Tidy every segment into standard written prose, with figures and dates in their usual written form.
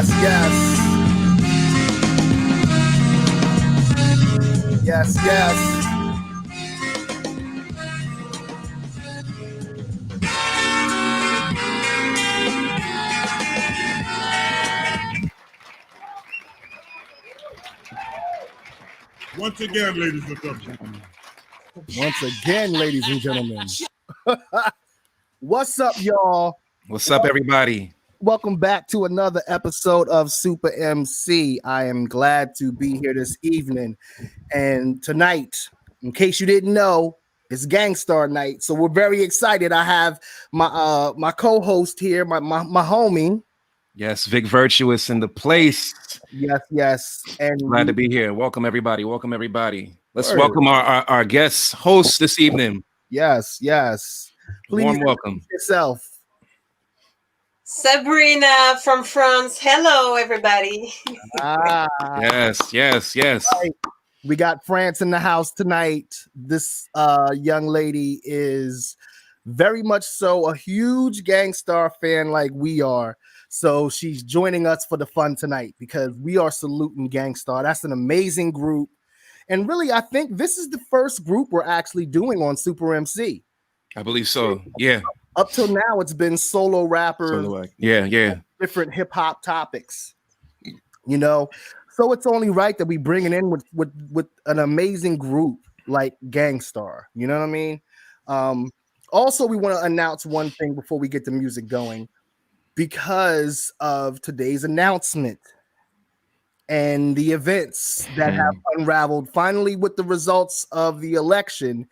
yes, yes. Yes, yes. Once again, ladies and gentlemen. Once again, ladies and gentlemen. What's up, y'all? What's up, everybody? Welcome back to another episode of Super MC. I am glad to be here this evening. And tonight, in case you didn't know, it's Gang Starr night. So we're very excited. I have my co-host here, my homie. Yes, Vic Virtuous in the place. Yes. And Glad to be here. Welcome, everybody. Let's welcome our guest host this evening. Yes. Please warm welcome yourself. Sabrina from France. Hello, everybody. Yes. Right. We got France in the house tonight. This young lady is very much so a huge Gang Starr fan like we are. So she's joining us for the fun tonight because we are saluting Gang Starr. That's an amazing group. And really, I think this is the first group we're actually doing on Super MC. I believe so. Yeah. Up till now, it's been solo rappers. Yeah. Different hip hop topics. You know, so it's only right that we bring it in with an amazing group like Gang Starr. You know what I mean? Also, we want to announce one thing before we get the music going, because of today's announcement and the events that have unraveled. Finally, with the results of the election,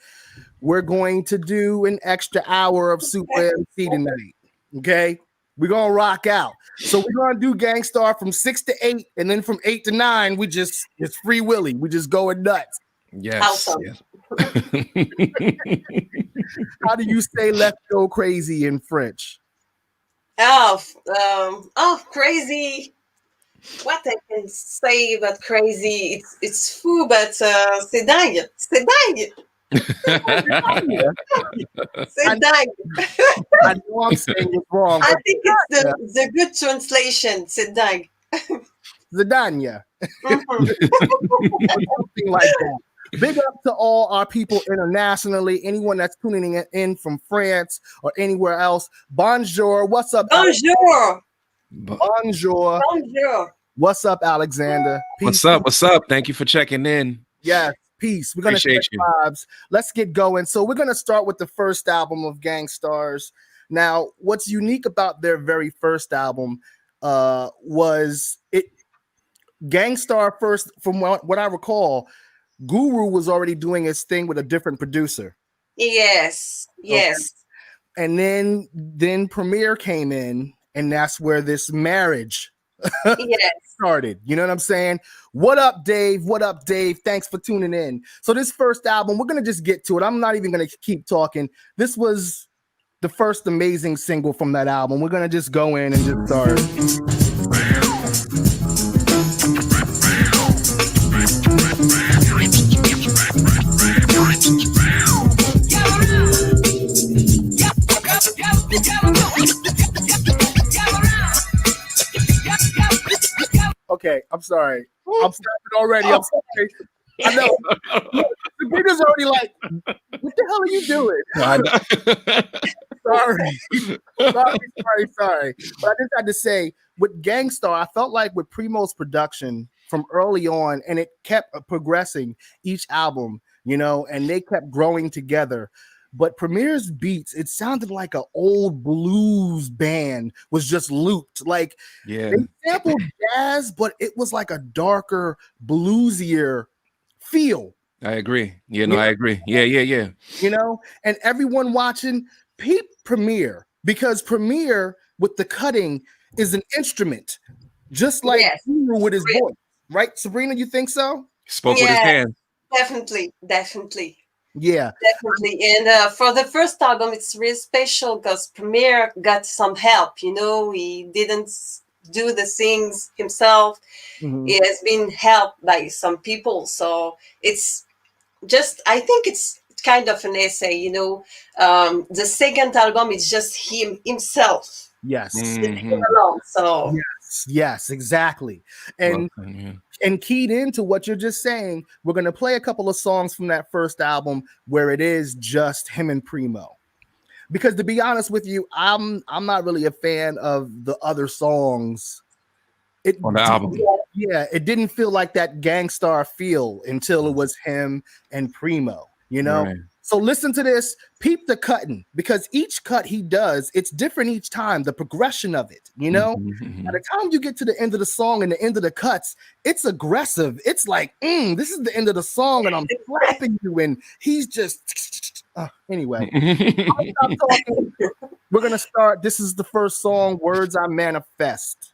we're going to do an extra hour of Super MC tonight. Okay, we're gonna rock out. So we're gonna do Gang Starr from 6 to 8, and then from 8 to 9, it's free willy. We just going nuts. Yes. Awesome. Yes. How do you say "let's go crazy" in French? Crazy. What I can say about crazy? It's fou, but c'est dingue. C'est dingue. C'est dingue. I know I'm saying it wrong. I think it's the good translation. C'est dingue. Zidania. Mhm. Something like that. Big up to all our people internationally. Anyone that's tuning in from France or anywhere else. Bonjour. What's up? Bonjour. Bonjour. Bonjour. What's up, Alexander? Peace. What's up? Thank you for checking in. Yes, peace. We're gonna Appreciate check vibes. Let's get going. So we're gonna start with the first album of Gang Starr's. Now, what's unique about their very first album was it Gang Starr first, from what I recall, Gure was already doing his thing with a different producer. Yes. Okay. And then Premeire came in, and that's where this marriage Yes. started. You know what I'm saying? What up, Dave? Thanks for tuning in. So this first album, we're gonna just get to it. I'm not even gonna keep talking. This was the first amazing single from that album. We're gonna just go in and just start. Okay, I'm sorry. I'm stopping already. I'm sorry. I know. Sabrina's already like, what the hell are you doing? Sorry. But I just had to say, with Gang Starr, I felt like with Preemo's production from early on, and it kept progressing each album, you know, and they kept growing together. But Premiere's beats, it sounded like an old blues band was just looped. Like they sampled jazz, but it was like a darker, bluesier feel. I agree. I agree. Yeah. You know, and everyone watching, peep Premeire, because Premeire with the cutting is an instrument, just like Gure with his voice. Right, Sabrina, you think so? Spoke with his hand. Definitely. Yeah, Definitely. And for the first album, it's really special because Premeire got some help. You know, he didn't do the things himself. Mhm. He has been helped by some people. So it's just, I think it's kind of an essay, you know. The second album is just himself. Yes. Alone, so Yes, exactly. And keyed into what you're just saying, we're gonna play a couple of songs from that first album where it is just him and Preemo. Because to be honest with you, I'm not really a fan of the other songs. On the album. Yeah, it didn't feel like that Gang Starr feel until it was him and Preemo, you know. Right. So listen to this, peep the cutting, because each cut he does, it's different each time, the progression of it, you know. By the time you get to the end of the song and the end of the cuts, it's aggressive. It's like, this is the end of the song, and I'm slapping you, and he's just anyway. I'll stop talking. We're gonna start. This is the first song, Words I Manifest.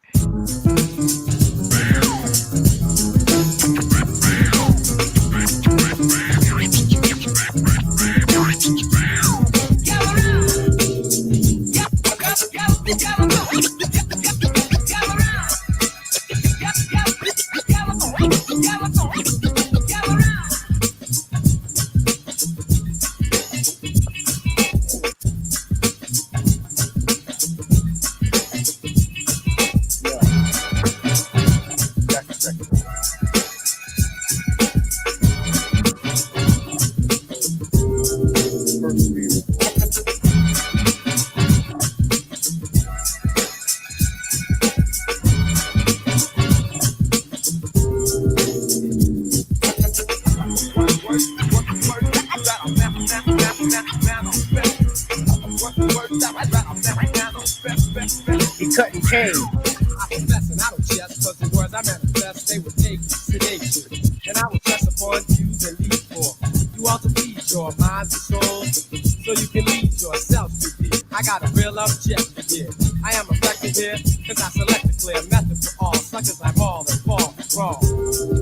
He cutting cane. I confess and I don't jest, cause the words I manifest, they would take sedation. And I would press upon you and lead for you all to feed your minds and souls, so you can lead yourself to be. I got a real objective here. I am effective here, cause I select a clear method for all suckers I maul and fall wrong.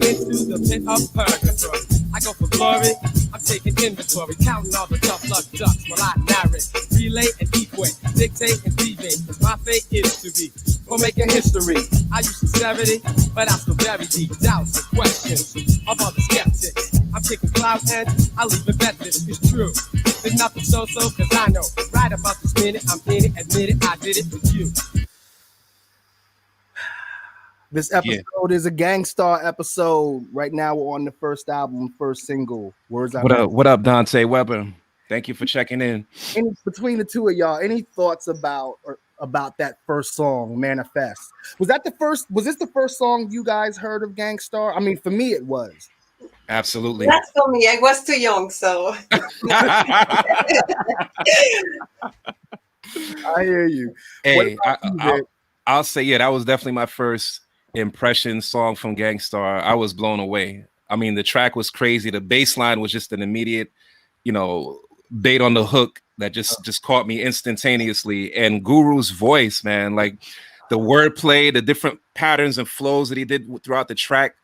Into the pit of purgatory, I go for glory. I'm taking inventory, counting all the tough luck ducks while I narrate, relay and equate, dictate and deviate, cause my fate is to be for making history. I use sincerity, but I still bury deep doubts and questions of other skeptics. I'm taking clout and I leave it bet this is true. There's nothing so-so, cause I know right about this minute, I'm in it, admit it, I did it with you. This episode is a Gang Starr episode. Right now, we're on the first album, first single. Words I Manifest. What up, Dante Weber? Thank you for checking in. Between the two of y'all, any thoughts about that first song, Manifest? Was this the first song you guys heard of Gang Starr? I mean, for me, it was. Absolutely. That's for me. I was too young, so. I hear you. Hey, I'll say, yeah, that was definitely my first impression song from Gang Starr. I was blown away. I mean, the track was crazy. The bass line was just an immediate, bait on the hook that just caught me instantaneously. And Guru's voice, man, like the wordplay, the different patterns and flows that he did throughout the track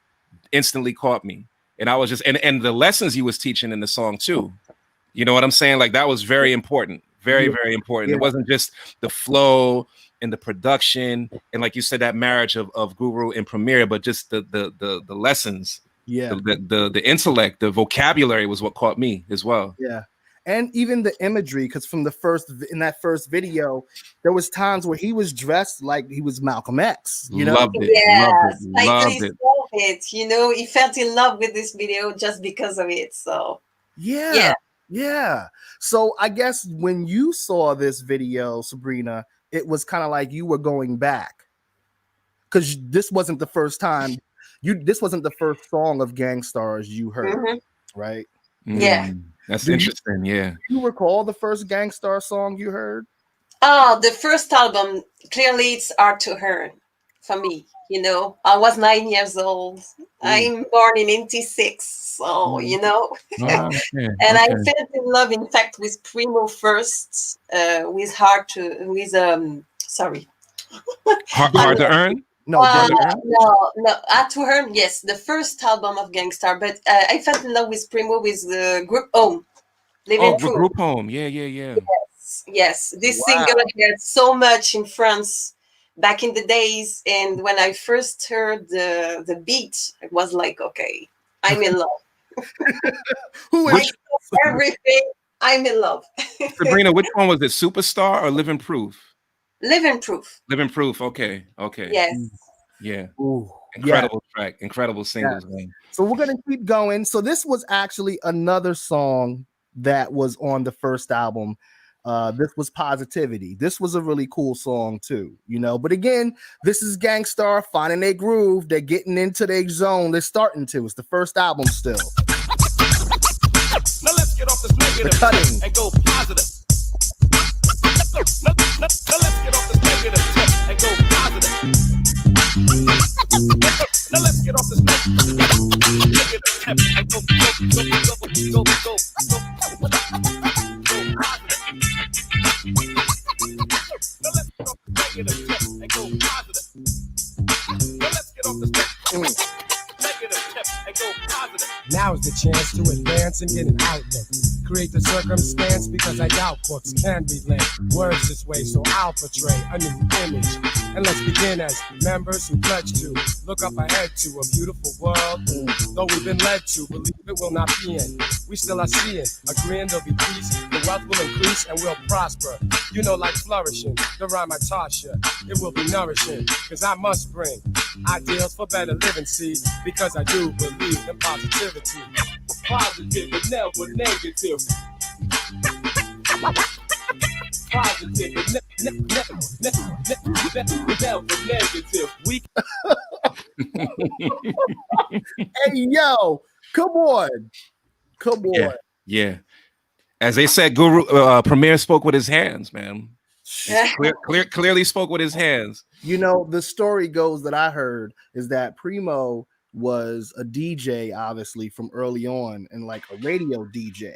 instantly caught me. And I was just, and the lessons he was teaching in the song too. You know what I'm saying? Like that was very important. Very, very important. Yeah. It wasn't just the flow and the production, and like you said, that marriage of Guru and Premeire, but just the lessons, the intellect, the vocabulary was what caught me as well. Yeah, and even the imagery, because in that first video, there was times where he was dressed like he was Malcolm X. Loved it. Yes, Loved it. He felt in love with this video just because of it. So yeah. So I guess when you saw this video, Sabrina, it was kind of like you were going back, because this wasn't the first time this wasn't the first song of Gang Starr's you heard, right? Yeah. That's interesting. Do you recall the first Gang Starr song you heard? Oh, the first album, clearly it's Art to Her for me. I was 9 years old. I'm born in 86, so Okay. And I fell in love, in fact, with Preemo first, with Hard to Earn. No, Art to Her. Yes, the first album of Gang Starr, but I fell in love with Preemo with the Group Home. Group Home. Yeah. Yes. This single I heard so much in France back in the days, and when I first heard the beat, it was like, okay, I'm in love. Everything, I'm in love. Sabrina, which one was it, Superstar or Living Proof? Living Proof. Living Proof. Okay. Yes. Yeah. Ooh, Incredible track. Incredible singles, man. So we're gonna keep going. So this was actually another song that was on the first album. This was Positivity. This was a really cool song too, you know. But again, this is Gang Starr finding their groove. They're getting into their zone. They're starting to. It's the first album still. Now let's get off this negative cutting. and go positive. Now let's get off this negative and go positive. Now let's get off this negative and go Now is the chance to advance and get an outlook. Create the circumstance because I doubt books can be led words this way, so I'll portray a new image. And let's begin as members who pledge to look up ahead to a beautiful world. Though we've been led to believe it will not be in, we still are seeing, agreeing there'll be peace, the wealth will increase and we'll prosper. You know, like flourishing, the rhyme I taught you, it will be nourishing, cause I must bring ideals for better living, see, because I do believe in positivity. Positive but never negative. Positive but never negative. Hey yo, come on. Yeah. As they said, Guru Premeire spoke with his hands, man. Clearly spoke with his hands. You know, the story goes that I heard is that Preemo was a DJ, obviously, from early on, and like a radio DJ.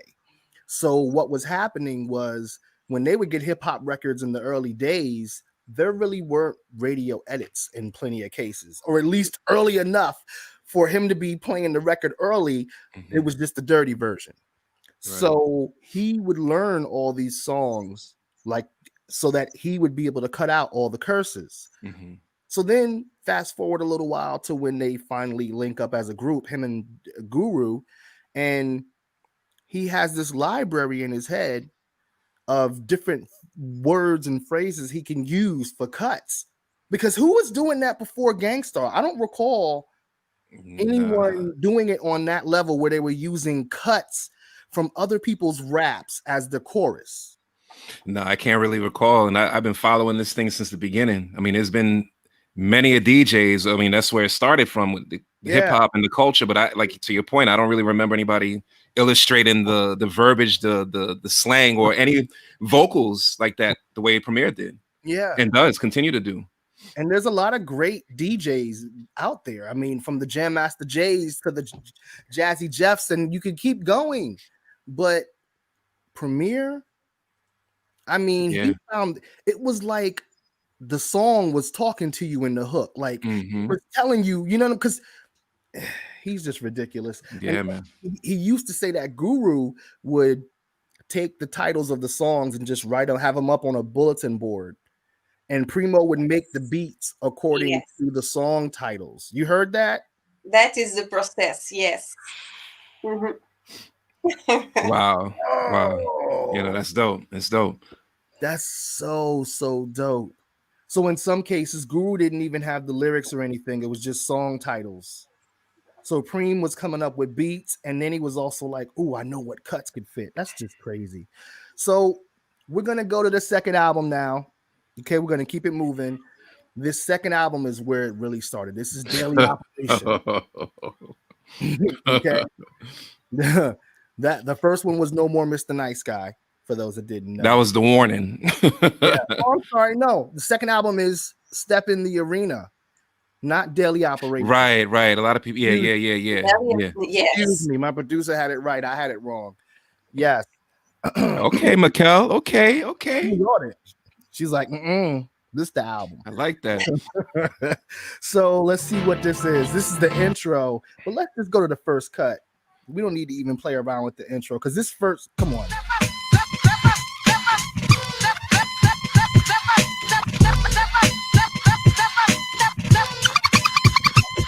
So what was happening was when they would get hip hop records in the early days, there really weren't radio edits in plenty of cases, or at least early enough for him to be playing the record early. It was just the dirty version. Right. So he would learn all these songs like so that he would be able to cut out all the curses. So then fast forward a little while to when they finally link up as a group, him and Gure, and he has this library in his head of different words and phrases he can use for cuts. Because who was doing that before Gang Starr? I don't recall anyone doing it on that level where they were using cuts from other people's raps as the chorus. No, I can't really recall. And I've been following this thing since the beginning. I mean, there's been many a DJs. I mean, that's where it started from with the hip hop and the culture. But I, like, to your point, I don't really remember anybody illustrating the verbiage, the slang, or any vocals like that the way Premeire did. Yeah, and does continue to do. And there's a lot of great DJs out there. I mean, from the Jam Master Jays to the Jazzy Jeffs, and you could keep going. But Premeire, I mean, he found it was like the song was talking to you in the hook, like was telling you, you know, because he's just ridiculous. Yeah, and man. He used to say that Guru would take the titles of the songs and just write them, have them up on a bulletin board, and Preemo would make the beats according to the song titles. You heard that? That is the process. Yes. Wow. You know, that's dope. That's dope. That's so dope. So in some cases, Guru didn't even have the lyrics or anything. It was just song titles. So Preem was coming up with beats, and then he was also like, "Ooh, I know what cuts could fit." That's just crazy. So we're gonna go to the second album now. Okay, we're gonna keep it moving. This second album is where it really started. This is Daily Operation. Okay. That the first one was No More Mr. Nice Guy, for those that didn't know. That was the warning. Oh, I'm sorry. No, the second album is Step in the Arena, not Daily Operation. Right. A lot of people. Yeah. Yes. Excuse me, my producer had it right. I had it wrong. Yes. Okay, Mikkel. Okay. She's like, this is the album. I like that. So let's see what this is. This is the intro, but let's just go to the first cut. We don't need to even play around with the intro because this first, come on.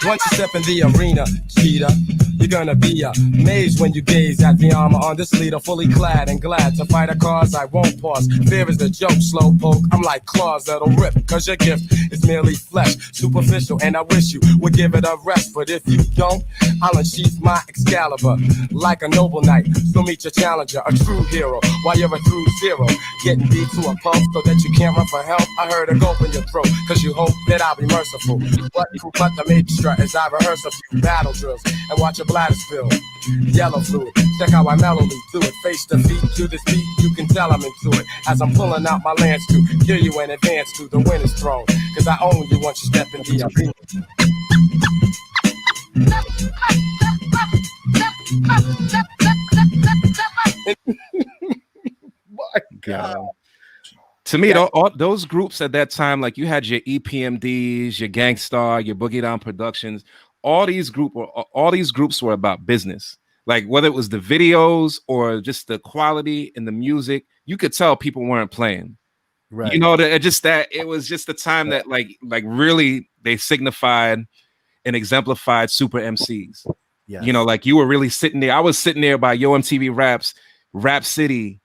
Once you step in the arena, cheetah, You're gonna be amazed when you gaze at the armor on this leader, fully clad and glad to fight a cause I won't pause. Fear is the joke, slow poke. I'm like claws that'll rip, cause your gift is merely flesh, superficial, and I wish you would give it a rest. But if you don't, I'll unsheath my Excalibur like a noble knight. So meet your challenger, a true hero, while you're a true zero. Getting beat to a pulp so that you can't run for help. I heard a gulp in your throat, cause you hope that I'll be merciful. But the mixture as I rehearse a few battle drills and watch your bladder spill yellow fluid. Check how I mellowly do it. Face to feet to this beat, you can tell I'm into it. As I'm pulling out my lance to kill you in advance to the winner's throne. Cause I own you once you step in the arena. My God. To me, all those groups at that time, like you had your EPMDs, your Gang Starr, your Boogie Down Productions, all these groups were about business. Like whether it was the videos or just the quality in the music, you could tell people weren't playing. Right. You know, that it was just the time that like really they signified and exemplified super MCs. Yes. You know, like you were really sitting there. I was sitting there by Yo MTV Raps, Rap City,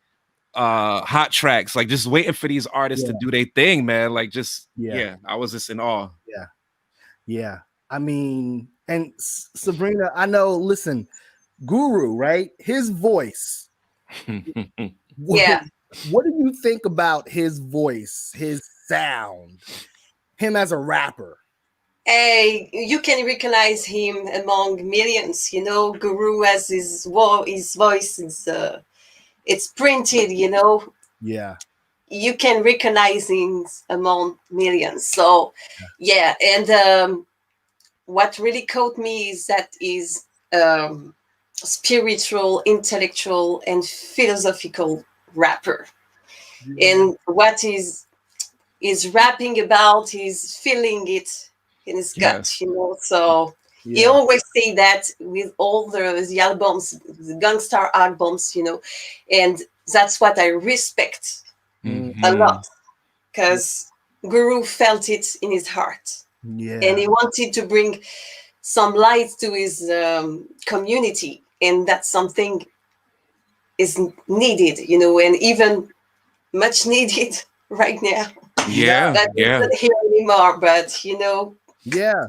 Hot Tracks, like just waiting for these artists to do their thing, man. Like just I was just in awe. Yeah. I mean, and Sabrina, I know, listen, Guru, right? His voice. What do you think about his voice, his sound, him as a rapper? You can recognize him among millions. You know, Guru has his voice is it's printed. You know. Yeah. You can recognize him among millions. So, and what really caught me is that is spiritual, intellectual, and philosophical rapper. And what is rapping about is feeling it in his gut, you know. So he always say that with all the albums, the Gang Starr albums, you know, and that's what I respect a lot, because Guru felt it in his heart. Yeah. And he wanted to bring some light to his community, and that's something is needed, you know, and even much needed right now. That isn't here anymore, but you know. Yeah.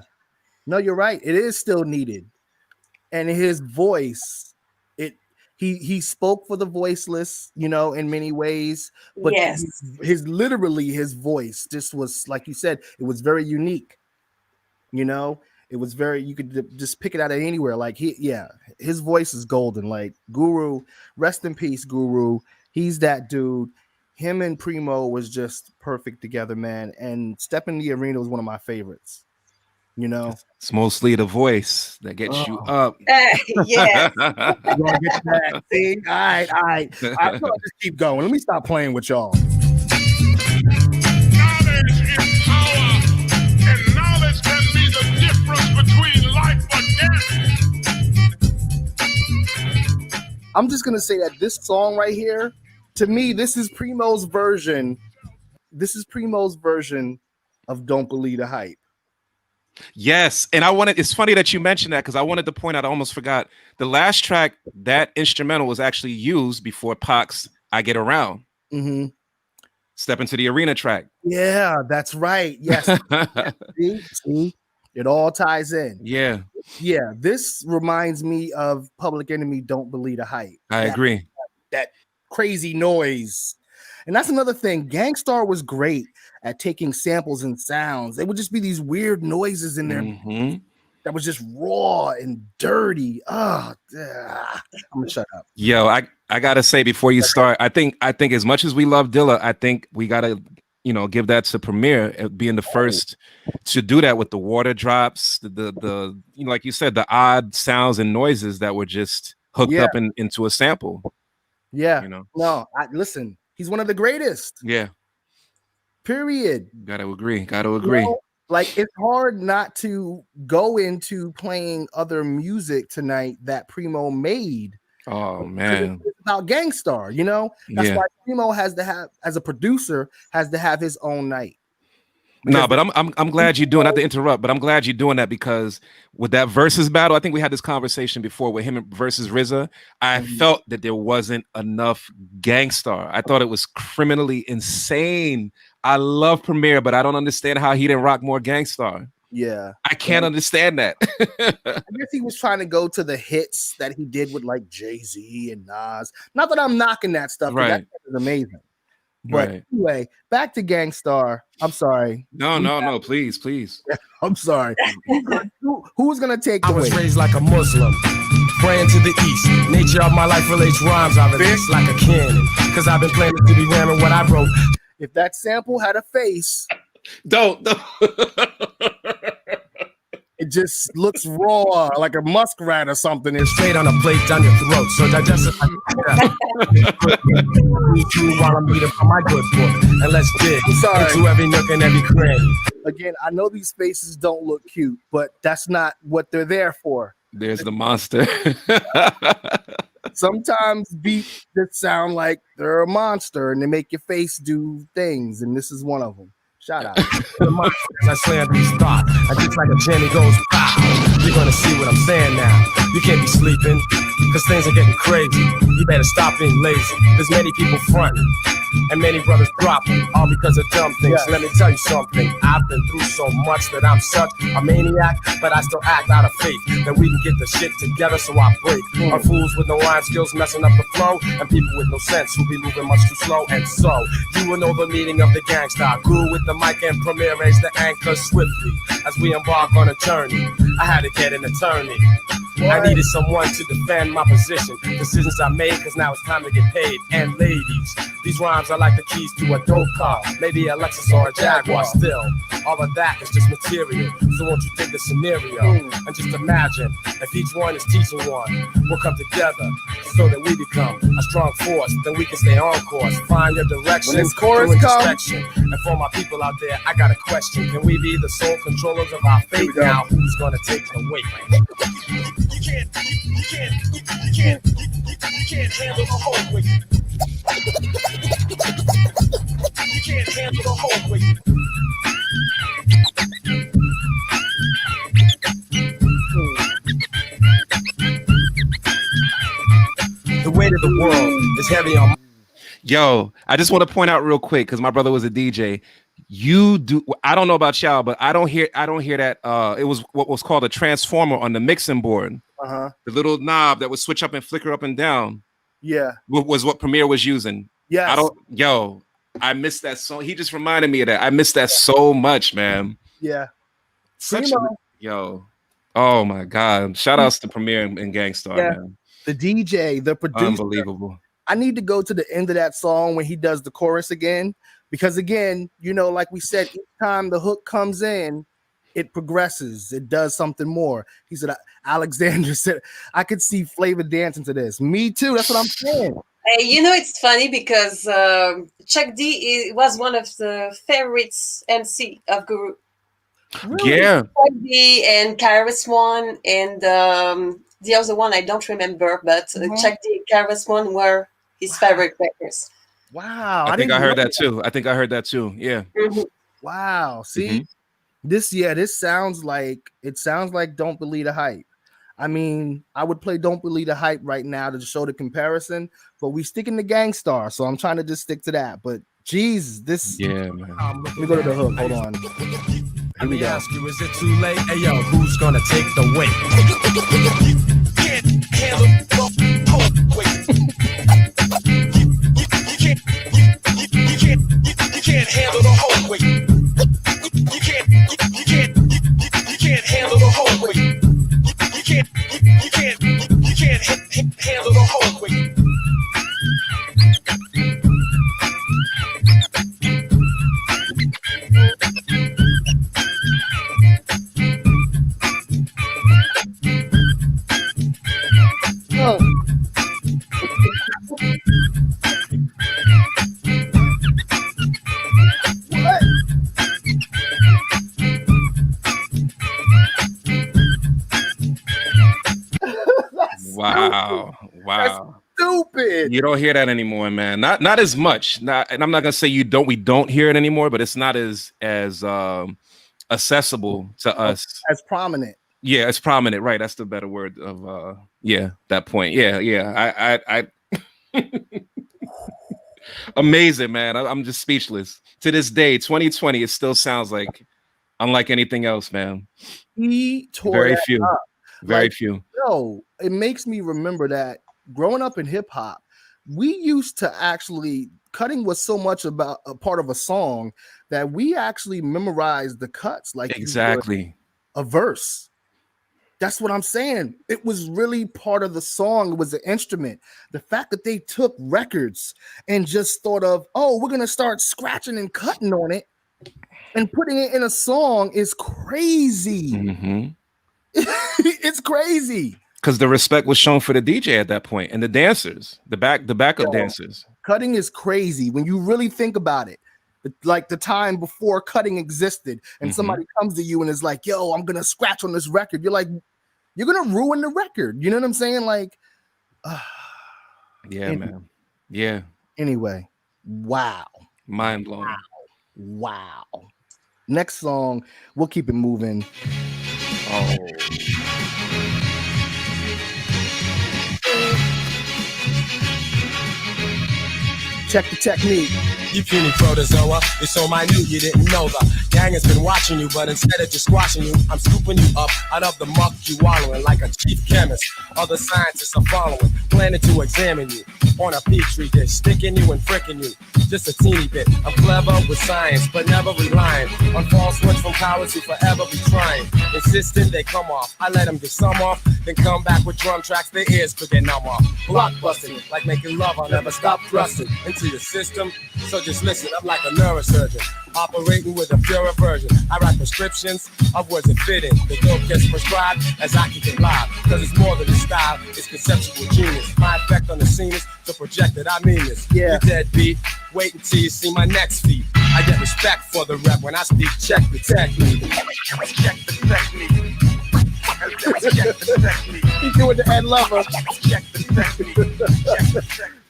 No, you're right. It is still needed. And his voice, he spoke for the voiceless, you know, in many ways. But his voice just was, like you said, it was very unique. You know, it was very, you could just pick it out of anywhere. Like his voice is golden. Like Guru, rest in peace, Guru. He's that dude. Him and Preemo was just perfect together, man. And Step in the Arena was one of my favorites. You know, it's mostly the voice that gets you up. Yeah. You're gonna get that. See? All right. I'm gonna just keep going. Let me stop playing with y'all. Knowledge is power, and knowledge can be the difference between life or death. I'm just gonna say that this song right here, to me, this is Premo's version. This is Premo's version of Don't Believe the Hype. Yes, and it's funny that you mentioned that, because I wanted to point out, I almost forgot, the last track, that instrumental was actually used before Pac's I Get Around. Mm-hmm. Step Into the Arena track. Yeah, that's right. Yes. See? It all ties in. Yeah. Yeah, this reminds me of Public Enemy, Don't Believe the Hype. I agree. That crazy noise. And that's another thing. Gang Starr was great at taking samples and sounds. They would just be these weird noises in there that was just raw and dirty. I'm gonna shut up. Yo, I gotta say before you start, I think as much as we love Dilla, I think we gotta, you know, give that to Premeire being the first to do that with the water drops, the you know, like you said, the odd sounds and noises that were just hooked up into a sample. Yeah, you know. No, listen, he's one of the greatest. Yeah. Period. Gotta agree. You know, like, it's hard not to go into playing other music tonight that Preemo made. Oh man, it's about Gang Starr, you know. That's why Preemo has to have, as a producer, has to have his own night. No, but I'm glad you're doing. Not to interrupt, but I'm glad you're doing that because with that versus battle, I think we had this conversation before with him versus RZA. I felt that there wasn't enough Gang Starr. I thought it was criminally insane. I love Premeire, but I don't understand how he didn't rock more Gang Starr. Yeah, I can't understand that. I guess he was trying to go to the hits that he did with like Jay-Z and Nas. Not that I'm knocking that stuff. Right. That is amazing. But Right. anyway, back to Gang Starr. I'm sorry. No, please. I'm sorry. Who's gonna take the I was weight? raised like a Muslim, praying to the east. Nature of my life relates rhymes I release like a cannon. Cause I've been planning to be ramming what I wrote. If that sample had a face, Don't. it just looks raw, like a muskrat or something. It's Straight on a plate down your throat, so digest it like you while I'm reading from my good book. And let's dig into every nook and every cranny. Again, I know these faces don't look cute, but that's not what they're there for. There's the monster. Sometimes beats that sound like they're a monster and they make your face do things, and this is one of them. Shout out. I slam these thoughts. I just like a jammy goes pow. You're gonna see what I'm saying now. You can't be sleeping, cause things are getting crazy. You better stop being lazy. There's many people fronting, and many brothers dropping, all because of dumb things. Let me tell you something. I've been through so much that I'm such a maniac, but I still act out of faith that we can get the shit together, so I break. Our fools with no rhyme skills messing up the flow, and people with no sense who be moving much too slow. And so, you will know the meaning of the Gang Starr. Gure with the mic and Premeire raise the anchor swiftly as we embark on a journey. I had to get an attorney. I needed someone to defend my position. Decisions I made, cause now it's time to get paid. And ladies, these rhymes are like the keys to a dope car. Maybe a Lexus or a Jaguar. Still, all of that is just material. So won't you think the scenario? And just imagine if each one is teaching one. We'll come together so that we become a strong force. Then we can stay on course. Find your direction. When this chorus comes. And for my people out there, I got a question. Can we be the sole controllers of our fate now? Who's gonna take the weight? You can't handle the whole weight. You can't handle the whole weight. The weight of the world is heavy on. Yo, I just want to point out real quick because my brother was a DJ. You do. I don't know about y'all, but I don't hear that. It was what was called a transformer on the mixing board. The little knob that would switch up and flicker up and down. Yeah, was what Premeire was using. Yeah, I missed that song. He just reminded me of that. I missed that so much, man. Yeah, oh my god! Shout outs to Premeire and Gang Starr, man. The DJ, the producer, unbelievable. I need to go to the end of that song when he does the chorus again, because again, like we said, each time the hook comes in, it progresses. It does something more. He said, Alexander said, I could see Flavor dancing to this. Me too. That's what I'm saying. Hey, it's funny because Chuck D was one of the favorites MC of Guru. Really? Yeah. Chuck D and Karis One and the other one I don't remember, but Chuck D and Karis One were his favorite records. Wow. I think I heard that too. Yeah. Mm-hmm. Wow. See, this sounds like Don't Believe the Hype. I mean, I would play Don't Believe the Hype right now to show the comparison, but we sticking to Gang Starr, so I'm trying to just stick to that. But geez, this man. Let me go to the hook. Hold on. Let me ask you, is it too late? Hey yo, who's gonna take the weight? Can't handle the whole weight. You can't handle the whole weight. You can't handle the whole weight. You can't handle the whole weight. You don't hear that anymore, man. Not as much. Not, and I'm not gonna say we don't hear it anymore, but it's not as accessible to us. As prominent. Yeah, it's prominent, right? That's the better word of that point. Yeah. I amazing, man. I'm just speechless. To this day, 2020, it still sounds like unlike anything else, man. He tore Very few. up. Very few. Yo, it makes me remember that growing up in hip hop, we used to actually cutting was so much about a part of a song that we actually memorized the cuts like exactly a verse. That's what I'm saying. It was really part of the song. It was an instrument. The fact that they took records and just thought of, oh, we're gonna start scratching and cutting on it and putting it in a song is crazy. Mm-hmm. It's crazy. Because the respect was shown for the DJ at that point and the dancers, the backup dancers. Cutting is crazy when you really think about it. Like the time before cutting existed, and somebody comes to you and is like, "Yo, I'm gonna scratch on this record." You're like, "You're gonna ruin the record." You know what I'm saying? Like, yeah, man. Yeah. Anyway, wow, mind blowing. Wow. Next song, we'll keep it moving. Oh. Check the technique. You puny protozoa, you're so minute you didn't know the gang has been watching you, but instead of just squashing you, I'm scooping you up out of the muck you wallowing like a chief chemist. Other scientists are following, planning to examine you on a petri dish, sticking you and fricking you just a teeny bit. I'm clever with science, but never relying on false words from cowards who forever be trying. Insisting they come off, I let them get some off, then come back with drum tracks their ears could get numb off. Blockbusting, like making love, I'll never stop thrusting into your system. So just listen, I'm like a neurosurgeon, operating with a pure aversion. I write prescriptions of words that fit in. The dope gets prescribed as I can get live, cause it's more than a style, it's conceptual genius. My effect on the scene is to project that I mean this. Yeah. You deadbeat, wait until you see my next feat. I get respect for the rep when I speak, check the technique. Check the technique. He's doing the Ed Lover. Check the technique.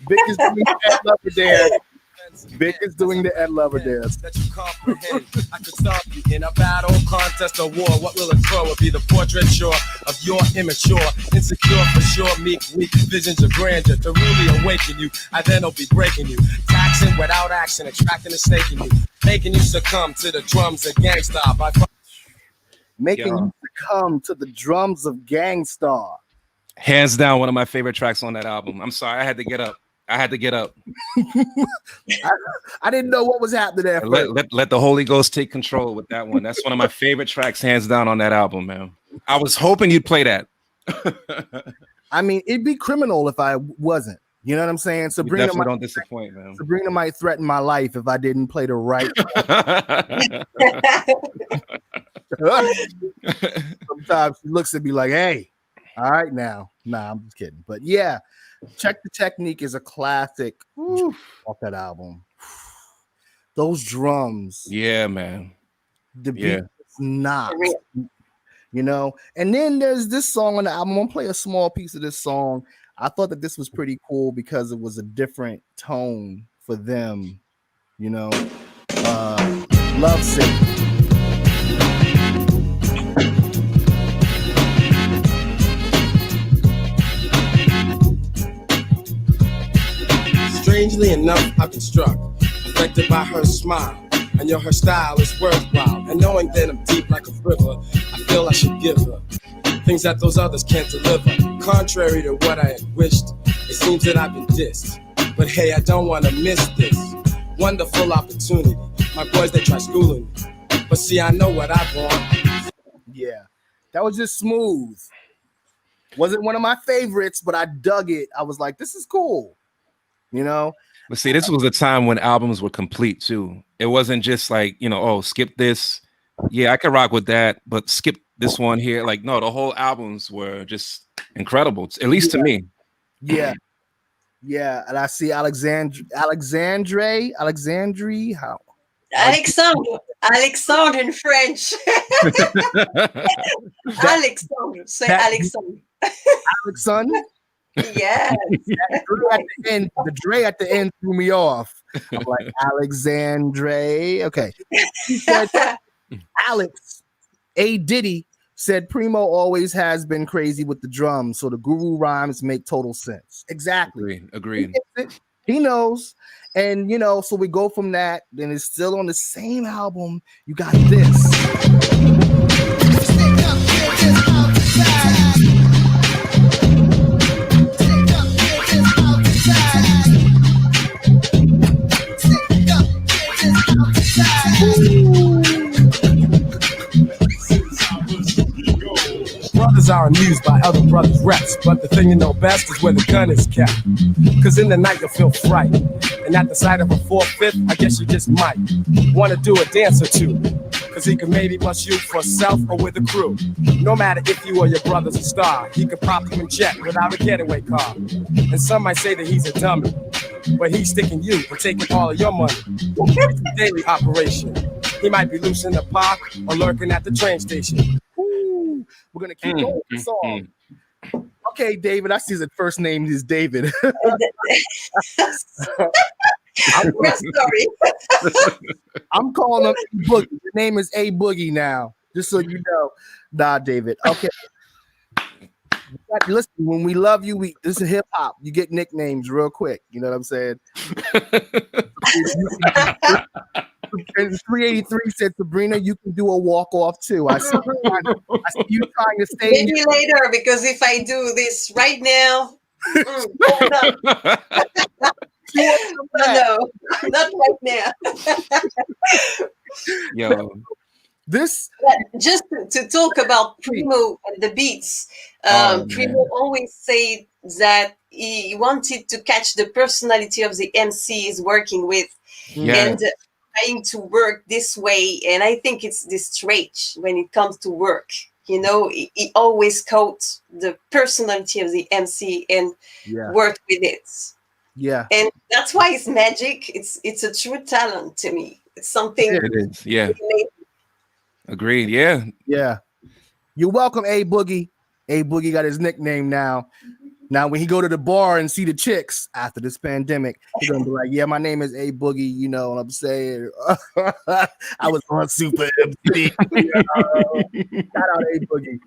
Vic is doing the Ed Lover dance. Vic is doing the Ed Lover dance. That you comprehend. I could stop you in a battle, contest, or war. What will occur will be the portraiture of your immature, insecure for sure, meek, weak visions of grandeur. To really awaken you, I then will be breaking you, taxing without action, attracting and snaking you, making you succumb to the drums of Gang Starr by making you succumb to the drums of Gang Starr. Hands down, one of my favorite tracks on that album. I'm sorry, I had to get up. I didn't know what was happening there. Let the Holy Ghost take control with that one. That's one of my favorite tracks, hands down, on that album, man. I was hoping you'd play that. I mean, it'd be criminal if I wasn't. You know what I'm saying? Sabrina don't disappoint, man. Sabrina might threaten my life if I didn't play the right. Sometimes she looks at me like, "Hey, all right now." Nah, I'm just kidding. But yeah, Check the Technique is a classic off that album. Those drums. Yeah, man. The beat is not, you know. And then there's this song on the album. I'm gonna play a small piece of this song. I thought that this was pretty cool because it was a different tone for them, you know. Love Sick. Strangely enough, I've been struck, affected by her smile. And her style is worthwhile. And knowing that I'm deep like a river, I feel I should give her things that those others can't deliver. Contrary to what I had wished, it seems that I've been dissed. But hey, I don't want to miss this wonderful opportunity. My boys, they try schooling me, but see, I know what I want. Yeah, that was just smooth. Wasn't one of my favorites, but I dug it. I was like, this is cool. You know? But see, this was a time when albums were complete too. It wasn't just like, you know, oh, skip this. Yeah, I could rock with that, but skip this one here. Like, no, the whole albums were just incredible, at least to me. Yeah. Yeah. And I see Alexandre, how? Alexandre in French. Alexandre, say Alexandre. Alexandre? Yes. The Dre at the end threw me off. I'm like, Alexandre. Okay. He said, Alex, A. Diddy said Preemo always has been crazy with the drums, so the Guru rhymes make total sense. Exactly. Agreed. He knows. And, so we go from that. Then it's still on the same album. You got this. Brothers are amused by other brothers' reps, but the thing you know best is where the gun is kept. Cause in the night you'll feel fright, and at the sight of a 4/5, I guess you just might wanna do a dance or two. Cause he could maybe bust you for self or with a crew. No matter if you or your brother's a star, he could pop you in jet without a getaway car. And some might say that he's a dummy, but he's sticking you and taking all of your money. It's a daily operation. He might be loose in the park or lurking at the train station. We're gonna keep going with the song. Okay, David. I see his first name is David. We're sorry. I'm calling him A Boogie. Your name is A Boogie now, just so you know. Nah, David. Okay. Listen, when we love you, this is hip hop. You get nicknames real quick. You know what I'm saying? And 383 said, Sabrina, you can do a walk off too. I see you trying to stay. Maybe later, because if I do this right now, no, not right now. Yo, this just to talk about Preemo and the beats. Preemo always said that he wanted to catch the personality of the MC he's working with, and trying to work this way. And I think it's this trait when it comes to work. He always caught the personality of the MC and worked with it. Yeah, and that's why it's magic. It's a true talent to me. It's something. It is. Yeah. Agreed. Yeah. Yeah. You're welcome, A Boogie. A Boogie got his nickname now. Now, when he go to the bar and see the chicks after this pandemic, he's gonna be like, "Yeah, my name is A Boogie." You know what I'm saying? I was on Super MC. Shout out A Boogie.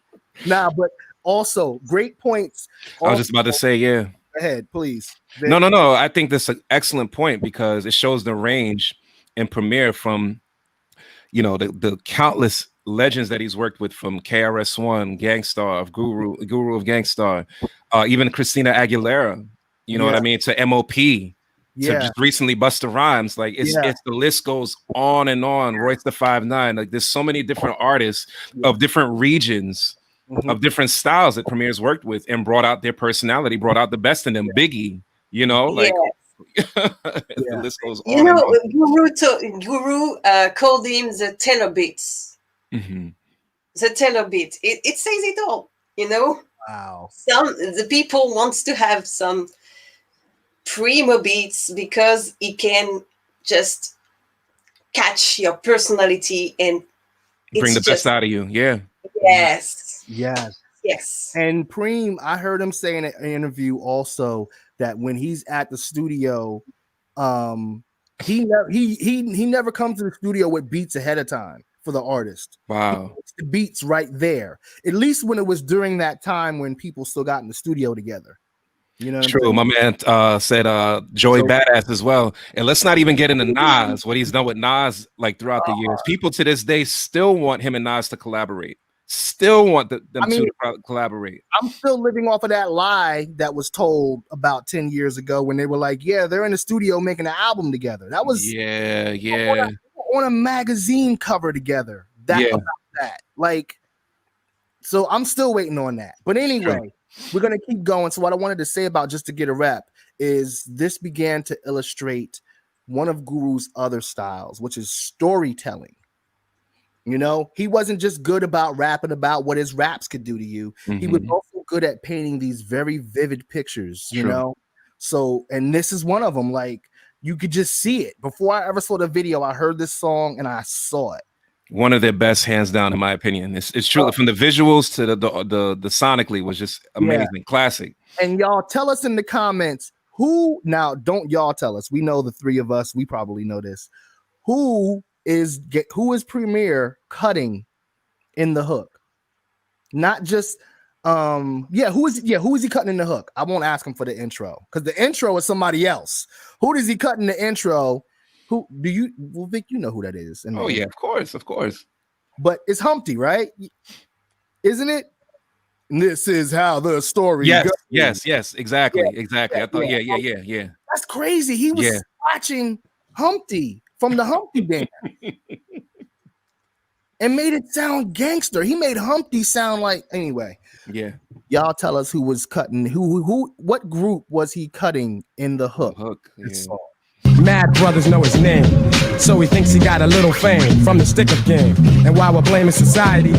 Nah, but also great points. I was just about to say, yeah. Go ahead, please. No. I think that's an excellent point because it shows the range in Premeire from, the countless legends that he's worked with, from KRS-One, Gang Starr, Guru of Gang Starr, even Christina Aguilera, you know what I mean, to MOP, to just recently Busta Rhymes. Like it's the list goes on and on. Royce the 5'9". Like there's so many different artists of different regions, of different styles that Premier's worked with and brought out their personality, brought out the best in them. Biggie, the list goes on. Guru called him the Taylor Beats. The Taylor Beat. It says it all. Wow. The people wants to have some Preemo beats because it can just catch your personality and bring the best out of you. Yeah. Yes. And Preem, I heard him say in an interview also that when he's at the studio, he never comes to the studio with beats ahead of time for the artist. Wow. The beats right there. At least when it was during that time when people still got in the studio together. True. My man said Joey Badass as well. And let's not even get into Nas, what he's done with Nas like throughout the years. People to this day still want him and Nas to collaborate. Still want them two to collaborate. I'm still living off of that lie that was told about 10 years ago when they were like, yeah, they're in the studio making an album together. That was on a magazine cover together. About that. Like, so I'm still waiting on that. But anyway, we're gonna keep going. So what I wanted to say about, just to get a rep, is this began to illustrate one of Guru's other styles, which is storytelling. He wasn't just good about rapping about what his raps could do to you. He was also good at painting these very vivid pictures, So, and this is one of them. Like, you could just see it. Before I ever saw the video, I heard this song and I saw it. One of their best, hands down, in my opinion. It's true. From the visuals to the sonically was just amazing, classic. And y'all tell us in the comments who. Now, don't y'all tell us. We know the three of us. We probably know this. Who is Premeire cutting in the hook? Not just who is he cutting in the hook? I won't ask him for the intro because the intro is somebody else. Who does he cut in the intro? Who do you? Well, Vic, you know who that is. Oh yeah, of course. But it's Humpty, right? Isn't it? And this is how the story goes. Yes, exactly. I thought, yeah. That's crazy. He was watching Humpty from the Humpty Band and made it sound gangster. He made Humpty sound like, anyway. Yeah. Y'all tell us who was cutting, what group was he cutting in the hook? Mad brothers know his name, so he thinks he got a little fame from the stick-up game. And while we're blaming society,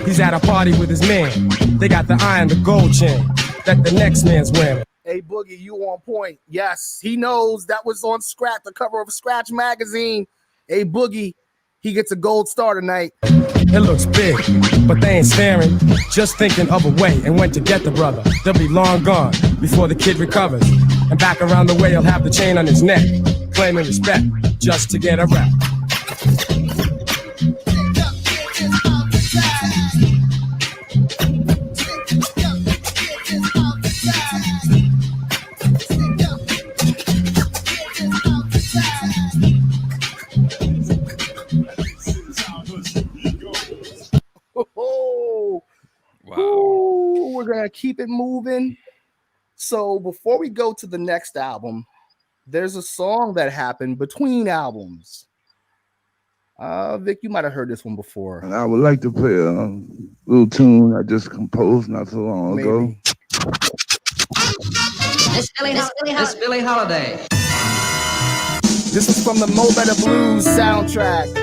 he's at a party with his man. They got the eye and the gold chain that the next man's wearing. Hey, Boogie, you on point. Yes, he knows that was on Scratch, the cover of Scratch magazine. Hey, Boogie, he gets a gold star tonight. It looks big, but they ain't staring, just thinking of a way and when to get the brother. They'll be long gone before the kid recovers. And back around the way, he'll have the chain on his neck, claiming respect just to get a rap. We're gonna keep it moving. So before we go to the next album, there's a song that happened between albums. Vic, you might have heard this one before. And I would like to play a little tune I just composed not so long ago. It's Billie Holiday. This is from the Mo Better Blues soundtrack.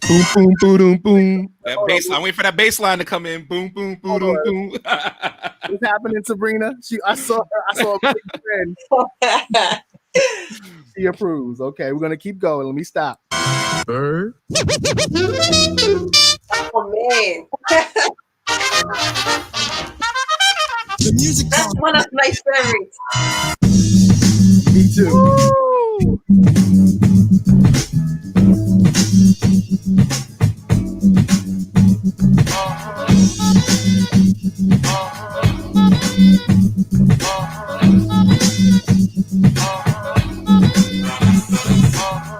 Boom, boom, boom, boom, boom. That bass line. Wait for that bass line to come in. Boom, boom, boom, boom, boom. What's happening, Sabrina? I saw a big friend. She approves. Okay, we're gonna keep going. Let me stop. Bird. Oh man. The music. That's one of my favorites. Me too.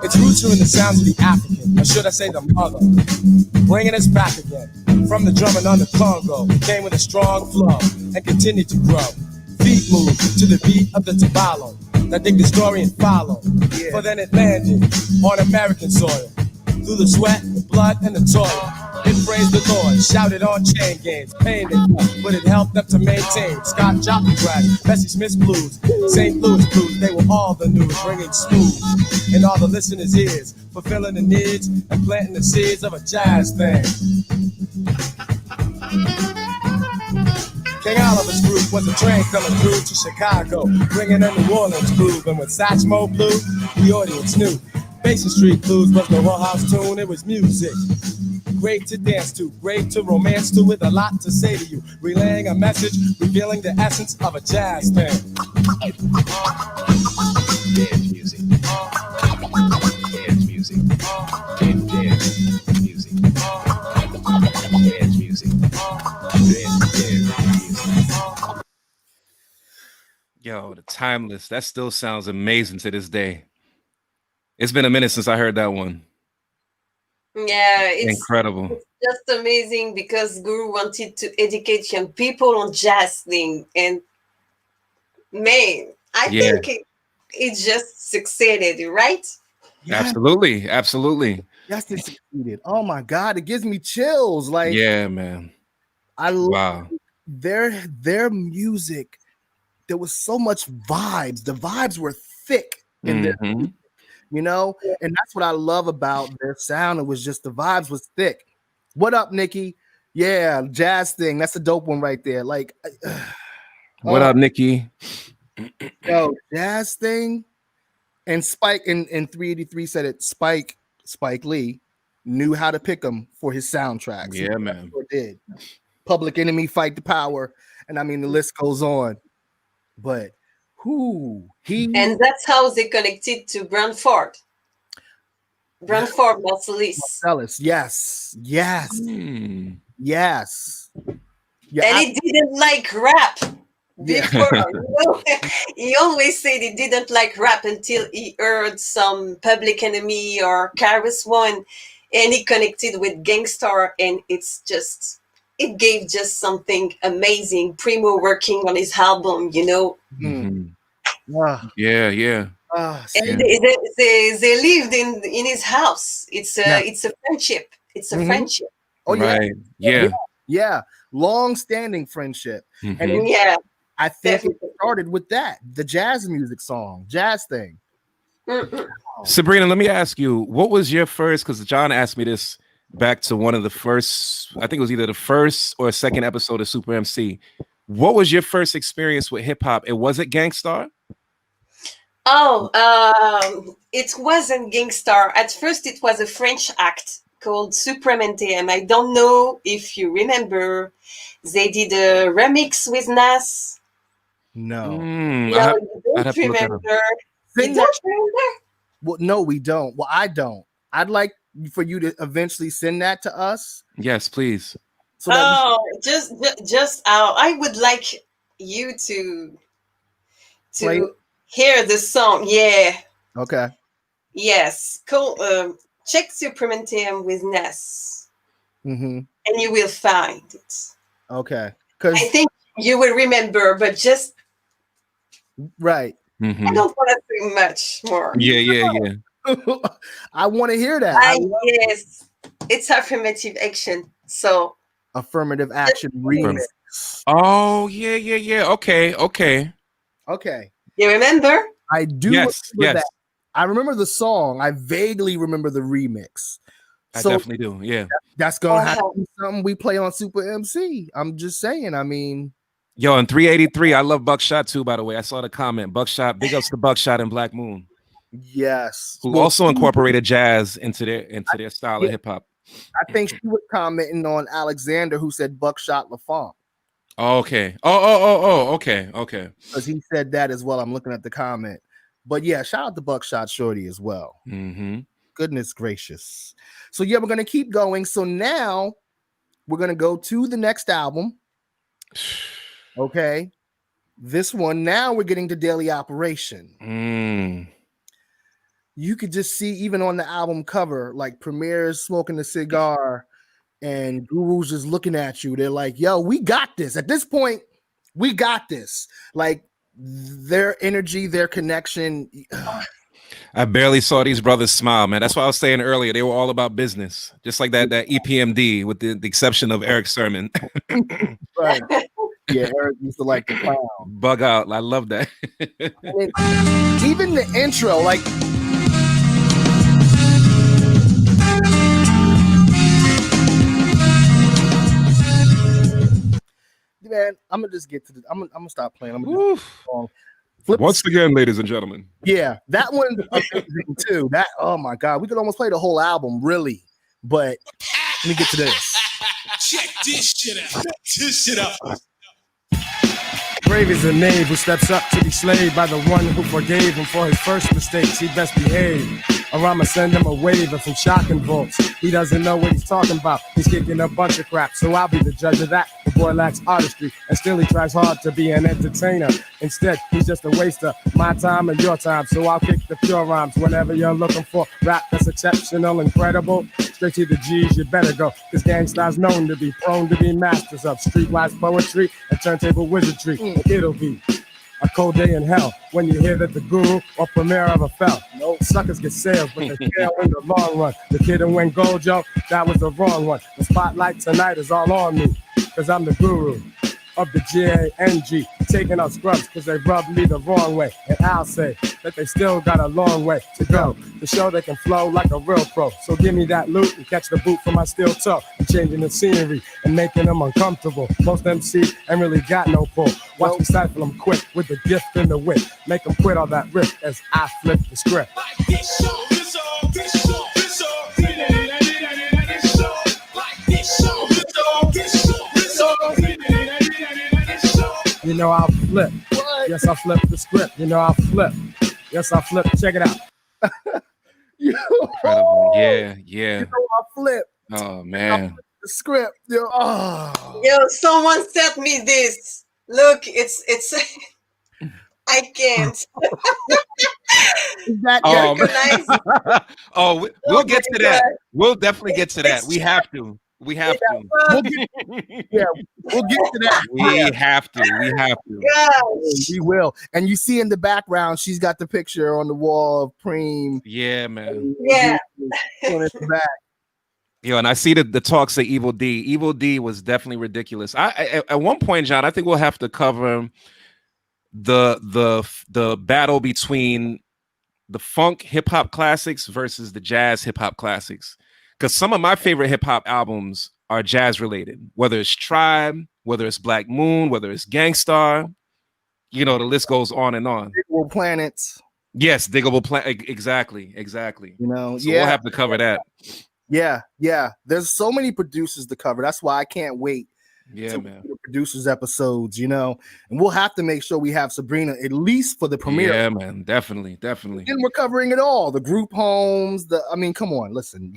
Its roots are in the sounds of the African, or should I say the mother, bringing us back again from the drumming on the Congo. It came with a strong flow and continued to grow. Feet move to the beat of the tabalo. Now dig the story and follow. For then it landed on American soil. Through the sweat, the blood, and the toil. It praised the Lord, shouted on chain gangs, pain they felt, but it helped them to maintain. Scott Joplin crash, Bessie Smith's blues, St. Louis blues, they were all the news, bringing smooth in all the listeners' ears, fulfilling the needs and planting the seeds of a jazz thing. King Oliver's group was a train coming through to Chicago, bringing a New Orleans groove, and when Satchmo blew, the audience knew. Basin Street Blues was the Raw House tune, it was music. Great to dance to, great to romance to, with a lot to say to you. Relaying a message, revealing the essence of a jazz thing. Dance music. Dance music. Dance music. Dance music. Yo, the Timeless. That still sounds amazing to this day. It's been a minute since I heard that one. Yeah, it's incredible. It's just amazing because Guru wanted to educate young people on jazz thing, and man, I think it just succeeded, right? Yeah. Absolutely. Yes, it succeeded. Oh my God, it gives me chills. Like, yeah, man. I love their music. There was so much vibes. The vibes were thick in their music. You know, and that's what I love about their sound. It was just the vibes was thick. What up, Nikki? Yeah, jazz thing. That's a dope one right there. Like, what up, Nikki? Yo, jazz thing. And Spike in 383 said it. Spike Spike Lee knew how to pick them for his soundtracks. Yeah, man. Sure did. Public Enemy, Fight the Power, and I mean the list goes on. But and that's how they connected to Branford. Branford Marsalis. Yes. Yeah, and he didn't like rap before. He always said he didn't like rap until he heard some Public Enemy or KRS One, and he connected with Gang Starr, and it gave just something amazing. Preemo working on his album, Yeah. And they lived in his house. It's a friendship. It's a friendship. Oh yeah. Right. Yeah. Long-standing friendship. And I think it started with that, the jazz music song, jazz thing. Sabrina, let me ask you, what was your first, because John asked me this back to one of the first, I think it was either the first or second episode of Super MC. What was your first experience with hip hop? And was it Gang Starr? It wasn't Gang Starr. At first, it was a French act called Supreme. I don't know if you remember. They did a remix with Nas. No. You don't remember. You don't remember? Well, no, we don't. Well, I don't. I'd like for you to eventually send that to us. Yes, please. So I would like you to hear the song. Yeah. Okay. Yes. Cool. Check Supreme with Nas, and you will find it. Okay. I think you will remember, but just right. I don't want to say much more. Yeah. I want to hear that. Yes, it's affirmative action. So affirmative action remix. Oh yeah. Okay. You remember? I do. Yes. That. I remember the song. I vaguely remember the remix. I definitely do. Yeah. That's gonna have to be something we play on Super MC. I'm just saying. I mean, yo, in 383, I love Buckshot too. By the way, I saw the comment. Buckshot, big ups to Buckshot and Black Moon. Yes, who also incorporated jazz into their style of hip hop. I think she was commenting on Alexander, who said Buckshot LaFont. Oh, okay. Okay. Because he said that as well. I'm looking at the comment. But yeah, shout out to Buckshot Shorty as well. Goodness gracious. So yeah, we're gonna keep going. So now we're gonna go to the next album. Okay. This one, now we're getting to Daily Operation. You could just see, even on the album cover, like Premeire smoking a cigar and Guru's just looking at you. They're like, yo, we got this. At this point, we got this. Like, their energy, their connection. I barely saw these brothers smile, man. That's why I was saying earlier, they were all about business. Just like that EPMD, with the exception of Eric Sermon. Right. Yeah, Eric used to like the clown. Bug out. I love that. Even the intro, like, man, I'm gonna just get to the. I'm gonna stop playing. I'm gonna Once again, ladies and gentlemen. Yeah, that one's amazing too. That, oh my god, we could almost play the whole album, really. But let me get to this. Check this shit out. Brave is a knave who steps up to be slayed by the one who forgave him for his first mistakes. He best behave, or I'ma send him a wave of some shocking bolts. He doesn't know what he's talking about. He's kicking a bunch of crap, so I'll be the judge of that. The boy lacks artistry, and still he tries hard to be an entertainer. Instead, he's just a waster, my time and your time. So I'll kick the pure rhymes whenever you're looking for rap that's exceptional, incredible. Straight to the G's, you better go, cause Gang Starr's known to be prone to be masters of streetwise poetry and turntable wizardry. It'll be a cold day in hell when you hear that the Guru or Premeire ever fell. No suckers get sales, but they fail in the long run. The kid who went gold, yo, that was the wrong one. The spotlight tonight is all on me, cause I'm the Guru of the G-A-N-G, taking out scrubs cause they rubbed me the wrong way. And I'll say that they still got a long way to go to show they can flow like a real pro. So give me that loot and catch the boot from my steel toe. I'm changing the scenery and making them uncomfortable. Most MCs ain't really got no pull. Watch me stifle them quick with the gift and the wit. Make them quit all that riff as I flip the script. This song, You know I'll flip. What? Yes, I flip the script. You know I'll flip. Yes, I flip. Check it out. Incredible. Yeah, yeah. You know I flip. Oh man. The script. Yo, Yo, someone sent me this. Look, it's I can't. That we'll get to that. We'll definitely get to that. We have to. We have to. We'll get to that. We have to. We have to. Gosh. We will. And you see in the background, she's got the picture on the wall of Preem. Yeah, man. Yeah. On its back. Yo, and I see the talks of Evil D. Evil D was definitely ridiculous. I at one point, John, I think we'll have to cover the battle between the funk hip hop classics versus the jazz hip hop classics. Because some of my favorite hip hop albums are jazz related, whether it's Tribe, whether it's Black Moon, whether it's Gang Starr, you know, the list goes on and on. Diggable Planets. Yes, Diggable Planet. Exactly. You know, so we'll have to cover that. Yeah. There's so many producers to cover. That's why I can't wait. Yeah, man. The producers episodes, you know, and we'll have to make sure we have Sabrina at least for the premiere. Yeah, man. Definitely. Then we're covering it all. The group homes. I mean, come on, listen.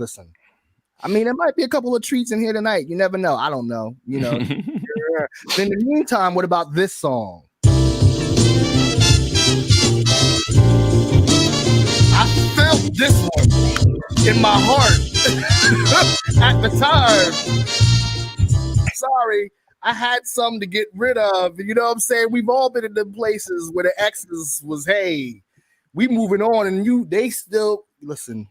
I mean, there might be a couple of treats in here tonight. You never know. I don't know. You know. In the meantime, what about this song? I felt this one in my heart at the time. Sorry, I had some to get rid of. You know what I'm saying? We've all been in them places where the exes was, hey, we moving on, and they still listen.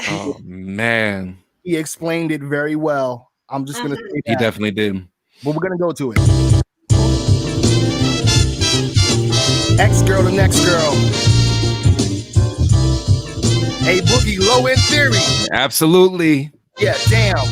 Oh man. He explained it very well. I'm just gonna say that. He definitely did. But we're gonna go to it. Ex-girl to next girl. Hey, Boogie, Low End Theory. Absolutely. Yeah, damn.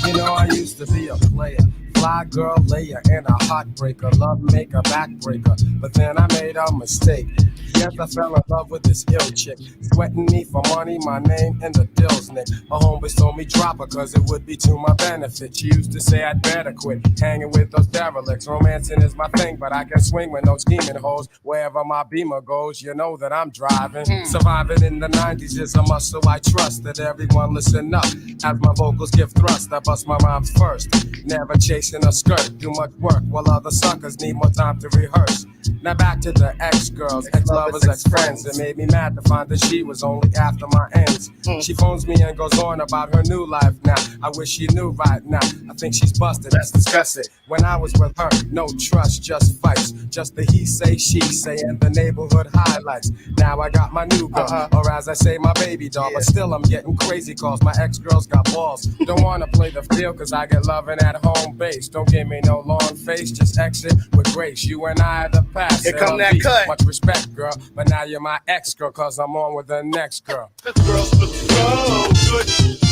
You know I used to be a player. Fly girl layer and a heartbreaker, love maker, backbreaker. But then I made a mistake. Yes, I fell in love with this ill chick, sweating me for money, my name in the dills, Nick. My homeboys told me drop her cause it would be to my benefit. She used to say I'd better quit hanging with those derelicts. Romancing is my thing, but I can swing with no scheming hoes. Wherever my Beamer goes, you know that I'm driving. Surviving in the 90s is a must, so I trust that everyone listen up. As my vocals give thrust, I bust my rhymes first. Never chasing a skirt, do much work while other suckers need more time to rehearse. Now back to the ex-girls, ex-lovers, ex-friends. It made me mad to find that she was only after my ends. She phones me and goes on about her new life now. I wish she knew right now. I think she's busted, let's discuss it. When I was with her, no trust, just fights. Just the he say, she say, and the neighborhood highlights. Now I got my new girl, or as I say, my baby doll. But still I'm getting crazy calls, my ex-girls got balls. Don't wanna play the field cause I get loving at home base. Don't give me no long face, just exit with grace. You and I are the past. Here come that cut. Much respect, girl, but now you're my ex-girl cause I'm on with the next girl. This girl's looks so good.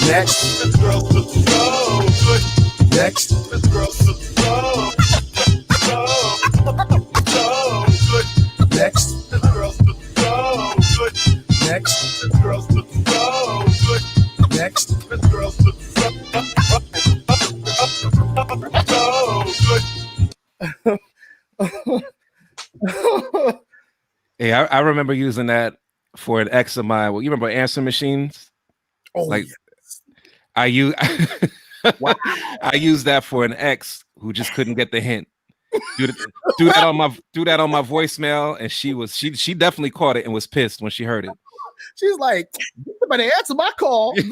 Next. This girl's looks so good. Next. This girl's looks so good. Next. This girl's looks so good. Next. This girl's looks so good. Next. This girl's looks so good. Hey, I remember using that for an ex of mine. Well, you remember answer machines? Oh, like yes. I use Wow. I used that for an ex who just couldn't get the hint. Do that on my voicemail, and she definitely caught it and was pissed when she heard it. She's like, you better answer my call. She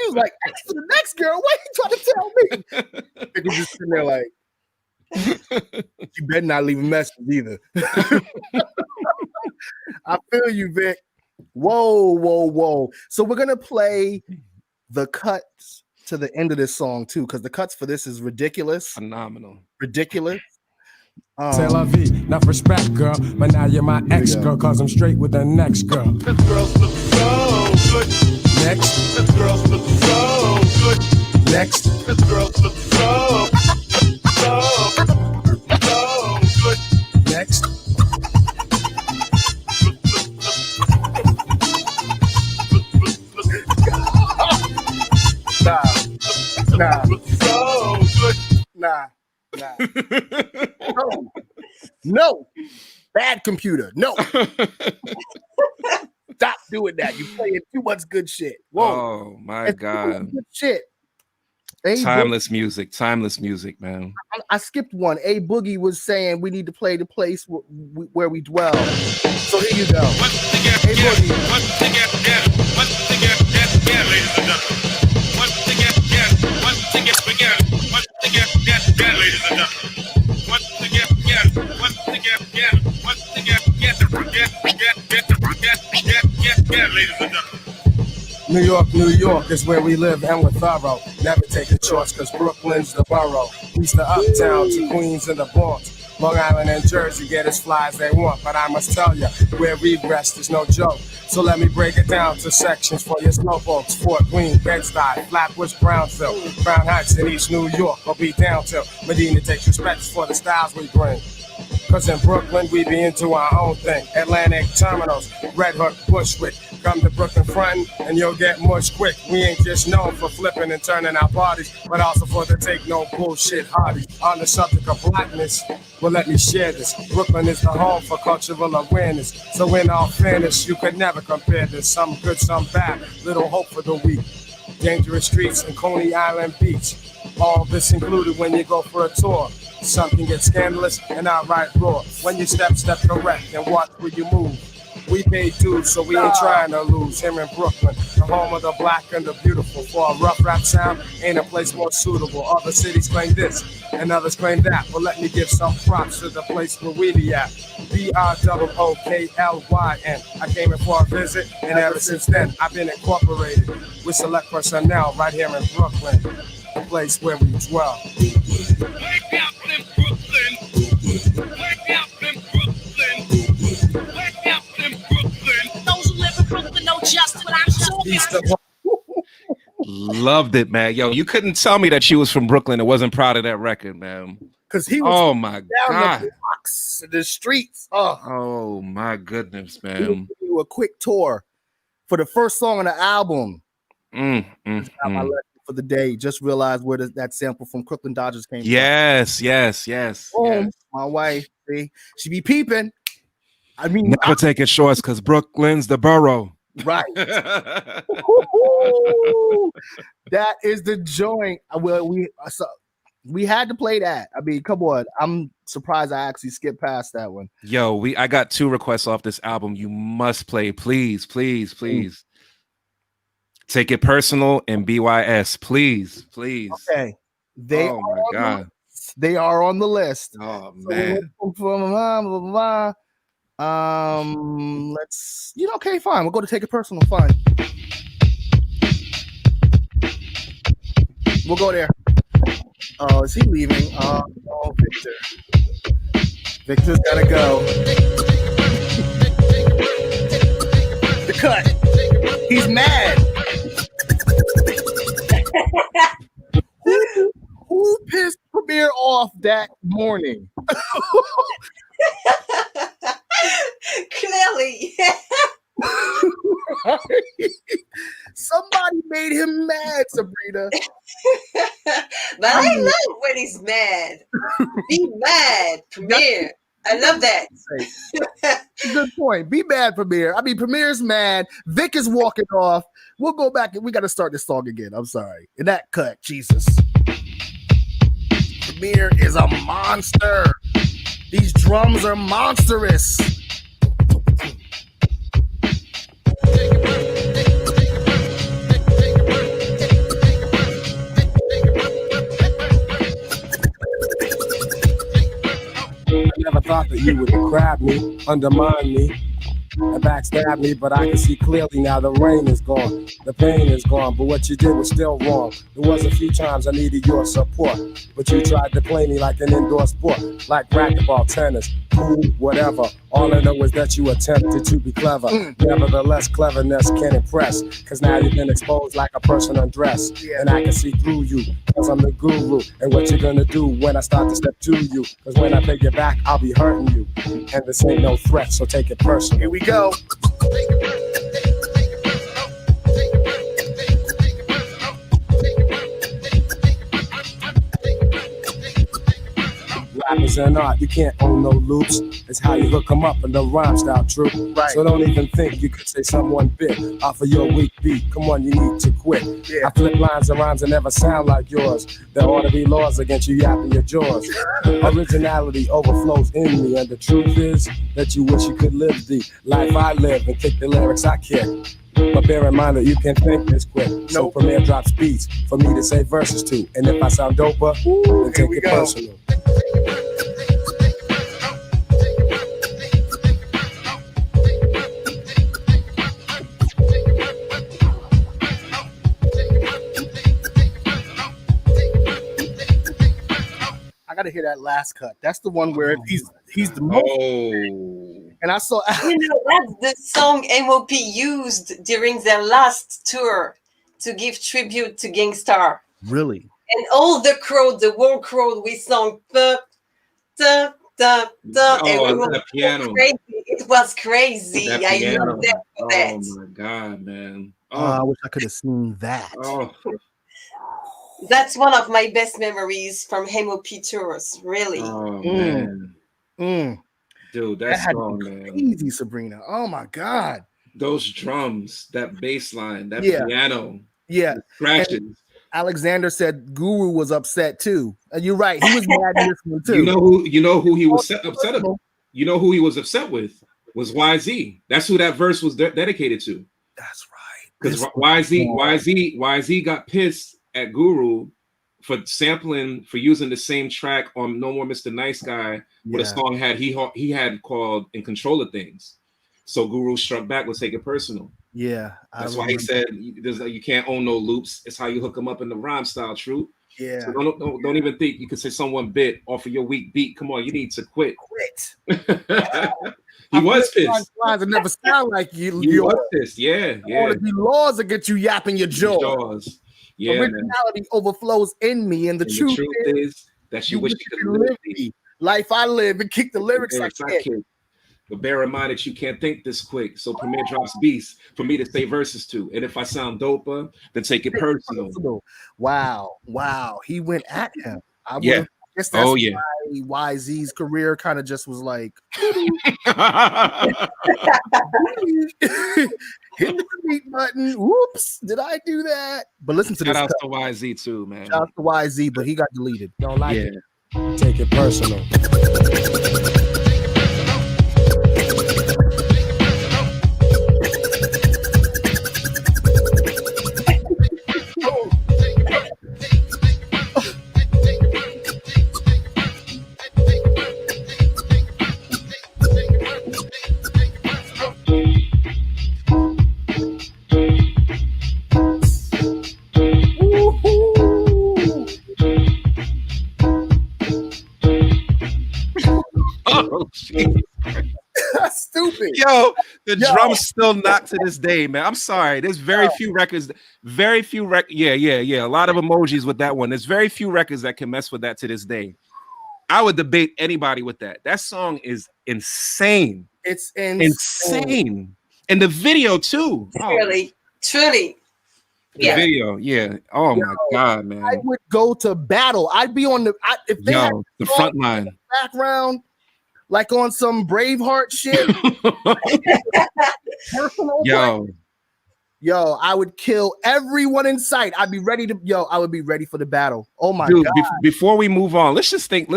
was like, answer the next girl. What are you trying to tell me? They just sitting there like, you better not leave a message either. I feel you, Vic. Whoa. So we're gonna play the cuts to the end of this song too, because the cuts for this is ridiculous. Phenomenal. Ridiculous. C'est la vie, enough respect, girl. But now you're my ex-girl, cause I'm straight with the next girl. This girl's looks so good. Next. This girl's looks so good. Next. This girl's looks so good. Next. Nah. So good. Nah. No. Bad computer. No. Stop doing that. You playing too much good shit. Whoa. Oh my God. Good shit. Timeless music, man. I skipped one. A Boogie was saying we need to play the place where we dwell. So here you go. Once again, ladies and gentlemen. Once again, ladies and gentlemen. Ladies and gentlemen. New York is where we live and we're thorough. Never take a choice cause Brooklyn's the borough. East to Uptown to Queens and the Bronx. Long Island and Jersey get as fly as they want. But I must tell you, where we rest is no joke. So let me break it down to sections for your snowfolks. Fort Greene, Bed-Stuy, Flatbush, Brownsville, Crown Heights in East New York. Or be down till Medina takes respect for the styles we bring. Cause in Brooklyn, we be into our own thing. Atlantic terminals, Red Hook, Bushwick. Come to Brooklyn frontin' and you'll get much quick. We ain't just known for flipping and turning our parties, but also for the take no bullshit hardy. On the subject of blackness, well let me share this. Brooklyn is the home for cultural awareness. So in all fairness, you could never compare this. Some good, some bad, little hope for the weak. Dangerous streets and Coney Island Beach. All this included when you go for a tour. Some can get scandalous and outright raw. When you step correct and watch where you move. We pay dues, so we ain't trying to lose. Here in Brooklyn, the home of the black and the beautiful. For a rough rap sound, ain't a place more suitable. Other cities claim this, and others claim that. But let me give some props to the place where we be at. BROOKLYN. I came in for a visit, and ever since then, I've been incorporated with select personnel right here in Brooklyn, the place where we dwell. Wake up in Brooklyn. Wake up in Brooklyn. Wake up in Brooklyn. Those who live in Brooklyn know just what I'm talking about. Loved it, man. Yo, you couldn't tell me that you was from Brooklyn and wasn't proud of that record, man. Because he was oh my down God. the blocks, the streets. Oh my goodness, man. We do a quick tour for the first song on the album. My lesson for the day. Just realized where that sample from Crooklyn Dodgers came from. Yes. My wife, see, she be peeping. I mean, never taking shorts because Brooklyn's the borough. Right. That is the joint. Well, we had to play that. I mean, come on. I'm surprised I actually skipped past that one. Yo, I got 2 requests off this album. You must play, please. Take It Personal and BYS, please. Okay. They are on the list. Oh man. Let's okay, fine. We'll go to Take It Personal. Fine. We'll go there. Oh, is he leaving? Oh, Victor. Victor's gotta go. The cut. He's mad. Who pissed Premeire off that morning? Clearly. Somebody made him mad, Sabrina. But I love when he's mad. Be mad, Premeire. I love that. Good point. Be mad, Premeire. I mean, Premier's mad. Vic is walking off. We'll go back and we got to start this song again. I'm sorry. In that cut, Jesus. Premeire is a monster. These drums are monstrous. I never thought that you would grab me, undermine me, and backstab me, but I can see clearly now the rain is gone, the pain is gone, but what you did was still wrong. There was a few times I needed your support, but you tried to play me like an indoor sport, like racquetball, tennis, pool, whatever. All I know is that you attempted to be clever. Nevertheless, cleverness can impress, cause now you've been exposed like a person undressed, and I can see through you, cause I'm the guru, and what you're gonna do when I start to step to you, cause when I pay you back, I'll be hurting you, and this ain't no threat, so take it personal. Here we go. rappers and art, you can't own no loops. It's how you hook them up in the rhyme style, true. Right. So don't even think you could say someone bit off of your weak beat. Come on, you need to quit. Yeah. I flip lines and rhymes that never sound like yours. There ought to be laws against you yapping your jaws. Originality overflows in me, and the truth is that you wish you could live the life I live and kick the lyrics I kick. But bear in mind that you can think this quick. So Nope. Premeire drops beats for me to say verses to. And if I sound doper, then take it go. personal. I gotta hear that last cut. That's the one where he's the most. Oh, And I saw. That's the song MOP used during their last tour to give tribute to Gang Starr. Really? And all the crowd, the whole crowd, we sang da, da, da, da. Oh, And we that were piano. crazy. It was crazy. That I piano. love that for that. Oh my God, man. I wish I could have seen that. Oh. That's one of my best memories from MOP tours, really. Oh man, dude, That that had song, to be man. crazy, Sabrina. Oh my God. Those drums, that bass line, that Yeah. piano, Yeah. the scratches. Alexander said Guru was upset too. And you're right. He was mad in this one too. You know who he was upset of. You know who he was upset with was YZ. That's who that verse was dedicated to. That's right. Because YZ got pissed at Guru for sampling, for using the same track on No More Mr. Nice Guy with a song he had called In Control of Things. So Guru struck back, let's take it personal. Yeah. That's why he said you can't own no loops. It's how you hook them up in the rhyme style, true. Yeah. So don't even think you could say someone bit off of your weak beat. Come on, you need to quit. He was pissed. Lines that never sound like you. You was pissed. Yeah. All the laws that get you yapping your jaws. Yeah, originality overflows in me, and the truth is that you wish you could live the life I live and kick the lyrics I kick. But bear in mind that you can't think this quick. So Premeire drops beats for me to say verses to. And if I sound doper, then take it personal. Wow. He went at him. I guess that's why YZ's career kind of just was like hit the delete button. Whoops, did I do that? But listen to this. Shout out to YZ too, man. Shout out to YZ, but he got deleted. Don't like it. Take it personal. Stupid. Yo, the drums still knock to this day, man. I'm sorry. There's very few records. Yeah. A lot of emojis with that one. There's very few records that can mess with that to this day. I would debate anybody with that. That song is insane. It's insane. And the video too. Truly. The video, yeah. Oh my God, man. I would go to battle. I'd be on if they had the front line background, like on some Braveheart shit. Personal. Yo, I would kill everyone in sight. I'd be ready to. I would be ready for the battle. Oh my God! Before we move on, let's reflect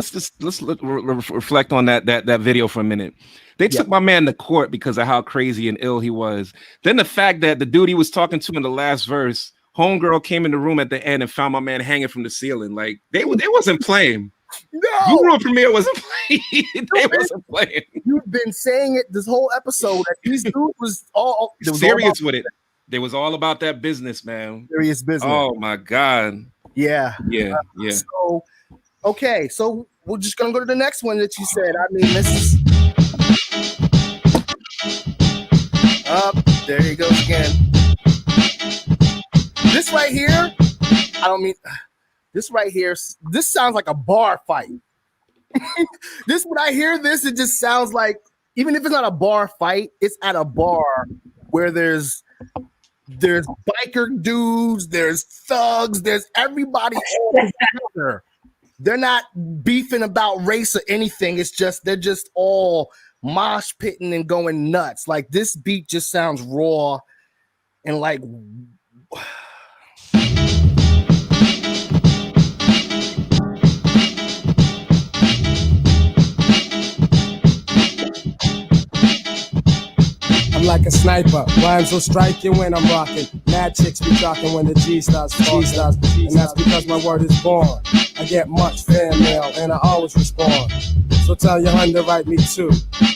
on that video for a minute. They took my man to court because of how crazy and ill he was. Then the fact that the dude he was talking to in the last verse, homegirl came in the room at the end and found my man hanging from the ceiling. Like they wasn't playing. No, Guru and Premeire wasn't playing. They wasn't playing. You've been saying it this whole episode that these dudes was all serious with it. They was all about that business, man. Serious business. Oh my God. Yeah. So, okay, so we're just gonna go to the next one that you said. I mean, this is there he goes again. This right here, this sounds like a bar fight. When I hear this, it just sounds like, even if it's not a bar fight, it's at a bar where there's biker dudes, there's thugs, there's everybody all together. they're not beefing about race or anything. It's just they're just all mosh pitting and going nuts. Like this beat just sounds raw and like. I'm like a sniper, rhymes will strike you when I'm rocking. Mad chicks be talking when the G starts, and that's because my word is born. I get much fan mail and I always respond. So tell your hun to write me too.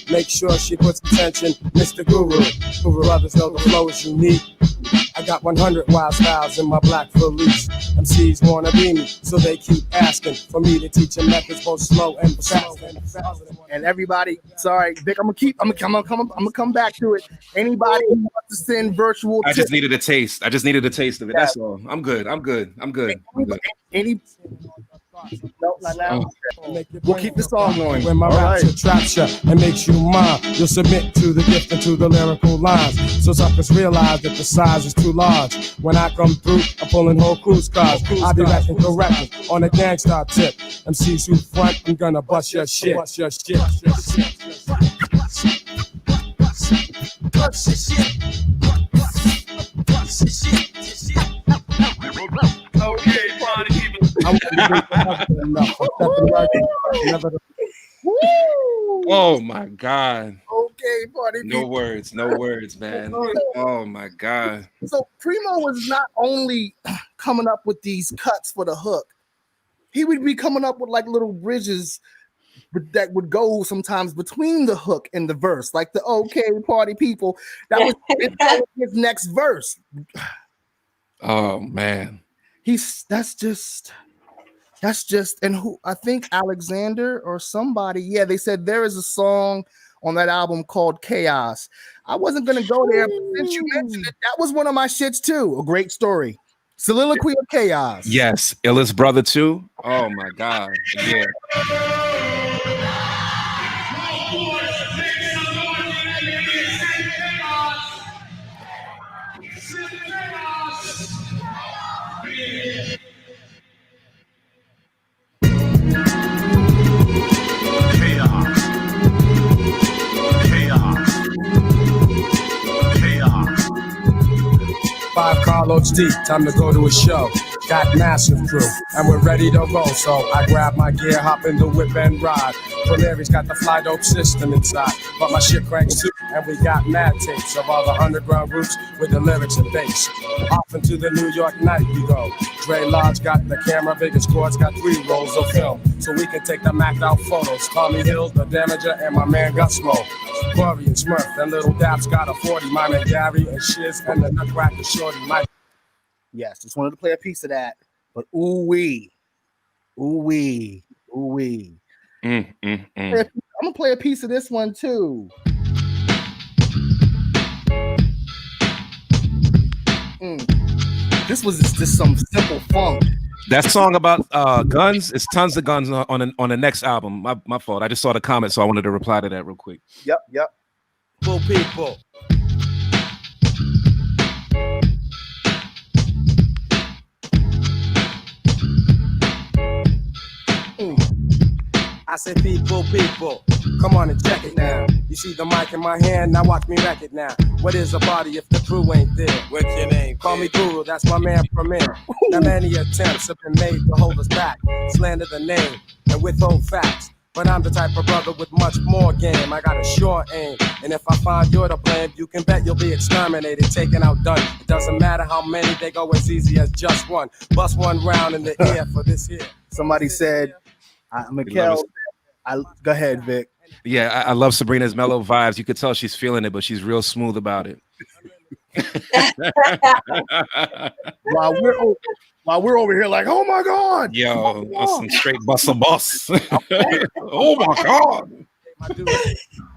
Make sure she puts attention, Mr. Guru. Guru others know the flow is unique. I got 100 wild styles in my black Felice. MCs wanna be me, so they keep asking for me to teach them methods both slow and fast. And everybody, sorry, Vic, I'm gonna come back to it. Anybody who wants to send virtual I just needed a taste. I just needed a taste of it. That's all. I'm good. Any no, not now. We'll keep the song going. When my raps traps you and makes you mine, you'll submit to the gift and to the lyrical lines. So suckers realize that the size is too large. When I come through, I'm pulling whole cruise cars. I be rapping correctly on a Gang Starr tip. MCs who front, I'm gonna bust your shit. Bust your shit. Okay, party people. Oh my God. Okay, party people. No words, man. Oh my God. So Preemo was not only coming up with these cuts for the hook, he would be coming up with like little bridges that would go sometimes between the hook and the verse, like the okay party people. That was his next verse. Oh man. That's just and who I think Alexander or somebody, they said there is a song on that album called Chaos. I wasn't gonna go there, but since you mentioned it, that was one of my shits too. A great story. Soliloquy of Chaos. Yes, Illest Brother too. Oh my God. Yeah. Five carloads deep, time to go to a show. Got massive crew, and we're ready to roll. So I grab my gear, hop in the whip and ride. Premiere's got the fly dope system inside, but my shit cranks too. And we got mad tapes of all the underground roots with the lyrics and bass. Off into the New York night we go. Dre Lodge got the camera, biggest cords got 3 rolls of film, so we can take the Mac out photos. Tommy Hills, the Damager, and my man Gusmo. Corey and Smurf, and Little Daps got a 40. My man Gary and Shiz, and the Nutcracker Shorty. Mike. Yes, just wanted to play a piece of that. But ooh-wee. I'm gonna play a piece of this one too. This was just some simple funk. That song about guns, it's tons of guns on the next album. My fault. I just saw the comment, so I wanted to reply to that real quick. Yep. Full people. I said, people, come on and check it now. You see the mic in my hand, now watch me wreck it now. What is a body if the crew ain't there? What's your name? Call me Gure, that's my man Premeire. Now many attempts have been made to hold us back, slander the name, and withhold facts. But I'm the type of brother with much more game. I got a sure aim, and if I find you're to blame, you can bet you'll be exterminated, taken out, done. It doesn't matter how many, they go as easy as just one. Bust one round in the air for this here. Somebody said, Mikkel, go ahead, Vic. Yeah, I love Sabrina's mellow vibes. You could tell she's feeling it, but she's real smooth about it. While we're over here like, oh my God. Yo, some straight bustle boss. Oh my God. I'm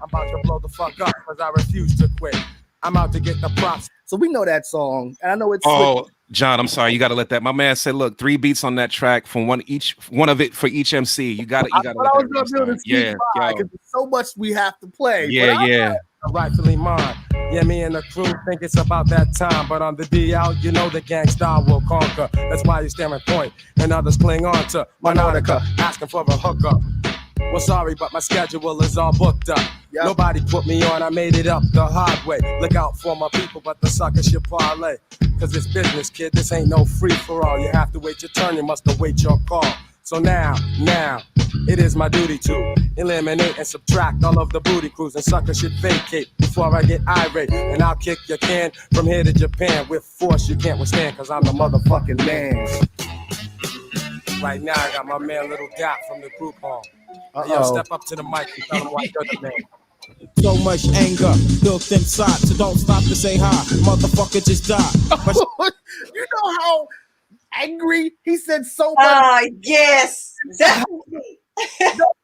about to blow the fuck up because I refuse to quit. I'm out to get the props. So we know that song. And I know it's John, I'm sorry, you got to let that. My man said, "Look, 3 beats on that track from one of it for each MC. You got to let that run. Yeah, because there's so much we have to play. Yeah. Rightfully mine. Yeah, me and the crew think it's about that time, but on the DL, you know the Gang Starr will conquer. That's why you staring point, and others cling on to Monotica, asking for a hookup. Well, sorry, but my schedule is all booked up. Yep. Nobody put me on, I made it up the hard way. Look out for my people, but the suckers should parlay. Cause it's business, kid, this ain't no free for all. You have to wait your turn, you must await your call. So now, it is my duty to eliminate and subtract all of the booty crews, and suckers should vacate before I get irate. And I'll kick your can from here to Japan with force you can't withstand, cause I'm the motherfucking man. Right now, I got my man Little Gap from the group home. Yo, step up to the mic and tell them why you're the man. So much anger built inside, so don't stop to say hi. Motherfucker, just die. You know how angry he said so much? Yes, definitely.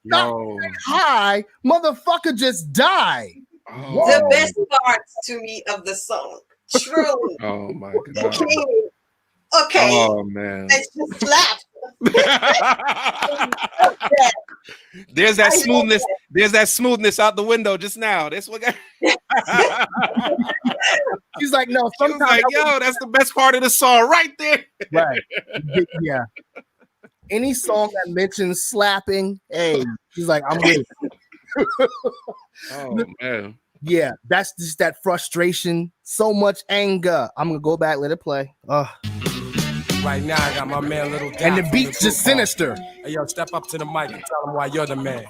No. Hi, motherfucker, just die. Oh. The best part to me of the song, truly. Oh my God. Okay. Oh man. Let's just slap. There's that smoothness. There's that smoothness out the window just now. That's what. She's like, no. Sometimes like, yo, that's the best part of the song right there. Right. Yeah. Any song that mentions slapping, hey, she's like, I'm with it. Oh man. Yeah, that's just that frustration. So much anger. I'm gonna go back, let it play. Right now, I got my man Little Gap. And the beat's just sinister. Hey, yo, step up to the mic and tell them why you're the man.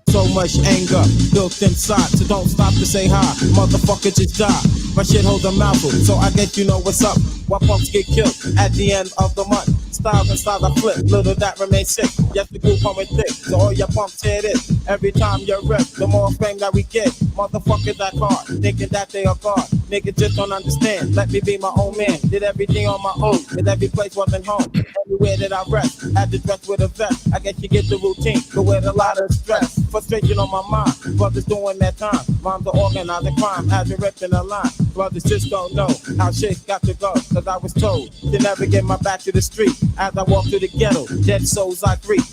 So much anger built inside, so don't stop to say hi. Motherfucker, just die. My shit holds a mouthful, so I guess you know what's up. Why punks get killed at the end of the month? Styles and styles I flip, little that remains sick. Yes, the group coming thick, so all your punks hear this. Every time you rip, the more fame that we get. Motherfuckers that hard, thinking that they are God. Niggas just don't understand. Let me be my own man. Did everything on my own, and every place wasn't home. Everywhere that I rest, had to dress with a vest. I guess you get the routine, but with a lot of stress. Frustration on my mind, brothers doing their time. Moms are organizing crime, as you ripping the line. Brothers just don't know how shit got to go, cause I was told to never get my back to the street. As I walk through the ghetto, dead souls I greet.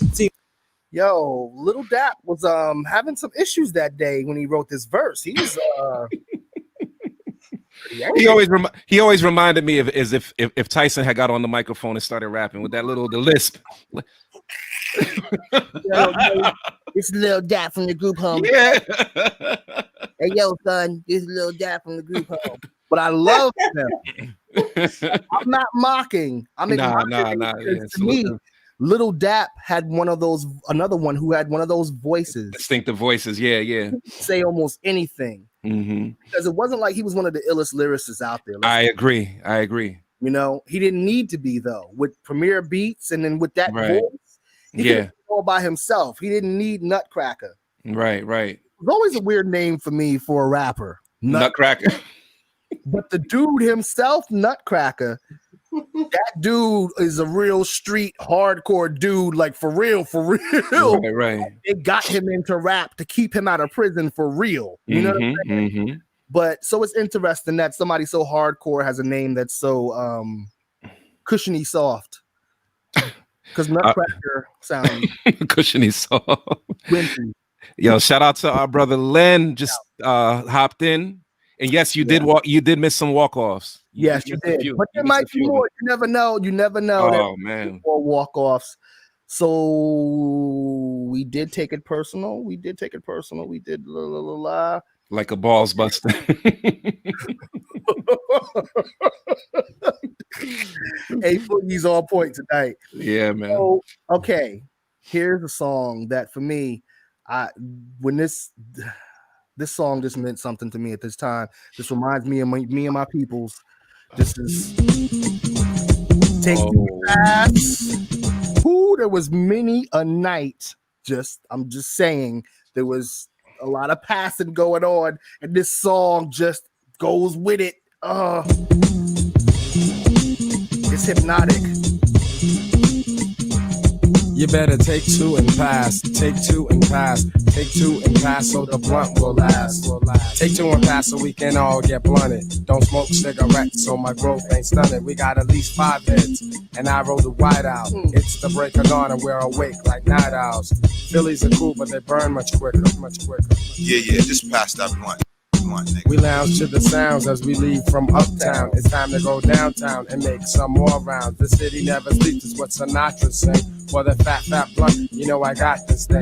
Yo, Little Dap was having some issues that day when he wrote this verse. He was he always reminded me of as if Tyson had got on the microphone and started rapping with that the lisp. Yo, it's Lil Dap from the group home. Yeah. Hey, yo, son, this Lil Dap from the group home. But I love him. I'm not mocking. I'm nah. To me, Little Dap had another one who had one of those voices. Distinctive voices, yeah. Say almost anything. Mm-hmm. Because it wasn't like he was one of the illest lyricists out there. I agree. You know, he didn't need to be, though. With Premeire beats and then with that voice, he could all by himself. He didn't need Nutcracker. Right. It was always a weird name for me for a rapper. Nutcracker. But the dude himself, Nutcracker, that dude is a real street hardcore dude, like for real. Right. It got him into rap to keep him out of prison for real. You know what I'm saying? Mm-hmm. But so it's interesting that somebody so hardcore has a name that's so cushiony soft. Because Nutcracker sounds cushiony soft. Wimpy. Yo, shout out to our brother Len, just hopped in. And yes, you did walk. You did miss some walk-offs. Yes, you did. But there might be more. You never know. Oh man, more walk-offs. So we did take it personal. We did like a balls buster. Hey, Boogie's on point tonight. Yeah, man. So, okay, here's a song that for me, when this song just meant something to me at this time. This reminds me of me and my peoples. This is Take You Pass. Ooh, there was many a night. I'm just saying, there was a lot of passing going on, and this song just goes with it. It's hypnotic. You better take two and pass. Take two and pass so the blunt will last. Take two and pass so we can all get blunted. Don't smoke cigarettes so my growth ain't stunted. We got at least 5 heads, and I roll the white out. It's the break of dawn and we're awake like night owls. Phillies are cool, but they burn much quicker, much quicker. Yeah, just pass that blunt. We lounge to the sounds as we leave from uptown. It's time to go downtown and make some more rounds. The city never sleeps, is what Sinatra sang. For the fat blunt, you know I got this thing.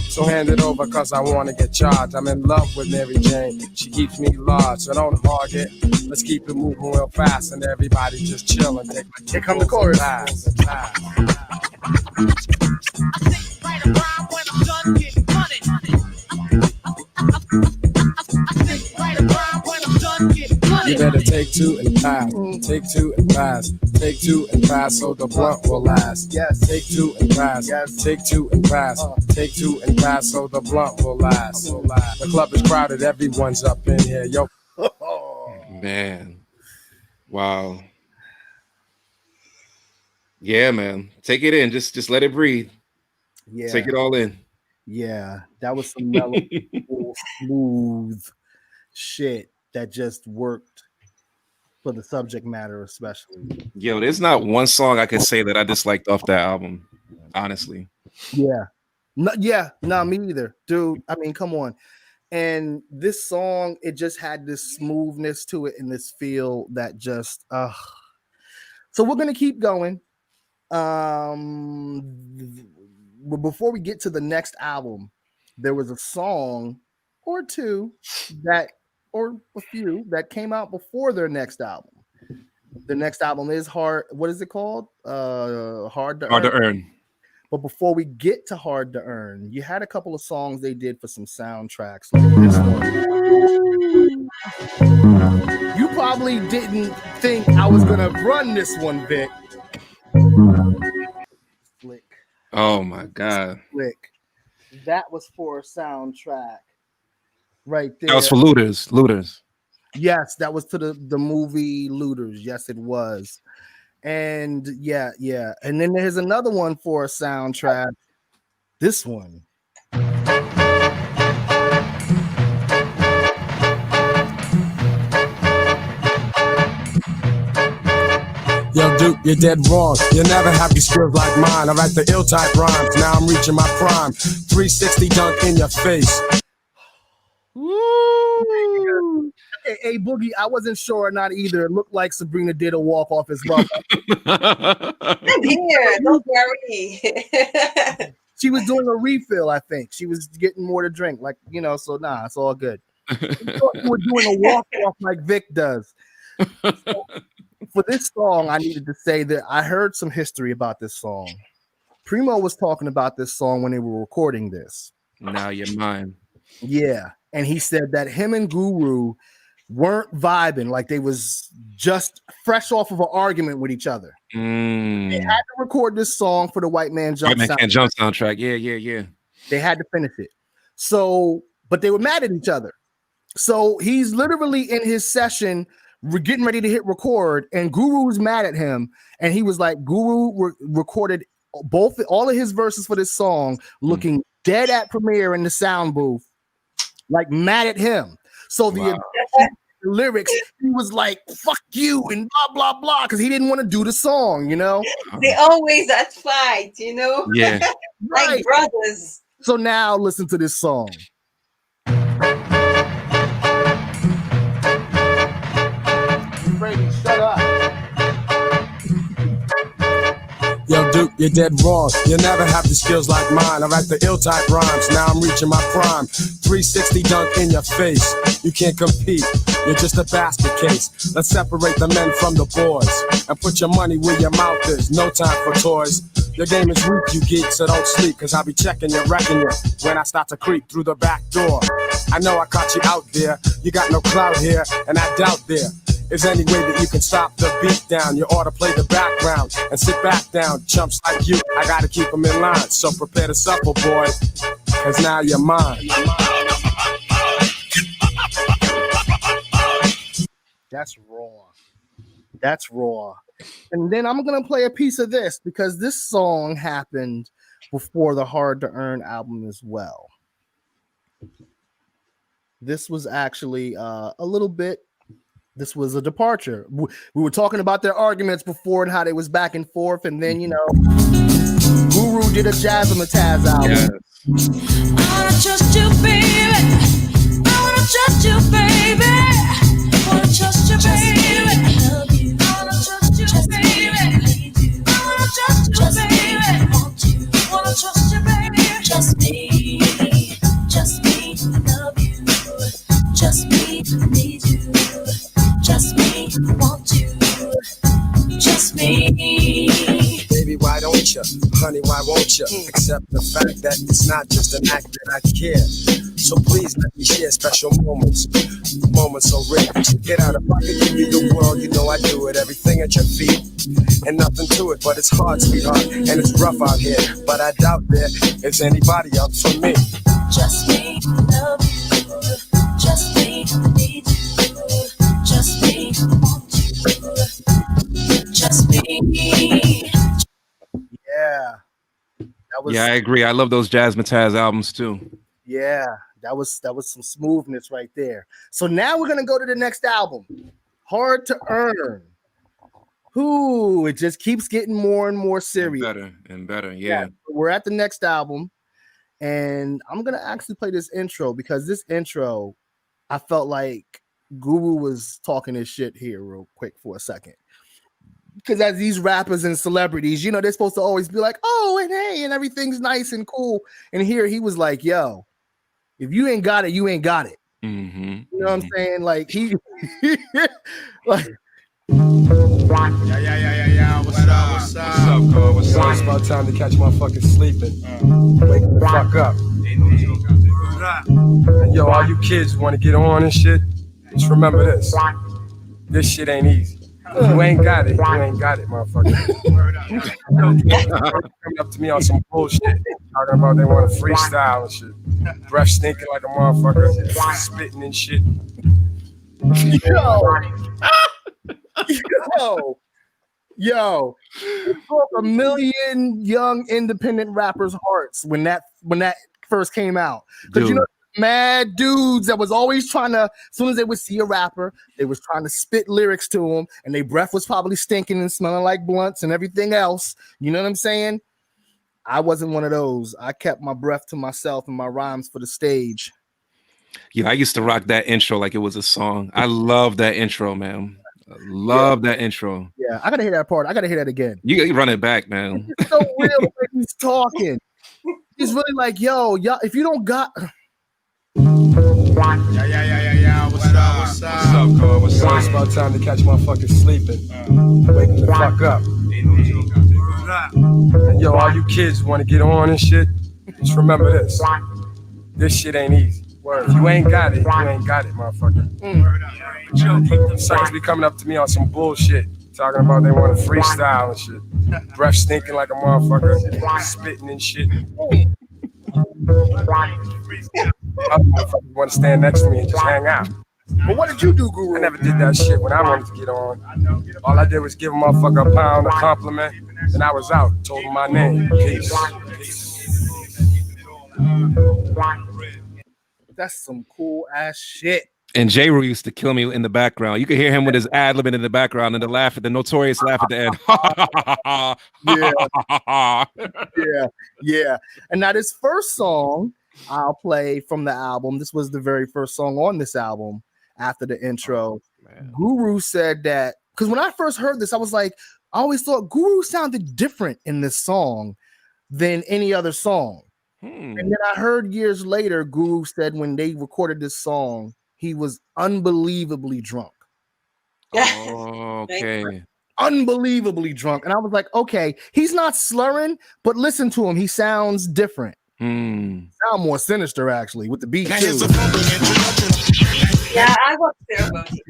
So hand it over cause I wanna get charged. I'm in love with Mary Jane, she keeps me large. So don't hog it, let's keep it moving real fast. And everybody just chill and take my. Here come the chorus. Write a rhyme when I'm done getting money. You better take two and pass. Take two and pass. Take two and pass so the blunt will last. Yes. Take two and pass. Yes. Take two and pass. Take two and pass so the blunt will last. The club is crowded. Everyone's up in here. Yo. Man. Wow. Yeah, man. Take it in. Just let it breathe. Yeah. Take it all in. Yeah. That was some mellow, smooth shit that just worked for the subject matter, especially. Yo, there's not one song I could say that I disliked off that album, honestly. Yeah. No, me either. Dude, I mean, come on. And this song, it just had this smoothness to it and this feel that just so we're gonna keep going. Before we get to the next album, there was a song or two that, or a few that came out before their next album. The next album is Hard. What is it called? Hard to Earn. But before we get to Hard to Earn, you had a couple of songs they did for some soundtracks, like this one. You probably didn't think I was gonna run this one, Vic. Flick. Oh my God. Flick. That was for a soundtrack. Right there. That was for Looters. Yes, that was to the movie Looters. Yes, it was. And yeah. And then there's another one for a soundtrack. This one. Yo, Duke, you're dead wrong. You never have these skills like mine. I write the ill type rhymes. Now I'm reaching my prime. 360 dunk in your face. Woo! Hey, Boogie, I wasn't sure or not either. It looked like Sabrina did a walk off as well. I'm here, don't worry. She was doing a refill, I think. She was getting more to drink, like, so nah, it's all good. I thought you were doing a walk off like Vic does. So, for this song, I needed to say that I heard some history about this song. Preemo was talking about this song when they were recording this. Now you're mine. Yeah. And he said that him and Gure weren't vibing, like they was just fresh off of an argument with each other. They had to record this song for the White Man Jump soundtrack. Yeah. They had to finish it. So, but they were mad at each other. So he's literally in his session, getting ready to hit record, and Guru was mad at him. And he was like, Guru recorded all of his verses for this song, looking dead at Premeire in the sound booth, like mad at him. So the lyrics, he was like, fuck you and blah, blah, blah, because he didn't want to do the song, They always at fight, Yeah. Like brothers. So now listen to this song. Brady, shut up. Yo, Duke, you're dead wrong. You never have the skills like mine. I write the ill type rhymes. Now I'm reaching my prime. 360 dunk in your face. You can't compete. You're just a basket case. Let's separate the men from the boys and put your money where your mouth is. No time for toys. Your game is weak, you geek, so don't sleep, cause I'll be checking you, wrecking you when I start to creep through the back door. I know I caught you out there. You got no clout here, and I doubt there is any way that you can stop the beat down. You ought to play the background and sit back down. Chumps like you, I gotta keep them in line. So prepare to suffer, boy, cause now you're mine. That's raw. That's raw. And then I'm gonna play a piece of this because this song happened before the Hard to Earn album as well. This was actually a little bit. This was a departure. We were talking about their arguments before and how they was back and forth, and then Guru did a Jazzmatazz album. Yes. I wanna trust you, baby. I wanna trust you, baby. I wanna trust you, baby. I wanna trust you, baby. I wanna trust you, baby. I wanna trust you, baby. Just me, I love you. Just me, I need you. Just me, I want you. Just me. Baby, why don't you? Honey, why won't you? Accept the fact that it's not just an act that I care. So please let me share special moments. Moments so rare. So get out of pocket, give you the world. You know I do it. Everything at your feet. And nothing to it, but it's hard, sweetheart. And it's rough out here. But I doubt there is anybody else for me. Just me, I love you. Just me, I need you. Just me, I want you. Just me. Yeah. That was, Yeah, I agree. I love those Jazzmatazz albums too. Yeah, that was some smoothness right there. So now we're gonna go to the next album, Hard to Earn. Ooh, it just keeps getting more and more serious. Better and better, yeah. We're at the next album, and I'm gonna actually play this intro because this intro, I felt like Guru was talking his shit here real quick for a second. Because as these rappers and celebrities, they're supposed to always be like, oh, and hey, and everything's nice and cool. And here he was like, yo, if you ain't got it, you ain't got it. Mm-hmm. You know what I'm saying? Like he like Yeah. What's up, Carl? What's up? It's about time to catch my fucking sleeping. Wake the fuck up. And yo, all you kids want to get on and shit, just remember this. This shit ain't easy. If you ain't got it, motherfucker. Coming up to me on some bullshit, talking about they want to freestyle and shit. Breath stinking like a motherfucker, spitting and shit. Yo, it broke a million young independent rappers' hearts when that first came out. Because mad dudes that was always trying to, as soon as they would see a rapper, they was trying to spit lyrics to him, and their breath was probably stinking and smelling like blunts and everything else. You know what I'm saying? I wasn't one of those. I kept my breath to myself and my rhymes for the stage. Yeah, I used to rock that intro like it was a song. I love that intro, man. I love that intro. Yeah, I gotta hear that part. I gotta hear that again. You run it back, man. It's so real when he's talking. He's really like, yo, if you don't got. Yeah. What's up, Carl? What's up? It's about time to catch my fucking sleeping. Wake the fuck up. And yo, all you kids want to get on and shit, just remember this. This shit ain't easy. If you ain't got it, motherfucker. Suckers be coming up to me on some bullshit, talking about they want to freestyle and shit. Breath stinking like a motherfucker, spitting and shit. Want to stand next to me and just hang out. But what did you do, Guru? I never did that shit when I wanted to get on. All I did was give a motherfucker a pound, a compliment, and I was out. Told him my name. Peace. That's some cool ass shit. And J. Rue used to kill me in the background. You could hear him with his ad-libbing in the background and the notorious laugh at the end. Yeah. And now this first song I'll play from the album. This was the very first song on this album after the intro. Guru said that, because when I first heard this, I was like, I always thought Guru sounded different in this song than any other song. And then I heard years later, Guru said when they recorded this song, he was unbelievably drunk. Oh, okay. Unbelievably drunk. And I was like, okay, he's not slurring, but listen to him. He sounds different. Sound more sinister, actually, with the beat, too. Yeah, I was there about it.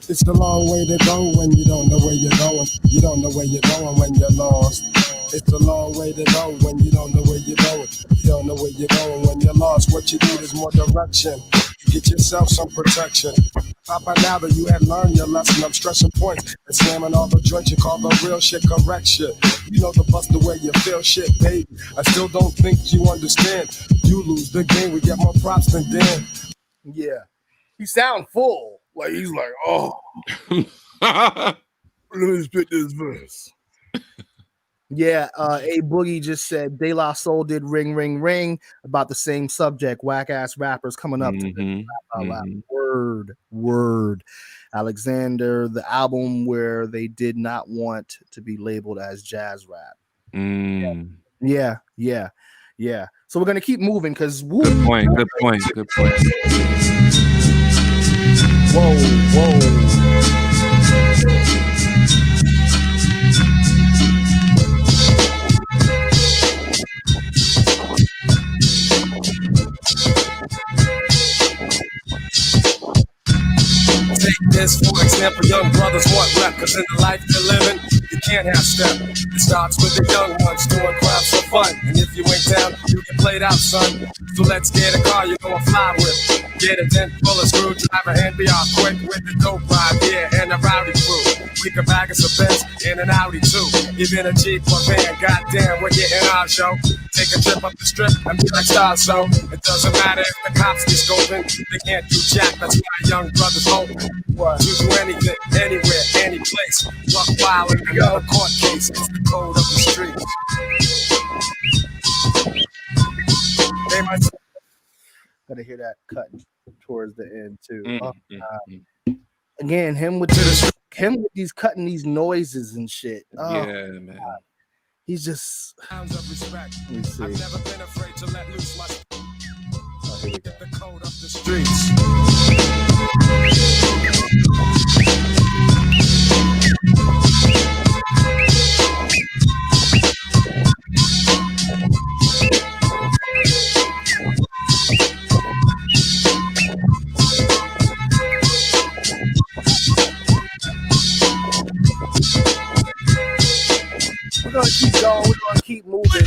It's a long way to go when you don't know where you're going. You don't know where you're going when you're lost. It's a long way to go when you don't know where you're going. You don't know where you're going when you're lost. What you need is more direction. Get yourself some protection. Papa, now that you had learned your lesson, I'm stressing points and slamming all the joints you call the real shit correct shit. You know the bust the way you feel shit, baby. I still don't think you understand. You lose the game, we get more props than Dan. Yeah. He sound full. Like he's like, oh. Let me spit this verse. Yeah, A Boogie just said De La Soul did Ring Ring Ring about the same subject. Whack ass rappers coming up to word. Alexander, the album where they did not want to be labeled as jazz rap. Yeah. So we're gonna keep moving because good point. Whoa. Take this for example, young brothers want rep, cause in the life they're living, you can't have step. It starts with the young ones doing crap for fun. And if you ain't down, you get played out, son. So let's get a car you know I fly with. Get a dent full of screwdriver and be off quick with the dope ride, yeah, and the rowdy crew. We can bag us a Benz and an Audi too. Even a Jeep or van, goddamn, we're getting our show. Take a trip up the strip and be like stars, so it doesn't matter if the cops be scoping. They can't do jack, that's why young brothers hope. You do anything, anywhere, any place. Buck wild in another court case. It's the code of the street. Gotta hear that cut towards the end too. Again, him with these cutting these noises and shit. Yeah, man. He's just. Let me see. I've never been afraid to let loose my. Here we go. The code of the streets. We're gonna keep going. We're gonna keep moving.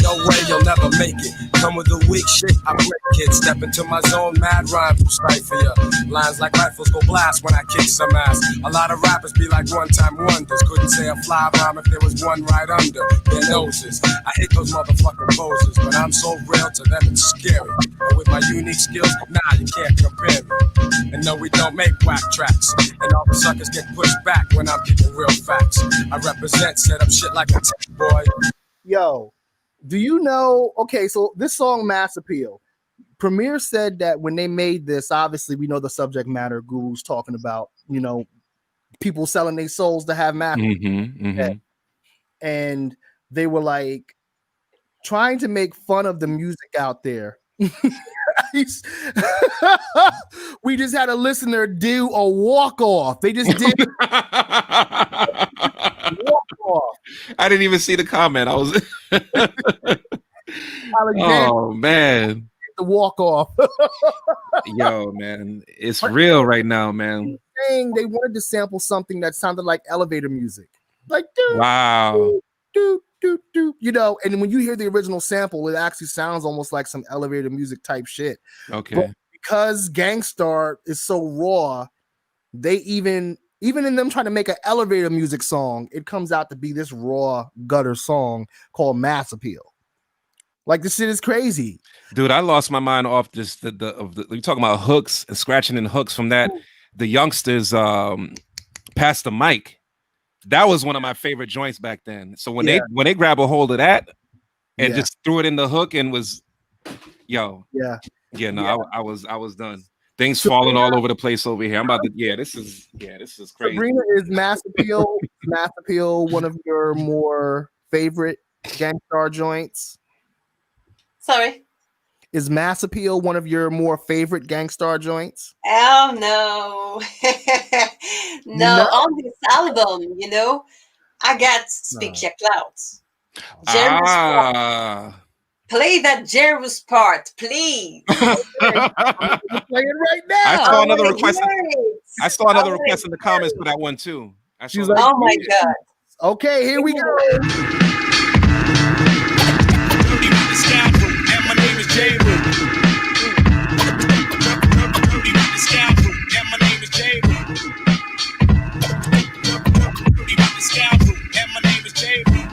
No way you'll never make it. Come with the weak shit, I break kids. Step into my zone, mad rhymes will stifle ya. Lines like rifles go blast when I kick some ass. A lot of rappers be like one-time wonders. Couldn't say a fly rhyme if there was one right under their noses. I hate those motherfucking poses, but I'm so real to them it's scary. But with my unique skills, nah, you can't compare me. And no, we don't make whack tracks. And all the suckers get pushed back when I'm kicking real facts. I represent, set up shit like a tech boy. Yo. Do you know? Okay, so this song, Mass Appeal. Premeire said that when they made this, obviously we know the subject matter. Guru's talking about, you know, people selling their souls to have mass. And they were like trying to make fun of the music out there. We just had a listener do a walk off. They just did walk off. I didn't even see the comment. I was oh man, the walk off. Yo, man, it's real right now, man. They wanted to sample something that sounded like elevator music, like wow, do, you know. And when you hear the original sample, it actually sounds almost like some elevator music type shit. Okay, but because Gang Starr is so raw, they even in them trying to make an elevator music song, it comes out to be this raw gutter song called Mass Appeal. Like, this shit is crazy, dude. I lost my mind off this. You're talking about hooks and scratching in hooks from that. The youngsters passed the mic. That was one of my favorite joints back then. So when they grab a hold of that and just threw it in the hook and was, I was done. Things falling all over the place over here. I'm about to. This is crazy. Sabrina, is Mass Appeal one of your more favorite Gang Starr joints? Sorry. Is Mass Appeal one of your more favorite Gang Starr joints? Oh no. No, on this album, I got Speak Your Clouds. Jerry's part. Ah. Play that Jerry's part, please. Play it right now. I saw another wanna request. hear it. I saw another I wanna request in the hear comments it. for that one too. I saw She's that. like, Oh my God. Okay, here we go. Dirty Rotten Scoundrel, and my name is J. Roo. Dirty Rotten Scoundrel, and my name is J. Roo. Dirty Rotten Scoundrel, and my name is J. Roo.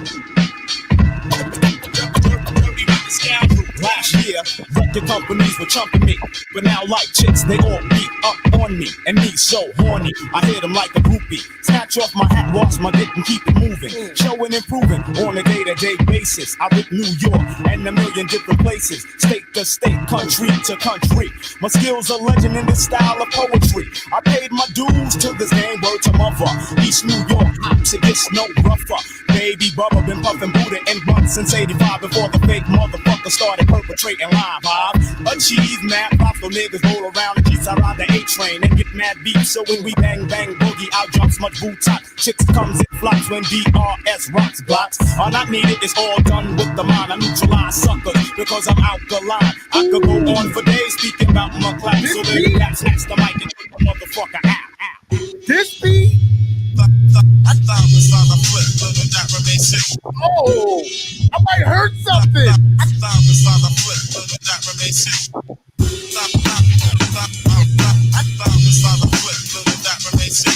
Dirty Rotten Scoundrel. Last year, record companies were chumping me, but now like chicks, they all beat up on me, and me so horny, I hit them like a groupie. Snatch off my hat, wash my dick, and keep it moving. Showing improving on a day-to-day basis. I rip New York and a million different places, state to state, country to country. My skills are legend in the style of poetry. I paid my dues to this game, word to mother. East New York hops, it gets no rougher. Baby Bubba been puffin' Buddha and blunt since 85 before the fake motherfucker started perpetrating live. I've achieved mad profitable niggas roll around the G's. I ride the A-train and get mad beats. So when we bang bang boogie, I'll drop much boot top. Chicks comes in flops when DRS rocks blocks. Are not needed, it's all done with the mind. I neutralize suckers because I'm alkaline. I could go on for days speaking about my class. So then you got snatch the mic and take the motherfucker out. This beat. I thought was on the flip, but that remains sick. Oh, I might hurt something. I thought was on the flip, but that remains sick. I thought was on the flip, but that remains sick.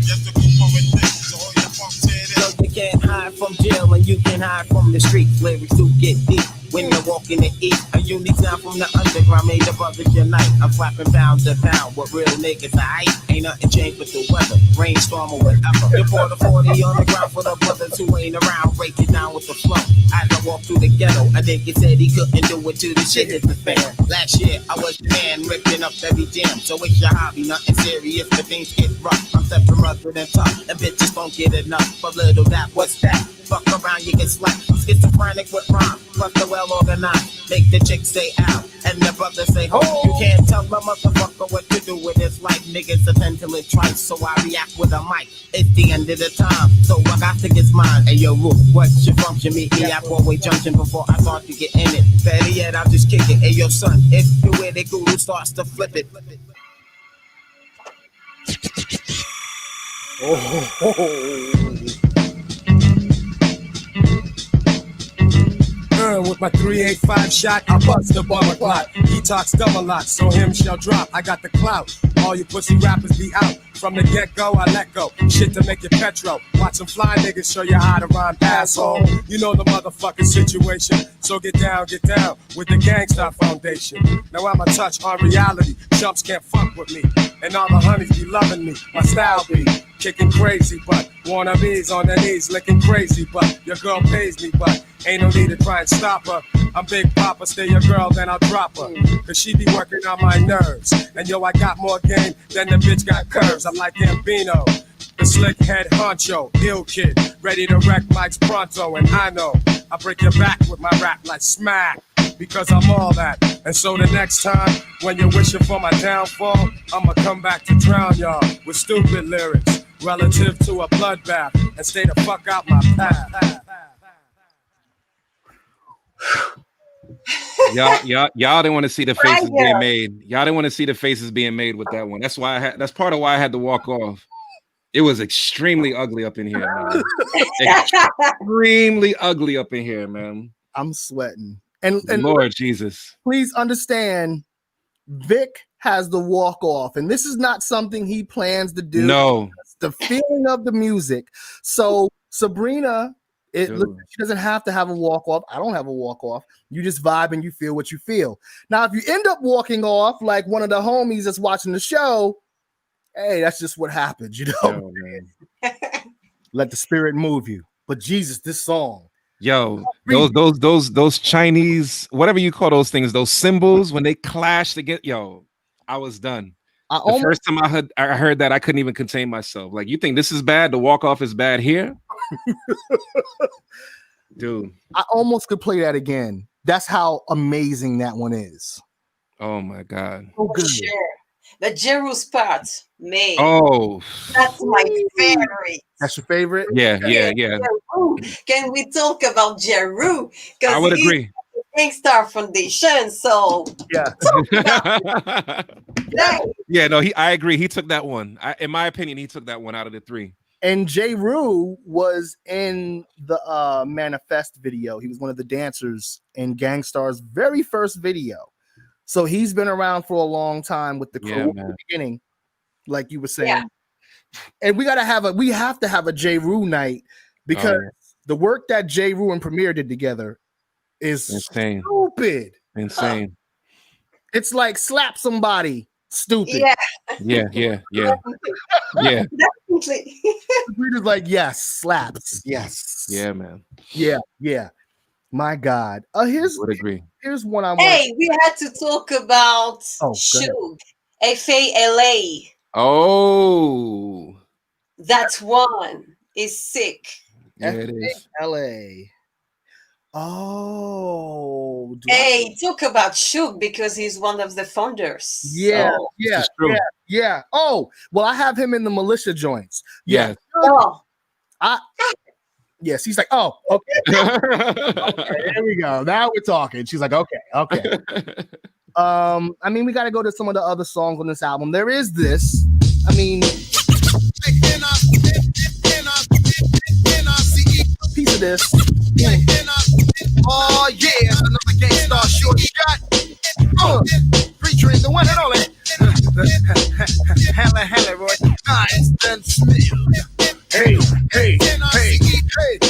Yes, the group poet thing, so all your punks hear So this. you can't hide from jail and you can hide from the streets. Lyrics do get deep when you're walking the eat. A unique sound from the underground made the brothers unite. I'm flapping pound to pound with real niggas. I ain't nothing changed but the weather, rainstorm or whatever. You pour the 40 on the ground for the brothers who ain't around. Break it down with the flow. As I walk through the ghetto, a nigga said he couldn't do it till the shit hit the fan. Last year I was the man ripping up every jam. So it's your hobby, nothing serious, but things get rough. I'm stepping rougher than tough, and bitches won't get enough. But little that, what's that? Fuck around, you get slapped. I'm schizophrenic with rhyme, plus the well organized. Make the chicks say out, and the brothers say ho. You can't tell a motherfucker what to do with his life. Niggas attend till it twice, so I react with a mic. It's the end of the time, so I got to get mine. Hey yo, Roo, what's your function? Meet me at Broadway Junction before I start to get in it. Better yet, I'll just kick it. Hey yo, son, if you with it, Guru starts to flip it. With my 385 shot, I bust the bummer clock. He talks dumb a lot, so him shall drop. I got the clout. All you pussy rappers be out. From the get-go, I let go. Shit to make it petro. Watch some fly niggas show you how to rhyme, asshole. You know the motherfucking situation. So get down with the Gang Starr Foundation. Now I'm a touch on reality. Chumps can't fuck with me. And all the honeys be loving me. My style be kicking crazy, but wannabes on their knees licking crazy, but your girl pays me, but ain't no need to try and stop her. I'm Big Papa, stay your girl, then I'll drop her. Cause she be working on my nerves. And yo, I got more game than the bitch got curves. I'm like Gambino, the slick head honcho, ill kid, ready to wreck mics pronto. And I know I break your back with my rap like smack, because I'm all that. And so the next time when you're wishing for my downfall, I'ma come back to drown y'all with stupid lyrics relative to a bloodbath and stay the fuck out my path. Y'all didn't want to see the faces being made. Y'all didn't want to see the faces being made with that one. That's why that's part of why I had to walk off. It was extremely ugly up in here, man. Extremely ugly up in here, man. I'm sweating. And Lord Jesus. Please understand, Vic has the walk off, and this is not something he plans to do. No. It's the feeling of the music. So Sabrina, she doesn't have to have a walk off. I don't have a walk off. You just vibe and you feel what you feel. Now, if you end up walking off like one of the homies that's watching the show, hey, that's just what happens, you know. Let the spirit move you. But Jesus, this song. Yo, those Chinese, whatever you call those things, those symbols, when they clash together, yo, I was done. The first time I heard that, I couldn't even contain myself. Like, you think this is bad? The walk off is bad here? Dude. I almost could play that again. That's how amazing that one is. Oh my God. So For good. sure. The Jeru's part, man. Oh. That's my favorite. That's your favorite? Yeah. Jeru. Can we talk about Jeru? I Because would he's agree. the Gang Starr Foundation. So Yeah. Yeah, no, I agree. He took that one. In my opinion, he took that one out of the three. And Jeru was in the Manifest video. He was one of the dancers in Gang Starr's very first video. So he's been around for a long time with the crew at the beginning, like you were saying. Yeah. And we have to have a Jeru night because the work that Jeru and Premeire did together is insane. Stupid. Insane. It's like slap somebody. Stupid. Yeah. Yeah. Definitely. We're just like, yes, slaps. Yes. Yeah, man. Yeah. My God. Would agree. Here's one I want. Hey, we had to talk about Suge. FALA. Oh. That one is sick. Yeah, it is. LA. Oh. Hey, talk about Suge because he's one of the founders. Yeah, So. yeah. Oh, well, I have him in the militia joints. Yeah. Oh. Yes, he's like, oh, okay. Okay, there we go. Now we're talking. She's like, okay. I mean, we got to go to some of the other songs on this album. There is this. I mean, piece of this. Oh yeah, another Gang Starr short shot. Featuring the one and only Hella Roy. Nice and smooth. Hey.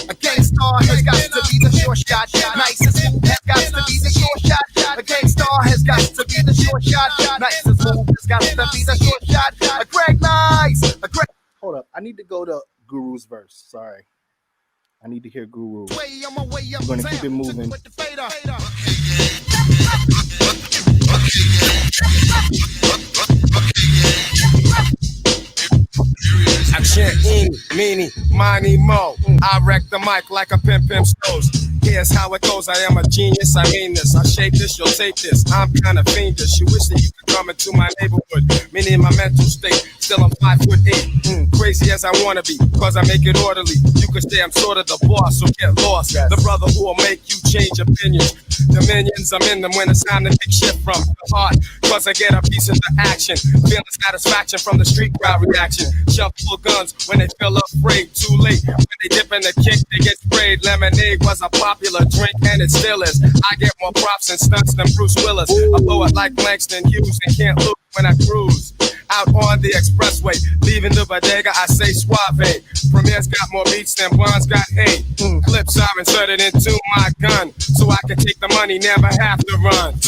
A Gang Starr has got to be the short shot. Nice and smooth has got to be the short shot. A Gang Starr has got to be the short shot. Nice and smooth has got to be the short shot. A Greg Nice. Hold up. I need to go to Guru's verse. Sorry. I need to hear Guru. I'm going to keep it moving. I chant eeny, meeny, miny, mo. I wreck the mic like a pimp stoves. Here's how it goes. I am a genius. I mean this. I shape this. You'll take this. I'm kind of fiendish. You wish that you could come into my neighborhood. Meaning my mental state. Still I'm 5'8". Crazy as I wanna be, cause I make it orderly. You could say I'm sort of the boss, so get lost. The brother who will make you change opinions. Dominions, I'm in them when it's time to take shit from the heart. Cause I get a piece of the action. Feeling satisfaction from the street crowd reaction. Shove full guns when they feel afraid. Too late. When they dip in the kick, they get sprayed. Lemonade was a popular drink and it still is. I get more props and stunts than Bruce Willis. I blow it like Langston Hughes and can't look when I cruise. Out on the expressway, leaving the bodega, I say suave. Premier's got more beats than Blonde's got hate. Clips are inserted into my gun, so I can take the money, never have to run.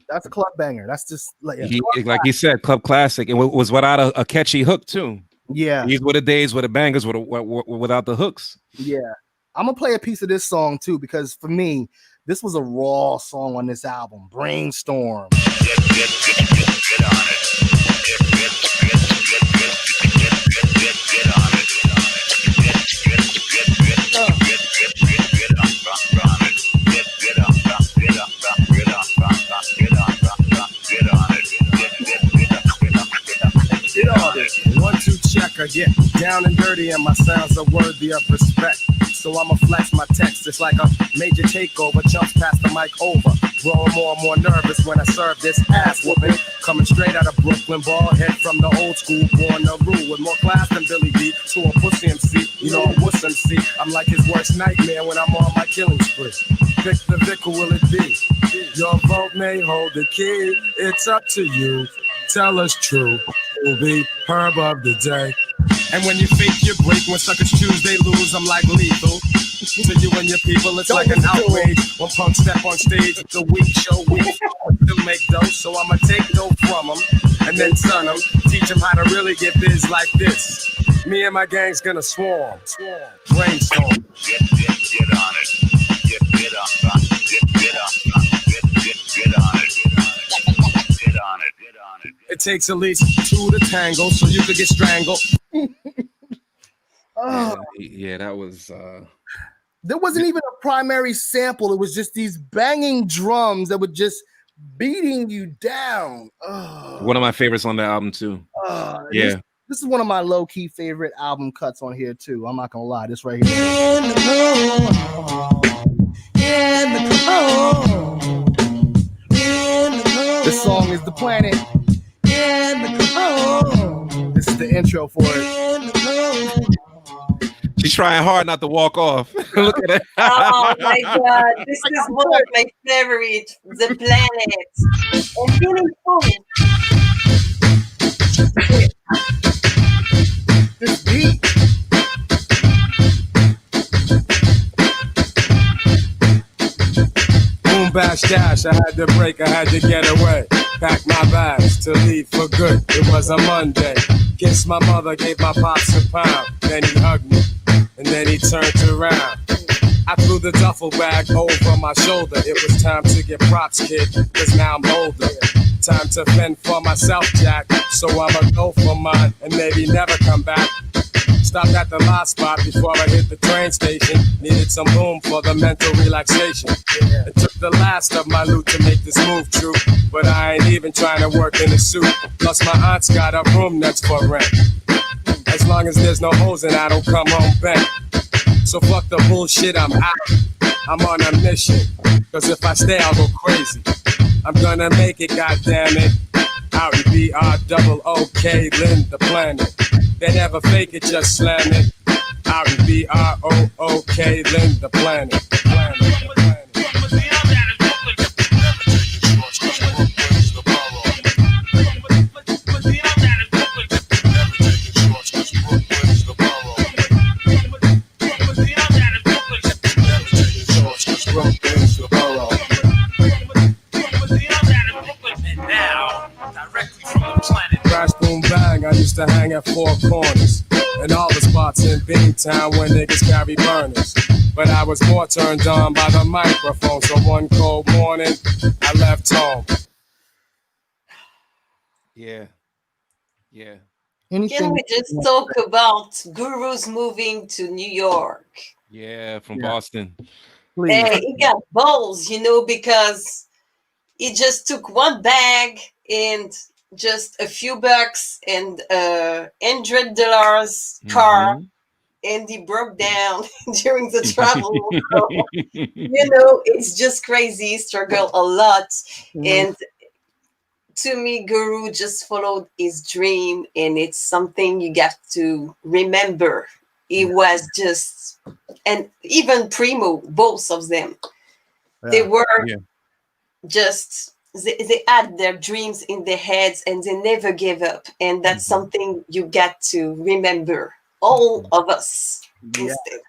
That's a club banger. That's just like like he said, club classic, and was without a catchy hook too. Yeah, these were the days where the bangers were without the hooks. Yeah, I'm gonna play a piece of this song too because for me, this was a raw song on this album. Brainstorm. Get on it. Checker, get down and dirty, and my sounds are worthy of respect. So I'ma flex my text. It's like a major takeover. Chumps past the mic over. Growing more and more nervous when I serve this ass whooping. Coming straight out of Brooklyn, ball head from the old school, born to rule with more class than Billy B. To a pussy MC, you know a wuss MC. I'm like his worst nightmare when I'm on my killing spree. Pick the Vic, who will it be? Your vote may hold the key. It's up to you. Tell us true. Will be herb of the day. And when you fake, you break. When suckers choose, they lose. I'm like lethal. To you and your people, it's like an outrage. When punks step on stage, it's a weak show. We still make dough, so I'ma take dough from them and then son them. Teach them how to really get biz like this. Me and my gang's gonna swarm. Brainstorm. Get on it. Get on it. It takes at least two to tangle, so you could get strangled. Oh, Yeah, that was there wasn't even a primary sample. It was just these banging drums that were just beating you down. one of my favorites on the album too. Yeah. This is one of my low-key favorite album cuts on here too. I'm not gonna lie, this right here. In the cold, in the cold, in the cold. This song is The Planet. In the cold. This is the intro for it. In the cold. She's trying hard not to walk off. Look at it. Oh my God, this is one of my favorites, The Planet. And feeling full. This beat. Boom, bash, dash. I had to break, I had to get away. Pack my bags to leave for good. It was a Monday. Kissed my mother, gave my pops a pound. Then he hugged me, and then he turned around. I threw the duffel bag over my shoulder. It was time to get props, kid, cause now I'm older. Time to fend for myself, Jack. So I'ma go for mine and maybe never come back. Stopped at the last spot before I hit the train station. Needed some room for the mental relaxation. It took the last of my loot to make this move true. But I ain't even trying to work in a suit. Plus my aunt's got a room that's for rent. As long as there's no hoes and I don't come home bent. So fuck the bullshit, I'm out. I'm on a mission. Cause if I stay, I'll go crazy. I'm gonna make it, goddammit. Out in B-R-O-O-K, Lynn, the planet. They never fake it, just slam it. Out in B-R-O-O-K, Lynn, the planet. The planet. Crash, boom, bang, I used to hang at four corners. And all the spots in Beantown when niggas carry burners. But I was more turned on by the microphone. So one cold morning, I left home. Yeah. Yeah. Can we just talk about Guru's moving to New York? Yeah, from Boston. Hey, he got balls, because he just took one bag and just a few bucks and $100 car, and he broke down during the travel. So, it's just crazy. He struggled a lot. And to me, Guru just followed his dream, and it's something you got to remember. He was just, and even Preemo, both of them, they were just, they had their dreams in their heads and they never gave up. And that's something you got to remember, all of us. Instead.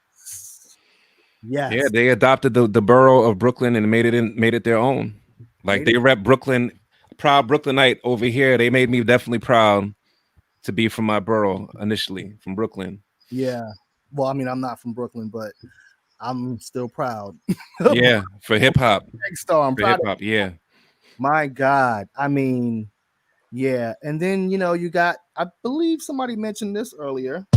Yes. Yeah, they adopted the borough of Brooklyn and made it their own. Like they rep Brooklyn, proud Brooklynite over here. They made me definitely proud to be from my borough initially, from Brooklyn. Yeah. Well, I mean, I'm not from Brooklyn, but I'm still proud. Yeah, for hip hop. Gang Starr, I'm for proud. hip hop, yeah. My God. I mean, yeah. And then, you got, I believe somebody mentioned this earlier.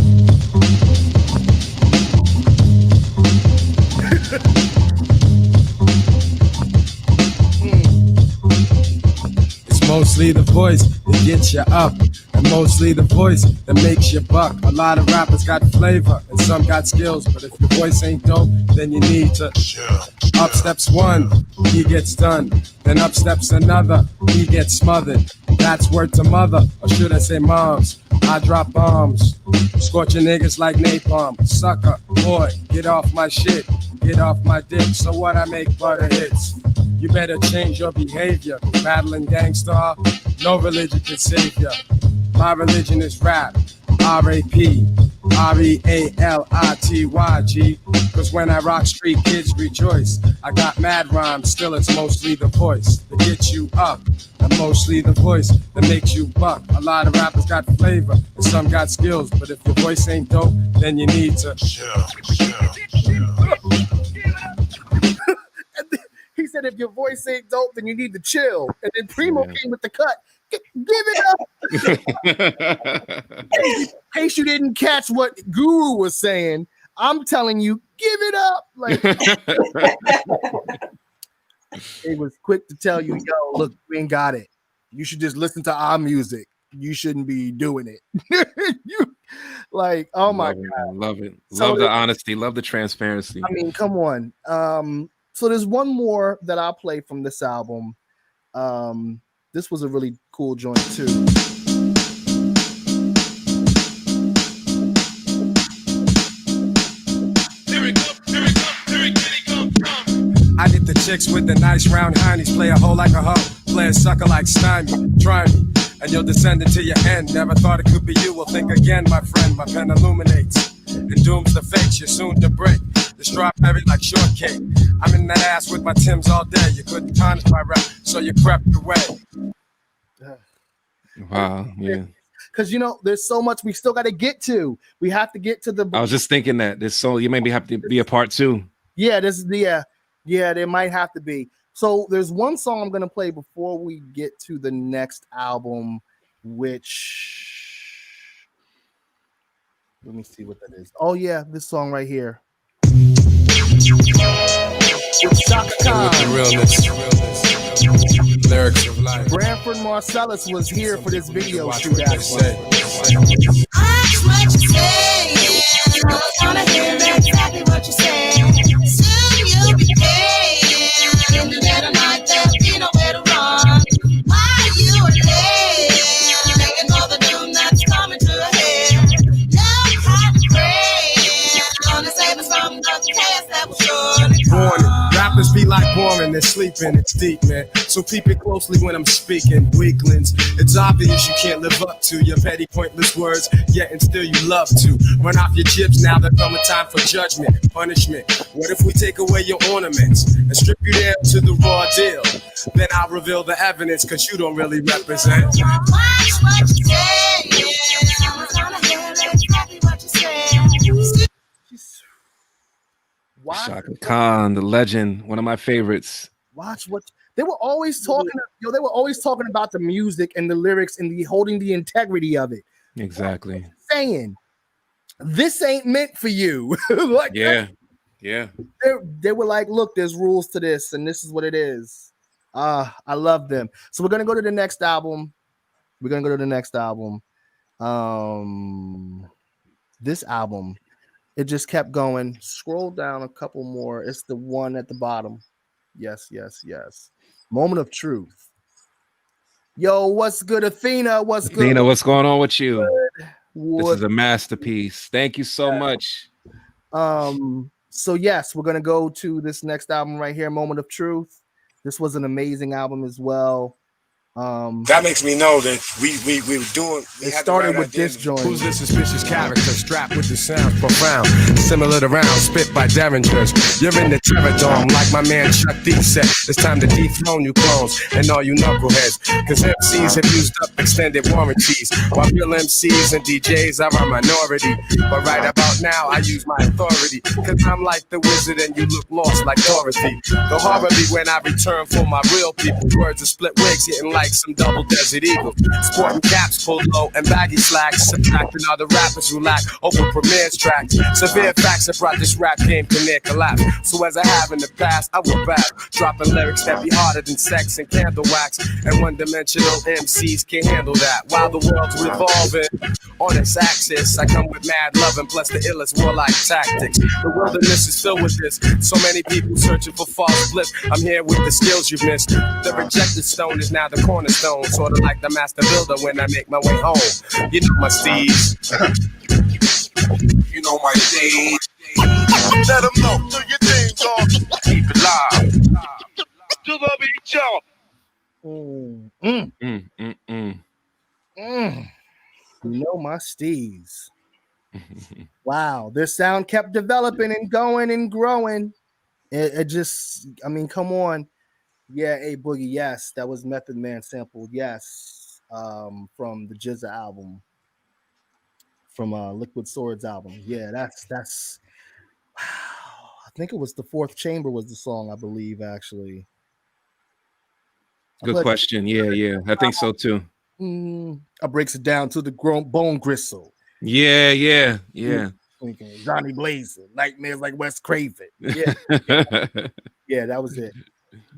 It's mostly the voice that gets you up, and mostly the voice that makes you buck. A lot of rappers got flavor, and some got skills, but if your voice ain't dope, then you need to. Up steps one, he gets done. Then up steps another, he gets smothered. That's word to mother, or should I say moms. I drop bombs, scorching niggas like napalm. Sucker, boy, get off my shit, get off my dick. So what, I make butter hits. You better change your behavior. Battling Gang Starr, no religion can save ya. My religion is rap, R-A-P, R-E-A-L-I-T-Y-G. Cause when I rock, street kids rejoice. I got mad rhymes, still it's mostly the voice that gets you up, and mostly the voice that makes you buck. A lot of rappers got flavor, and some got skills, but if your voice ain't dope, then you need to. He said said, if your voice ain't dope, then you need to chill. And then Preemo came with the cut. Give it up. In case you didn't catch what Guru was saying, I'm telling you, give it up. Like it was quick to tell you, yo, look, we ain't got it. You should just listen to our music. You shouldn't be doing it. You like, oh my God. Love it. So love the honesty, love the transparency. I mean, come on. So there's one more that I'll play from this album. This was a really cool joint too. I get the chicks with the nice round heinies, play a hoe like a hoe, play a sucker like Stymie, try me, and you'll descend into your end. Never thought it could be you, well think again, my friend. My pen illuminates and dooms the fakes, you're soon to break. The strap heavy like shortcake. I'm in that ass with my Timbs all day. You couldn't tarnish my rep, so you crept away. Wow, yeah. Because you know, there's so much we still got to get to. We have to get to the. I was just thinking that there's so you maybe have to be a part 2. Yeah, there might have to be. So there's one song I'm gonna play before we get to the next album, which let me see what that is. Oh yeah, this song right here. Shaka Khan. The realness. Lyrics of life. Branford Marcellus was here for this video shoot. Watch what you say. I wanna hear exactly what you say. Soon you'll be paying. In the dead of night, there'll be nowhere to run. Why you are late? Making all the doom that's coming to a head. No kind of praise. Gonna save us from the chaos that will surely come. Rappers be like boring, they're sleeping, it's deep, man. So peep it closely when I'm speaking. Weaklings, it's obvious you can't live up to your petty, pointless words, yet and still you love to. Run off your chips, now there come a time for judgment, punishment. What if we take away your ornaments and strip you down to the raw deal? Then I'll reveal the evidence, cause you don't really represent. Watch what you say. I wanna hear exactly what you say. Shaka Khan, the legend, one of my favorites. Watch what they were always talking. They were always talking about the music and the lyrics and the holding the integrity of it. Exactly. Saying this ain't meant for you. Like yeah. They were like, look, there's rules to this, and this is what it is. I love them. So we're gonna go to the next album. This album. It just kept going. Scroll down a couple more. It's the one at the bottom. Yes. Moment of Truth. Yo, what's good, Athena? What's good? Athena, what's going on with you? This is a masterpiece. Thank you so much. So yes, we're gonna go to this next album right here, Moment of Truth. This was an amazing album as well. That makes me know that we were doing. It started with this joint. Who's this suspicious character strapped with the sound profound, similar to rounds spit by derringers? You're in the terror dome, like my man Chuck D said. It's time to dethrone you clones and all you knuckleheads. Cause MCs have used up extended warranties, while real MCs and DJs are a minority. But right about now, I use my authority, cause I'm like the wizard and you look lost like Dorothy. The horror be when I return for my real people. Words of split wigs, hitting like some double desert eagles, sporting caps pulled low and baggy slacks, subtracting all the rappers who lack open Premiere's tracks. Severe facts have brought this rap game to near collapse. So as I have in the past, I will back, dropping lyrics that be harder than sex and candle wax. And one-dimensional MCs can't handle that. While the world's revolving on its axis, I come with mad love and plus the illest warlike tactics. The wilderness is filled with this. So many people searching for false bliss. I'm here with the skills you've missed. The rejected stone is now the cornerstone, sort of like the master builder when I make my way home. You know my steez. You know my steez. Let them know. Do your thing, dog. Keep it live. To the beat, y'all. You know my steez. Wow, their sound kept developing and going and growing. It just, I mean, come on. Yeah, A Boogie, yes, that was Method Man sampled, yes, from the Jizza album, from Liquid Swords album. Yeah, that's wow. I think it was The Fourth Chamber was the song, I believe, actually. Good question. Yeah. I think so too. I breaks it down to the bone gristle. Yeah. Johnny Blazer, Nightmares Like Wes Craven. Yeah. Yeah, that was it.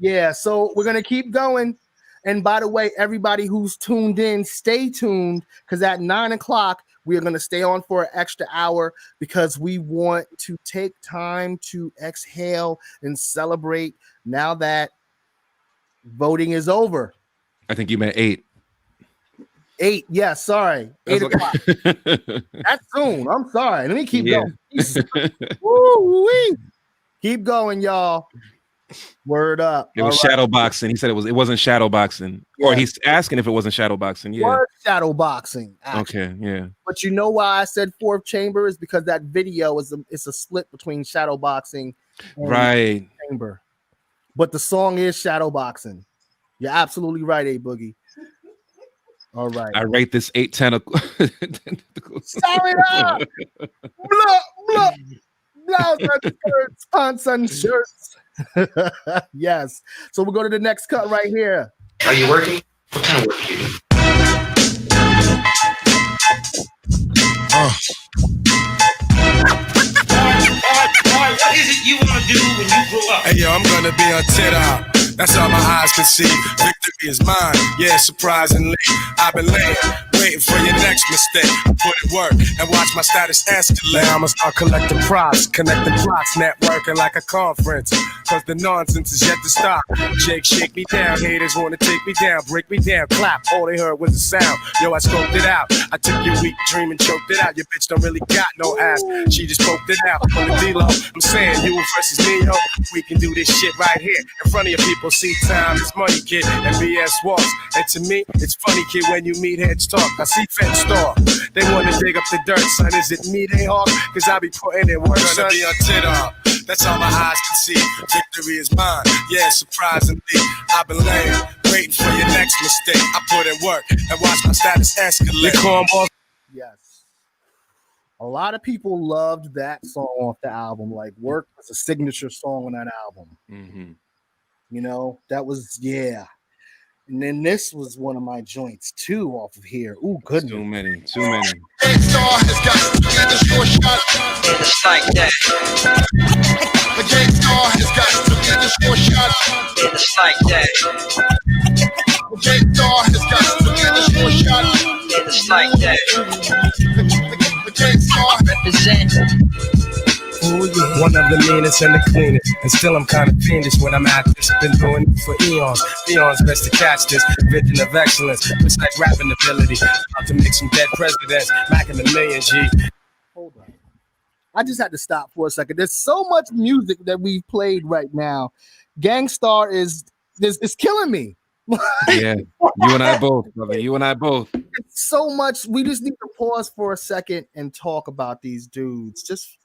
Yeah, so we're gonna keep going. And by the way, everybody who's tuned in, stay tuned because at 9 o'clock we are gonna stay on for an extra hour because we want to take time to exhale and celebrate now that voting is over. I think you meant 8. 8, yeah, sorry. 8 o'clock. That's soon. I'm sorry. Let me keep going. Woo-wee. Keep going, y'all. Word up. It was shadow boxing. He said it wasn't shadow boxing. Yeah. Or he's asking if it wasn't shadow boxing. Yeah. Word shadow boxing. Actually. Okay, yeah. But you know why I said fourth chamber is because that video is a split between shadow boxing and chamber. But the song is shadow boxing. You're absolutely right, A Boogie. All right. I rate this 8 tentacles. Sorry, blah, blah. Blouse and skirts, pants and shirts. Yes. So we'll go to the next cut right here. Are you working? What kind of work do you do? What is it you want to do when you grow up? Hey, yo, I'm gonna be on TikTok. That's all my eyes can see. Victory is mine. Yeah, surprisingly, I've been laying, waiting for your next mistake. Put it work and watch my status escalate. Now I'ma start collecting props, connecting plots, networking like a conference. Cause the nonsense is yet to stop. Jake, shake me down. Haters wanna take me down, break me down, clap. All they heard was a sound. Yo, I scoped it out. I took your weak dream and choked it out. Your bitch don't really got no ass. She just poked it out on the D-Lo. I'm saying you versus me, yo. We can do this shit right here in front of your people. See, time is money, kid, and BS walks. And to me, it's funny, kid, when you meet heads talk. I see Fed Star. They wanna dig up the dirt, son. Is it me they hawk? Cause I be putting in work, son. Be on TikTok. That's all my eyes can see. Victory is mine. Yeah, surprisingly, I've been laying, waiting for your next mistake. I put in work and watch my status escalate. Yes. A lot of people loved that song off the album. Like, Work was a signature song on that album. Mm-hmm. You know, that was, yeah. And then this was one of my joints too off of here. Ooh, goodness. Too many. Gang Starr has got to be the short shot. It's like that. The Gang Starr has got to be the short shot. It's like that. The Gang Starr has got to be the short shot. It's like that. The Gang Starr represent. Oh, yeah. One of the meanest and the cleanest. And still I'm kind of fiendish when I'm at this. Been doing it for eons. Eons best to catch this. Vision of excellence. It's like rapping ability. About to make some dead presidents. Macking a million G. Hold on. I just had to stop for a second. There's so much music that we've played right now. Gang Starr is killing me. Yeah, you and I both, brother. You and I both. It's so much. We just need to pause for a second and talk about these dudes. Just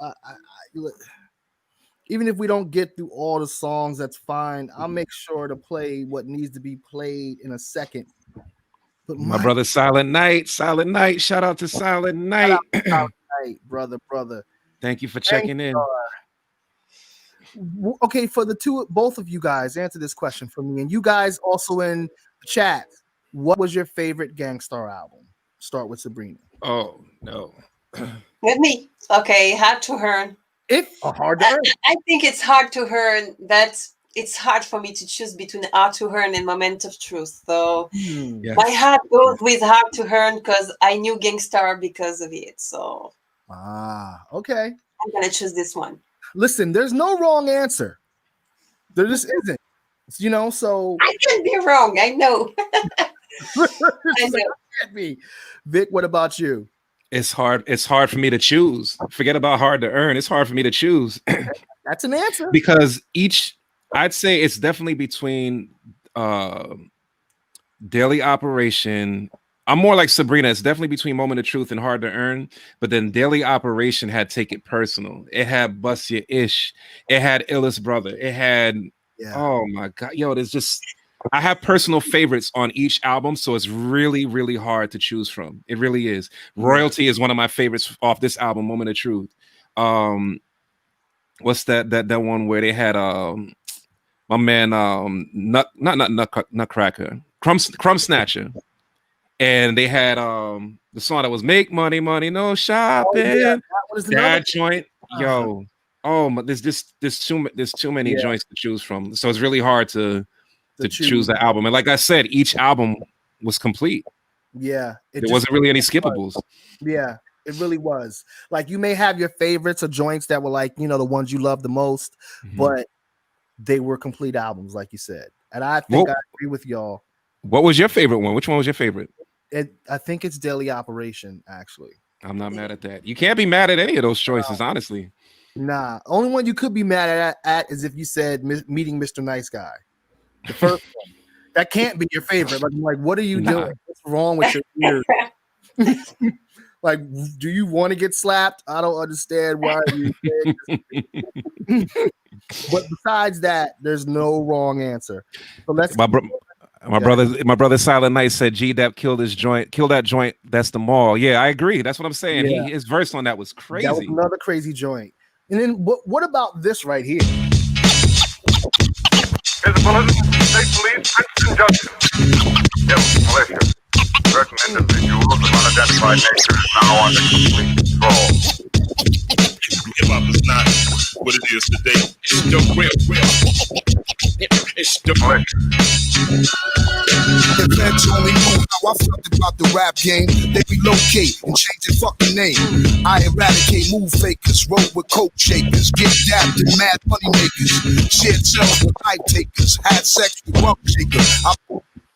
even if we don't get through all the songs, that's fine. I'll make sure to play what needs to be played in a second. But my brother, Silent Night. Shout out to Silent Night. Silent Night, brother. Thank you for checking in. Okay, for both of you guys, answer this question for me, and you guys also in the chat. What was your favorite Gang Starr album? Start with Sabrina. Oh no, with me. Okay, Hard to Earn. Hard to Earn. I think it's Hard to Earn. It's hard for me to choose between Hard to Earn and Moment of Truth. So yes. My heart goes with Hard to Earn because I knew Gang Starr because of it. So okay. I'm gonna choose this one. Listen, there's no wrong answer. There just isn't. You know, so I can be wrong. I know. I know. Vic, what about you? It's hard for me to choose. Forget about Hard to Earn. It's hard for me to choose. That's an answer. Because I'd say it's definitely between Daily Operation. I'm more like Sabrina. It's definitely between Moment of Truth and Hard to Earn. But then Daily Operation had Take It Personal. It had Bust Your Ish. It had Illest Brother. It had, oh my God. Yo, there's just, I have personal favorites on each album. So it's really, really hard to choose from. It really is. Royalty is one of my favorites off this album, Moment of Truth. What's that one where they had, my man, Nutcracker, Crumb Snatcher, and they had the song that was "Make Money, Money, No Shopping." Oh, yeah. That joint, yo. Oh, but there's too many joints to choose from, so it's really hard to choose the album. And like I said, each album was complete. Yeah, there wasn't really any skippables. Yeah, it really was. Like you may have your favorites or joints that were like the ones you love the most, but they were complete albums, like you said. And I think I agree with y'all. What was your favorite one? Which one was your favorite? I think it's Daily Operation. Actually, I'm not mad at that. You can't be mad at any of those choices, honestly. Nah, only one you could be mad at is if you said Meeting Mr. Nice Guy. The first one. That can't be your favorite. Like, what are you doing? What's wrong with your ears? Like, do you want to get slapped? I don't understand why you said. But besides that, there's no wrong answer. So let's my brother Silent Night said G-Dep killed that joint. That's the mall. Yeah, I agree. That's what I'm saying. Yeah. His verse on that was crazy. That was another crazy joint. And then what about this right here? Here's a bulletin. State police, Princeton Junction. Yes, militia. Certain individuals of unidentified nature is now under complete control. Hip-hop is not what it is today. It's the real. It's the The feds only know how I felt about the rap game. They relocate and change their fucking name. I eradicate move fakers, roll with coke shakers, get dapped and mad money makers, shit cells with pipe takers, had sex with rump shakers.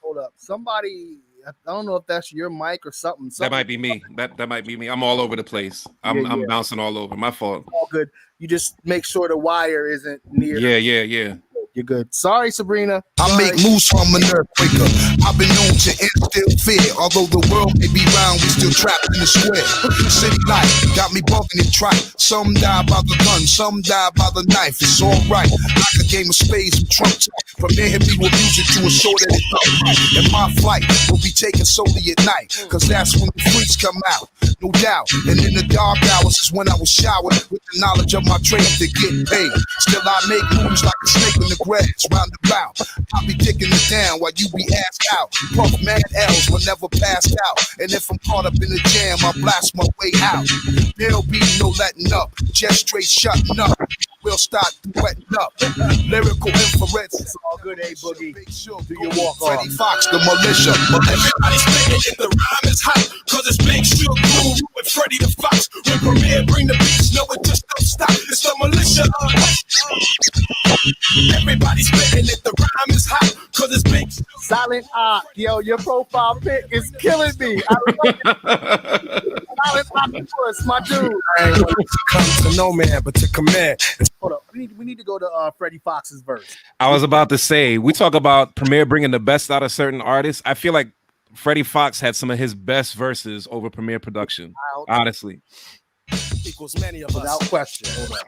Hold up, somebody. I don't know if that's your mic or something. That might be me. That might be me. I'm all over the place. I'm bouncing all over. My fault. All good. You just make sure the wire isn't near. Yeah. You're good. Sorry, Sabrina. I make moves from an earthquaker. I've been known to instill fear. Although the world may be round, we still trapped in the square. City life got me bugging and trite. Some die by the gun, some die by the knife. It's alright. Like a game of spades and trump time. Premeire hit me with music to assure that it's not right. And my flight will be taken solely at night. Cause that's when the freaks come out. No doubt. And in the dark hours is when I was showered with the knowledge of my trade to get paid. Still I make moves like a snake in the grass, roundabout. I'll be kicking it down while you be asked out. Puff mad L's will never pass out. And if I'm caught up in the jam, I'll blast my way out. There'll be no letting up, just straight shutting up. We'll start wetting up. Lyrical infrared. It's all good, A-Boogie. Do your walk off. Freddie Fox, the militia. Everybody's spitting it, the rhyme is hot. Cause it's Big Sugar Guru with Freddie the Fox. When Premeire bring the beats, no, it just don't stop. It's the militia. Everybody's spitting it, the rhyme is hot. Cause it's Big Silent Op. Yo, your profile pic is killing me. I love it. Silent Octopus, my dude. I ain't gonna come to no man, but to command. Hold up. We need to go to Freddie Fox's verse. I was about to say, we talk about Premeire bringing the best out of certain artists. I feel like Freddie Fox had some of his best verses over Premeire production. Honestly. Equals many of us. Without question. Hold up.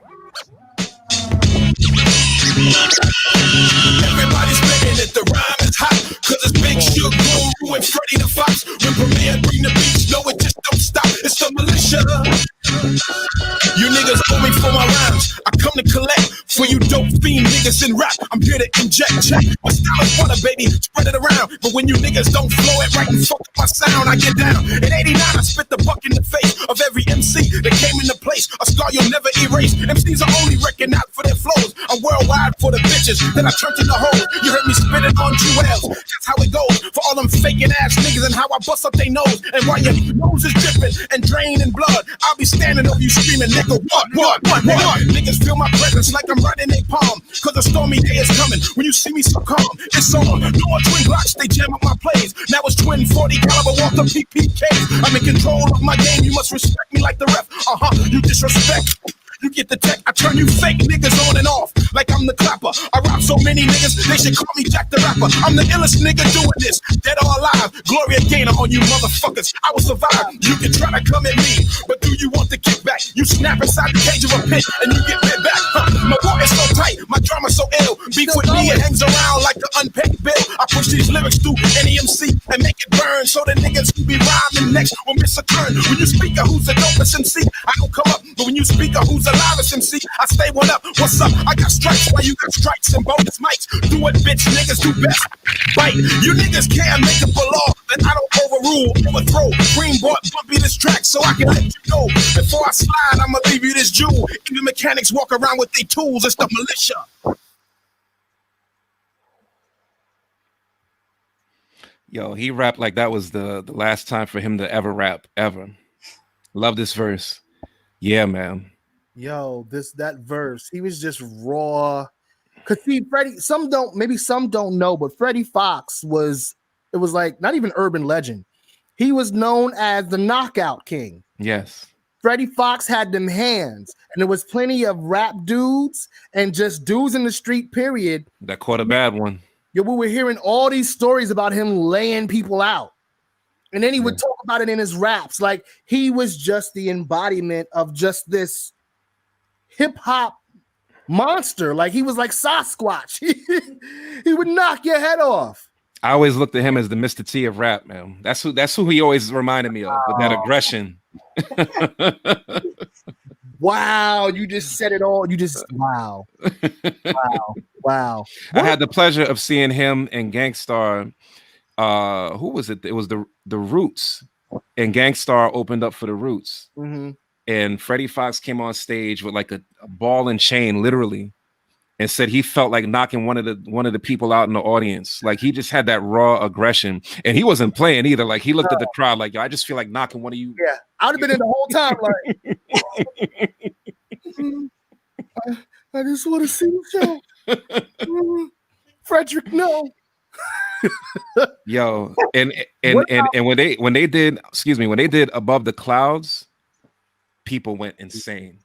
Everybody's spitting it, the rhyme is hot. Cause it's Big Sugar Guru and Freddie the Fox. When Premeire bring the beats, no, it just don't stop. It's the militia. You niggas owe me for my rhymes. I come to collect for you dope fiend niggas in rap. I'm here to inject check. My style is butter, baby, spread it around. But when you niggas don't flow it right and fuck up my sound, I get down. In 89, I spit the buck in the face of every MC that came into place. A scar you'll never erase. MCs are only reckoned out for their flows. I'm worldwide for the bitches. Then I turned to the hoes. You heard me spit it on Jewels. That's how it goes. For all them faking ass niggas and how I bust up their nose. And while your nose is dripping and draining blood, I'll be standing over you screaming, nigga, what? Niggas feel my presence like I'm right in their palm. Cause a stormy day is coming. When you see me so calm, it's on. No more twin blocks, they jam up my plays. Now it's twin 40 caliber Walter PPKs. I'm in control of my game. You must respect me like the ref. You disrespect. You get the tech, I turn you fake niggas on and off like I'm the clapper. I rock so many niggas, they should call me Jack the Rapper. I'm the illest nigga doing this, dead or alive. Gloria Gaynor on you motherfuckers, I will survive. You can try to come at me, but do you want the kickback? You snap inside the cage of a pit and you get bit back. My war is so tight, my drama so ill. Beef with me, it hangs around like an unpaid bill. I push these lyrics through any MC and make it burn, so the niggas who be rhyming next will miss a turn. When you speak of who's the dopest MC, I don't come up. But when you speak of who's the loudest MC, I stay one up. What's up? I got stripes while you got strikes and bonus mics. Do what bitch niggas do best. Bite. You niggas can't make up a law, then I don't overrule, overthrow. Green brought Bumpy this track so I can let you know. Before I slide, I'ma leave you this jewel. Even mechanics walk around with their tools. It's the militia. Yo, he rapped like that was the last time for him to ever rap, ever. Love this verse. Yeah, man. Yo, that verse, he was just raw. Cause see, Freddie, some don't know, but Freddie Fox was like not even urban legend. He was known as the knockout king. Yes. Freddie Fox had them hands, and there was plenty of rap dudes and just dudes in the street, period. That caught a bad one. Yo, we were hearing all these stories about him laying people out. And then he would talk about it in his raps. Like he was just the embodiment of just this hip-hop monster. Like he was like Sasquatch. He would knock your head off. I always looked at him as the Mr. T of rap, man. That's who he always reminded me of, with that aggression. Wow, you just said it all. Wow. I had the pleasure of seeing him and Gang Starr. Who was it? It was the Roots, and Gang Starr opened up for the Roots. Mm-hmm. And Freddie Fox came on stage with like a ball and chain, literally, and said he felt like knocking one of the people out in the audience. Like he just had that raw aggression, and he wasn't playing either. Like he looked at the crowd like, yo, I just feel like knocking one of you. Yeah, I would have been in the whole time like, I just want to see the show. Frederick, no. Yo, and when they did Above the Clouds, people went insane.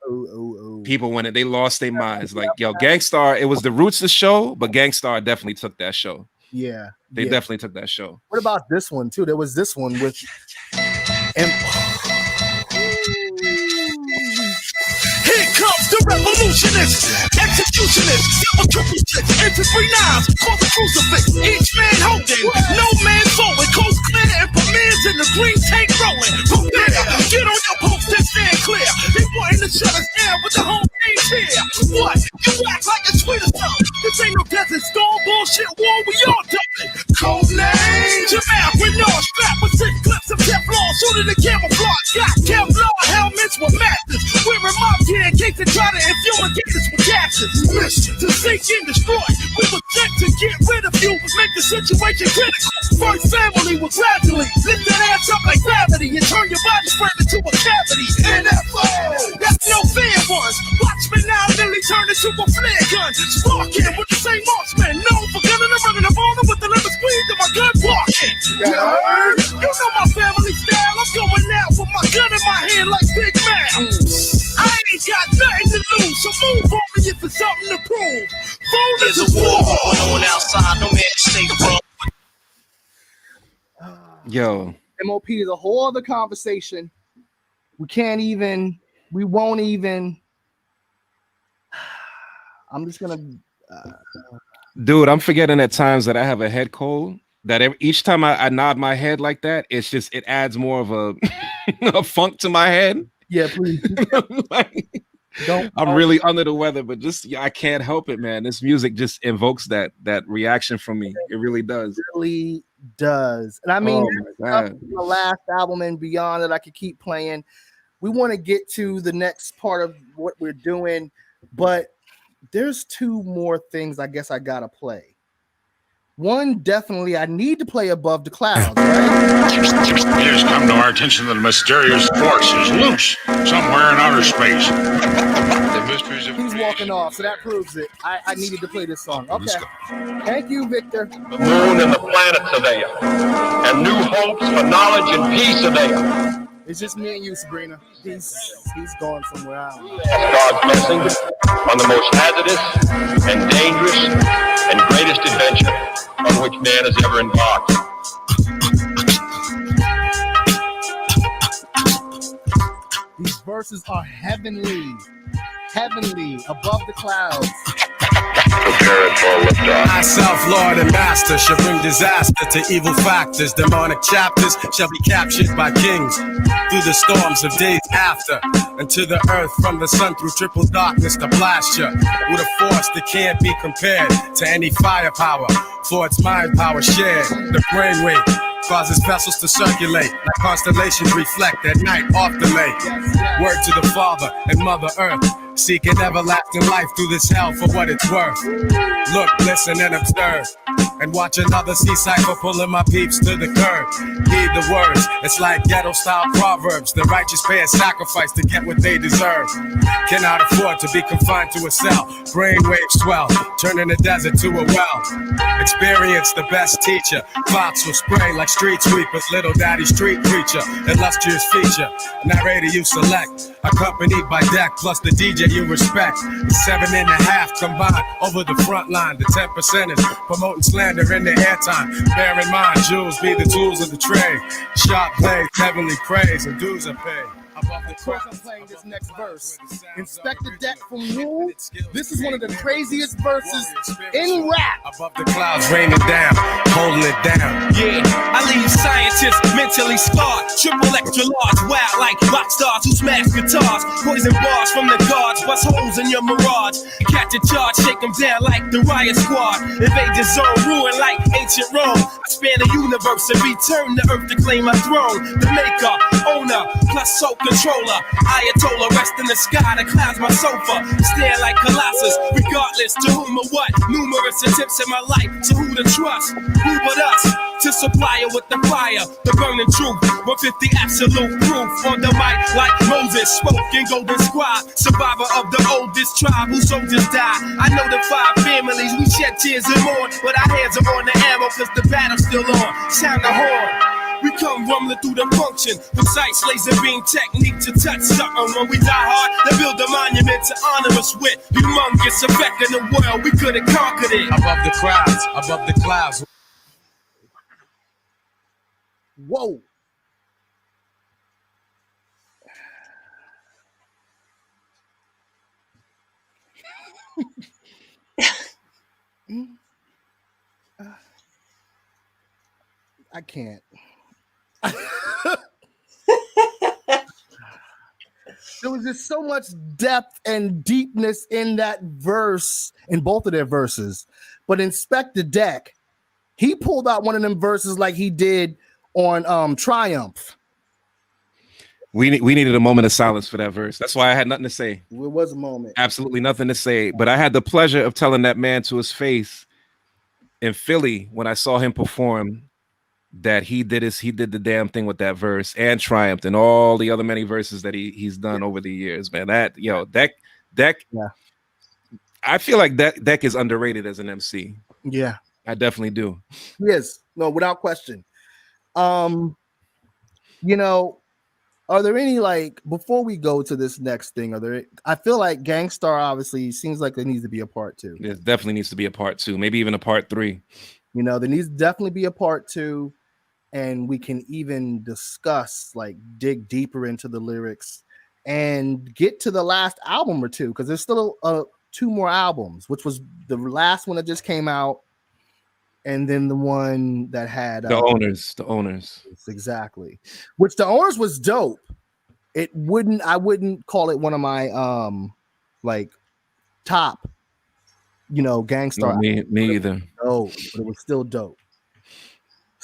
People went, they lost their minds. Like, yo, Gang Starr, it was the Roots' show, but Gang Starr definitely took that show. Yeah. They definitely took that show. What about this one too? There was this one with Here comes the revolutionist, executionist, double triple six, into 3 9s, call the crucifix. Each man holding, no man forward, coast clear and Premiere's in the green tank rolling. Prepare, get on your post and stand clear. They wanting to shut us down, but the whole thing's here. What? You act like a tweet or something. This ain't no desert storm bullshit war, we all done it. Code name, Jamal Renard, strapped with 6 clips of Teflon, shooting the camouflage. Got Kevlar helmets with matches. Wearing mob gear in case they try to infumigate us with gases. Mission to sink and destroy. We were sent to get rid of you, make the situation critical. First family will gradually lift that ass up like gravity and turn your body frame into a cavity. NFO, that's no fair ones. Watchmen now nearly turn into a flare gun. Sparking with the same marksman, known for gunning and running up on them with the limit squeeze of my gun walking. You know my family style. I'm going out with my gun in my hand like Big Man. I ain't got nothing to lose, so move on me if it's something to prove. Phone is a war going on outside, no man stay from. Yo, MOP is a whole other conversation. We won't even. I'm just gonna. Dude, I'm forgetting at times that I have a head cold. That each time I nod my head like that, it adds more of a funk to my head. Yeah, please. I'm really under the weather, but I can't help it, man. This music just invokes that reaction from me. It really does. It really does. And I mean, the last album and beyond that I could keep playing. We want to get to the next part of what we're doing, but there's 2 more things I guess I gotta play. One, definitely, I need to play Above the Clouds. Right? It has come to our attention that a mysterious force is loose somewhere in outer space. The mysteries of He's walking off, so that proves it. I needed to play this song. Okay. Thank you, Victor. The moon and the planets are there, and new hopes for knowledge and peace are there. It's just me and you, Sabrina. He's going somewhere else. God's blessing on the most hazardous and dangerous and greatest adventure on which man has ever embarked. These verses are heavenly. heavenly, above the clouds. Myself, Lord and Master, shall bring disaster to evil factors. Demonic chapters shall be captured by kings through the storms of days after, and to the earth from the sun through triple darkness to blast you with a force that can't be compared to any firepower. For its mind power shared, the brainwave causes vessels to circulate like constellations reflect at night off the lake. Word to the Father and Mother Earth, seeking everlasting life through this hell for what it's worth. Look, listen, and observe, and watch another sea cipher pulling my peeps to the curb. Heed the words, it's like ghetto-style proverbs. The righteous pay a sacrifice to get what they deserve. Cannot afford to be confined to a cell. Brainwaves swell, turning the desert to a well. Experience the best teacher. Thoughts will spray like street sweepers. Little daddy street preacher, illustrious feature. Narrator you select, accompanied by deck plus the DJ you respect. 7.5 combined over the front line. The 10% is promoting slander in the airtime. Bear in mind, jewels be the tools of the trade. Sharp blades, heavenly praise, and dues are paid. Of course, I'm playing this next verse. Inspect the deck from Rule. This is one of the craziest verses in rap. Above the clouds, raining down, holding it down. Yeah, I leave scientists mentally scarred. Triple extra large, wild like rock stars who smash guitars. Poison bars from the guards, bust holes in your mirage. Catch a charge, shake them down like the riot squad. Invade the zone, ruin like ancient Rome. I span the universe and return to earth to claim my throne. The maker, owner, plus soul controller. Ayatollah, rest in the sky, the clouds my sofa. Stand like Colossus, regardless to whom or what. Numerous attempts in my life, so who to trust? Who but us? To supply it with the fire, the burning truth. 150 absolute proof on the mic like Moses spoke in Golden Squad. Survivor of the oldest tribe whose soldiers died. I know the 5 families, we shed tears and mourn, but our hands are on the ammo cause the battle's still on. Sound the horn. We come rumbling through the function. Precise laser beam technique to touch something. When we die hard, they build a monument to honor us with. Humongous effect in the world, we could have conquered it. Above the crowds, above the clouds. Whoa. I can't. There was just so much depth and deepness in that verse, in both of their verses. But Inspect the Deck, he pulled out one of them verses like he did on Triumph. We needed a moment of silence for that verse. That's why I had nothing to say. It was a moment. Absolutely nothing to say. But I had the pleasure of telling that man to his face in Philly when I saw him perform that he did the damn thing with that verse and Triumphed and all the other many verses that he's done over the years, man. That yeah. I feel like Deck is underrated as an MC. Yeah, I definitely do. Yes, no, without question. You know, are there any, like, before we go to this next thing, I feel like Gang Starr obviously seems like there needs to be a part 2. There definitely needs to be a part 2, maybe even a part 3. You know, there needs to definitely be a part 2. And we can even discuss, like, dig deeper into the lyrics and get to the last album or 2, because there's still 2 more albums, which was the last one that just came out, and then the one that had the owners. Exactly. Which the owners was dope. I wouldn't call it one of my like top, Gang Starr. No, me either. Oh, but it was still dope.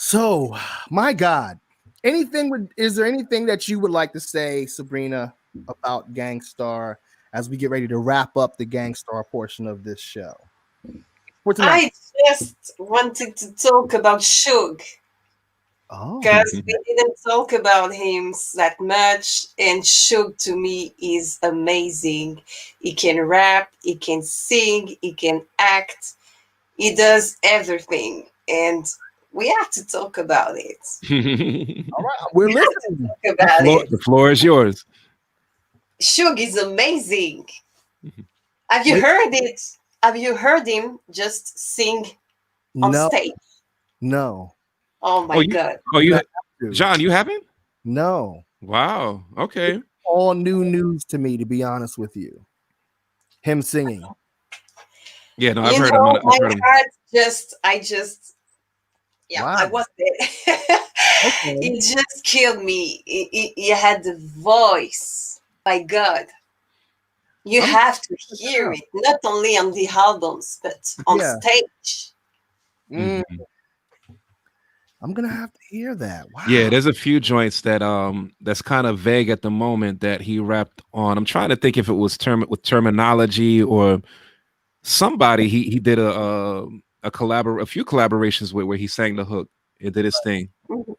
So, my God, is there anything that you would like to say, Sabrina, about Gang Starr as we get ready to wrap up the Gang Starr portion of this show? I just wanted to talk about Suge. Because we didn't talk about him that much, and Suge to me is amazing. He can rap, he can sing, he can act, he does everything, and we have to talk about it. All right, we're listening. The floor is yours. Suge is amazing. Have you heard it? Have you heard him just sing on stage? No. Oh my God. John, you haven't? No. Wow. Okay. It's all new news to me, to be honest with you. him singing. Yeah, no, I've You heard know, him. my I've heard him. heart yeah, Wow. I was there. Okay. It just killed me. He had the voice. My God. You I'm- have to hear it, not only on the albums, but on Yeah. stage. Mm. I'm gonna have to hear that. Wow. Yeah, there's a few joints that that's kind of vague at the moment that he rapped on. I'm trying to think if it was with terminology or somebody he did a few collaborations with where he sang the hook. It did his thing.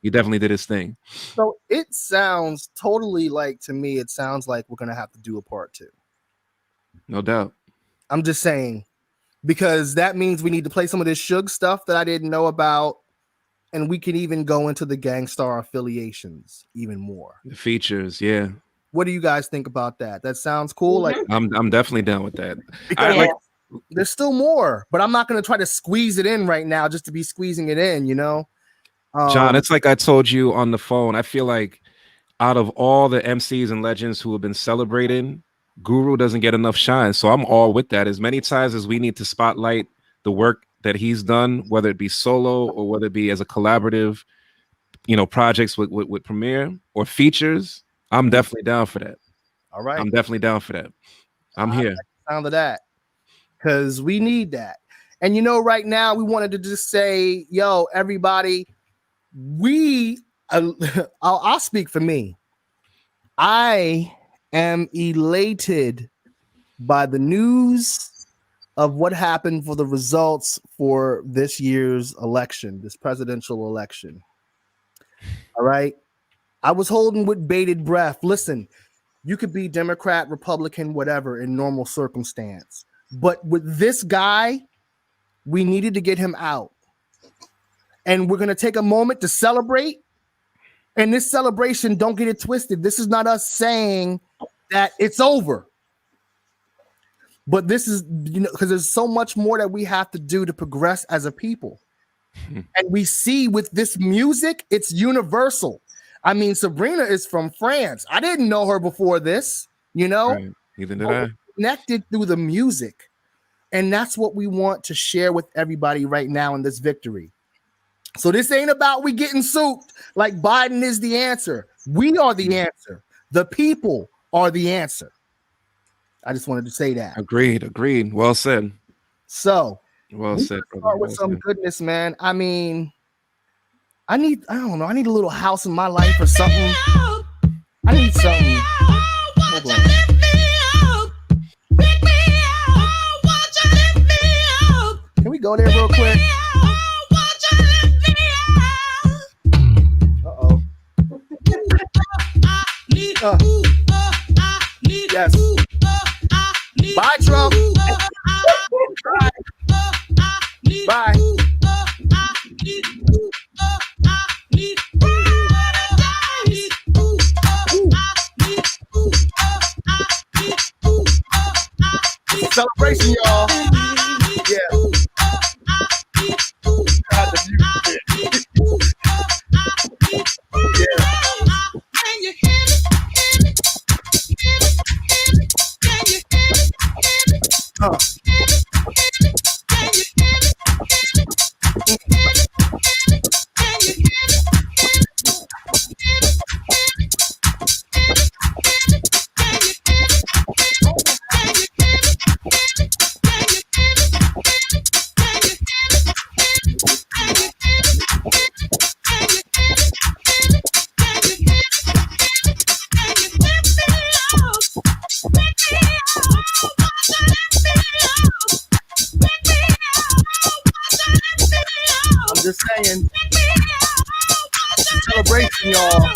He definitely did his thing. So it sounds totally like, to me, it sounds like we're gonna have to do a part 2. No doubt. I'm just saying, because that means we need to play some of this Suge stuff that I didn't know about, and we can even go into the Gang Starr affiliations even more. The features, yeah. What do you guys think about that? That sounds cool. Like, I'm definitely down with that. because there's still more, but I'm not going to try to squeeze it in right now just to be squeezing it in, you know? John, it's like I told you on the phone. I feel like out of all the MCs and legends who have been celebrated, Guru doesn't get enough shine. So I'm all with that. As many times as we need to spotlight the work that he's done, whether it be solo or whether it be as a collaborative, projects with Premeire or features, I'm definitely down for that. All right. I'm definitely down for that. I'm here. Like the sound of that, because we need that. And right now we wanted to just say, yo, everybody, I'll speak for me. I am elated by the news of what happened for the results for this year's election, this presidential election. All right. I was holding with bated breath. Listen, you could be Democrat, Republican, whatever in normal circumstance. But with this guy, we needed to get him out. And we're going to take a moment to celebrate. And this celebration, don't get it twisted. This is not us saying that it's over. But this is, because there's so much more that we have to do to progress as a people. And we see with this music, it's universal. I mean, Sabrina is from France. I didn't know her before this, Right. Neither did I. Connected through the music. And that's what we want to share with everybody right now in this victory. So this ain't about we getting souped like Biden is the answer. We are the answer. The people are the answer. I just wanted to say that. Agreed. Well said. So well said. Start with some goodness, man. I mean, I don't know. I need a little house in my life or something. I need something. Hold on. Can we go there real quick? Uh-oh. Yes. Bye, Trump. Bye. Celebration, y'all. Yeah. God, the music. Yeah. I'm just saying. Celebration, y'all.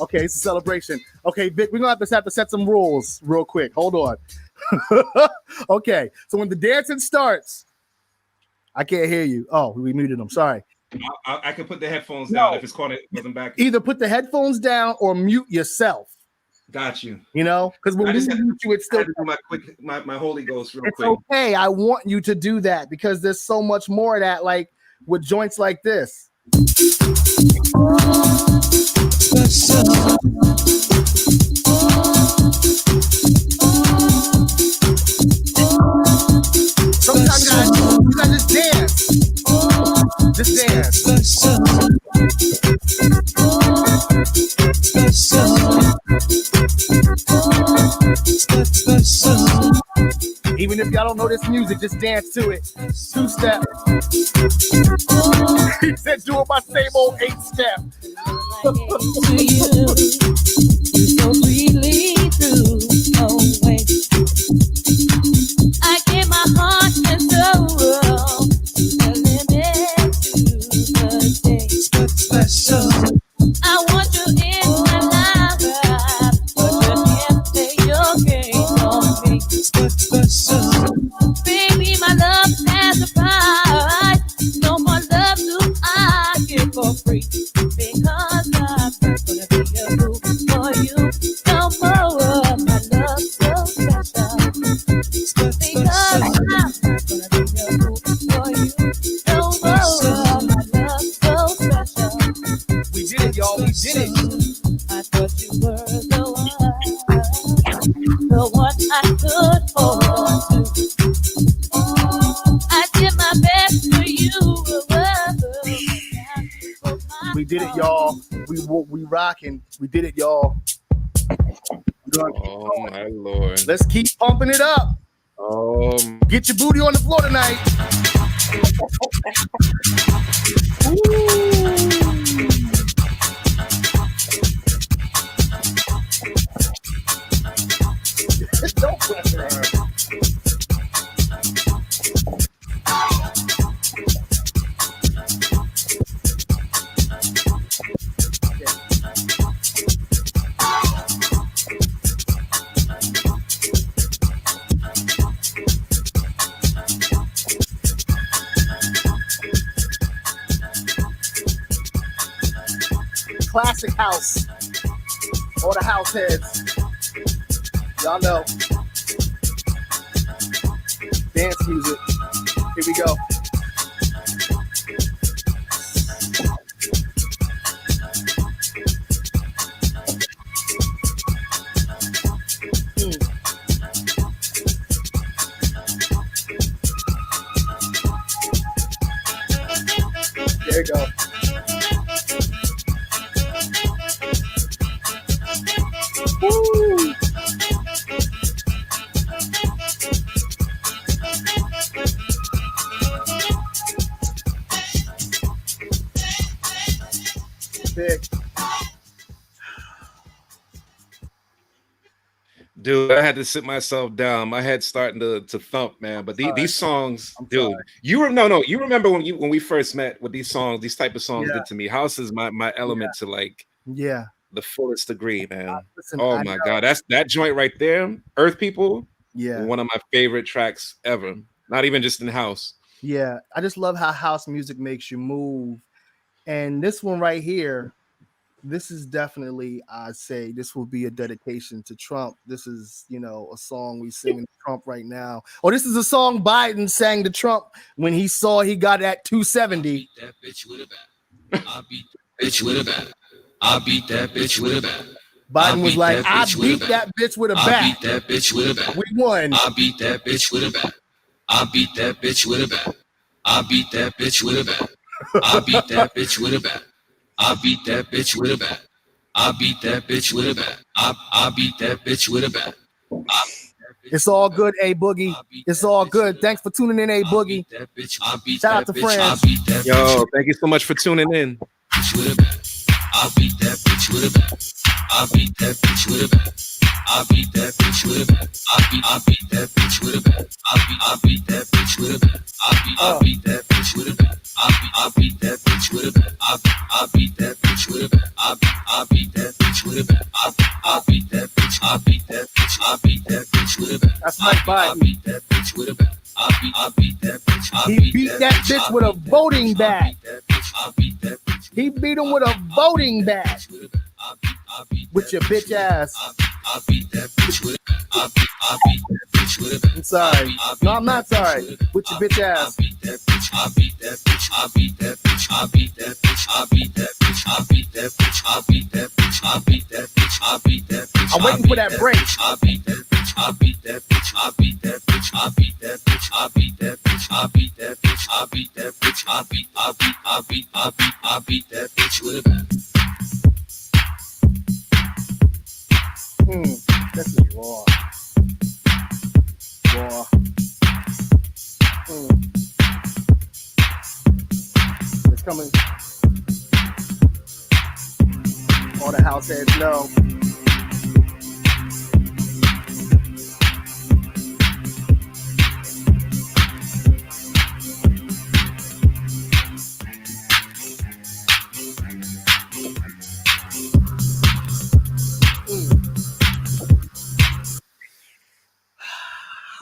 Okay, it's a celebration. Okay, Vic, we're gonna have to set some rules real quick. Hold on. Okay, so when the dancing starts, I can't hear you. Oh, we muted them. Sorry. I can put the headphones down if it's calling it wasn't back. Either put the headphones down or mute yourself. Got you. Because when we mute you, it's still do my Holy Ghost real it's quick. okay. I want you to do that because there's so much more of that, like with joints like this. Just dance. Even if y'all don't know this music, just dance to it. 2-step. He said, do it my same old 8-step. To you, so freely through. Oh wait, I give my heart and soul to the limit to the day. Special. I want you in my life, but you can't play your game on me. Special. Baby, my love has a price. No more love do I give for free. Because I'm gonna be a fool for you. No more, my love so special. Because I'm gonna be a fool for you. No more, my love so special. We did it, y'all. We did it. I thought you were the one I could hold on to. I did my best for you. We did it, y'all. We rocking. We did it, y'all. Oh my Lord. Let's keep pumping it up. Get your booty on the floor tonight. Don't pressure her. Classic house. All the house heads. Y'all know. Dance music. Here we go. There you go. Woo! Big. Dude, I had to sit myself down. My head's starting to thump, man. But these songs, dude, you remember when we first met with these songs, these type of songs did to me. House is my element to like the fullest degree, man. Listen, oh my God. That's that joint right there. Earth People. Yeah. One of my favorite tracks ever. Not even just in house. Yeah. I just love how house music makes you move. And this one right here, this is definitely, I'd say, this will be a dedication to Trump. This is, a song we sing to Trump right now. Or this is a song Biden sang to Trump when he saw he got at 270. That bitch with a bat. I beat that bitch with a bat. I beat that bitch with a bat. Biden was like, I beat that bitch with a bat. I beat that bitch with a bat. We won. I beat that bitch with a bat. I beat that bitch with a bat. I beat that bitch with a bat. I beat that bitch with a bat. I beat that bitch with a bat. I beat that bitch with a bat. I beat that bitch with a bat. It's all good, A Boogie. It's all good. Thanks for tuning in, A Boogie. Shout out to friends. Yo, thank you so much for tuning in. I beat that bitch with a bat. I beat that bitch with a bat. I beat that bitch with a bat. I beat that bitch with a bat. I beat that bitch with a bat. I beat that bitch with a bat. I beat that bitch with a bat. I beat that bitch with a bat. I beat that bitch with a bat. I beat that bitch. I beat that bitch. I beat that bitch with a bat. That's Mike Biden. I beat that bitch with a bat. I beat that bitch. He beat that bitch with a voting bat. He beat him with a voting bat. With your bitch ass. I beat that bitch with I beat that bitch with a I'm sorry. No, I'm not sorry. With your bitch ass. I beat that bitch. I beat that bitch. I beat that bitch. I beat that bitch. I beat that bitch. I beat that bitch. I beat that bitch. I beat that bitch. I beat that bitch. I'm waiting for that break. I beat that bitch. I beat that bitch. I beat that bitch. I beat that bitch. I beat that bitch. I beat that bitch. I beat that bitch. I beat that bitch with a bat. This is raw. Raw. It's coming. All the house heads know.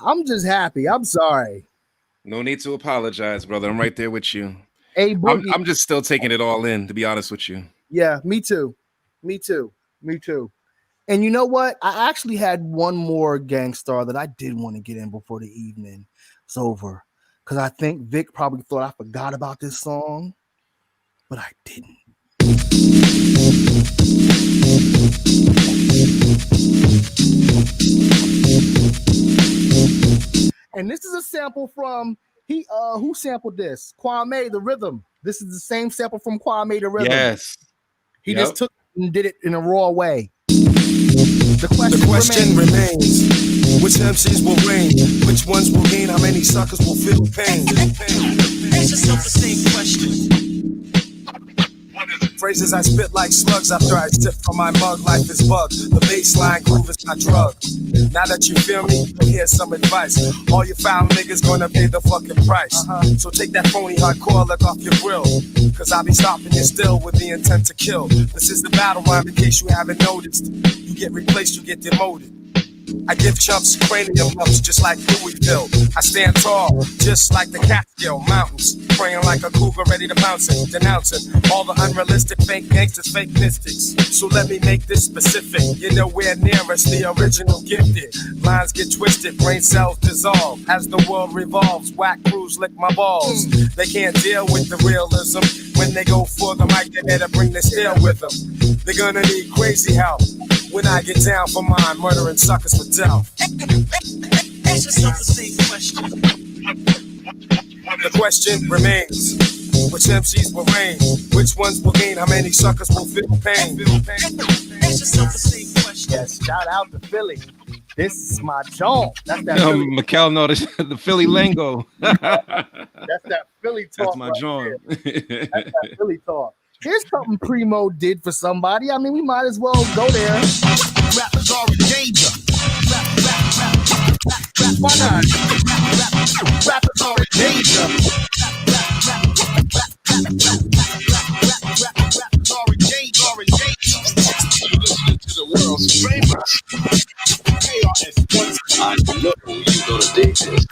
I'm just happy. I'm sorry. No need to apologize, brother. I'm right there with you. Hey, I'm just still taking it all in, to be honest with you. Yeah, me too. Me too. And you know what? I actually had one more Gang Starr that I did want to get in before the evening is over. Because I think Vic probably thought I forgot about this song, but I didn't. And this is a sample from who sampled this? Kwame the Rhythm. This is the same sample from Kwame the Rhythm. Yes. He just took it and did it in a raw way. The question remains. Which MCs will reign? Which ones will gain? How many suckers will feel pain? Ask yourself the same question. Phrases I spit like slugs after I sip from my mug. Life is bug. The baseline groove is my drug. Now that you feel me, here's some advice. All you foul niggas gonna pay the fucking price. So take that phony hardcore look off your grill. Cause I'll be stopping you still with the intent to kill. This is the battle rhyme in case you haven't noticed. You get replaced, you get demoted. I give chumps cranium lumps just like Louisville. I stand tall, just like the Catskill Mountains. Praying like a cougar ready to pounce it. Denouncing all the unrealistic fake gangsters, fake mystics. So let me make this specific. You're nowhere near us, the original gifted. Lines get twisted, brain cells dissolve. As the world revolves, whack crews lick my balls. They can't deal with the realism. When they go for the mic, they better bring the steel with them. They're gonna need crazy help. When I get down for mine, murdering suckers for death. Ask yourself the same question. The question remains. Which MCs will reign? Which ones will gain? How many suckers will feel pain? Ask yourself the same question. Yes, shout out to Philly. This is my joint. That's that Philly. Mikkel noticed the Philly lingo. That's that Philly talk. That's my joint. That's that Philly talk. Here's something Preemo did for somebody. I mean, we might as well go there. Rappers are in danger. Why not? Rappers are in danger. Rappers are in danger. You're listening to the world's famous KRS-One. I know you gonna dig this.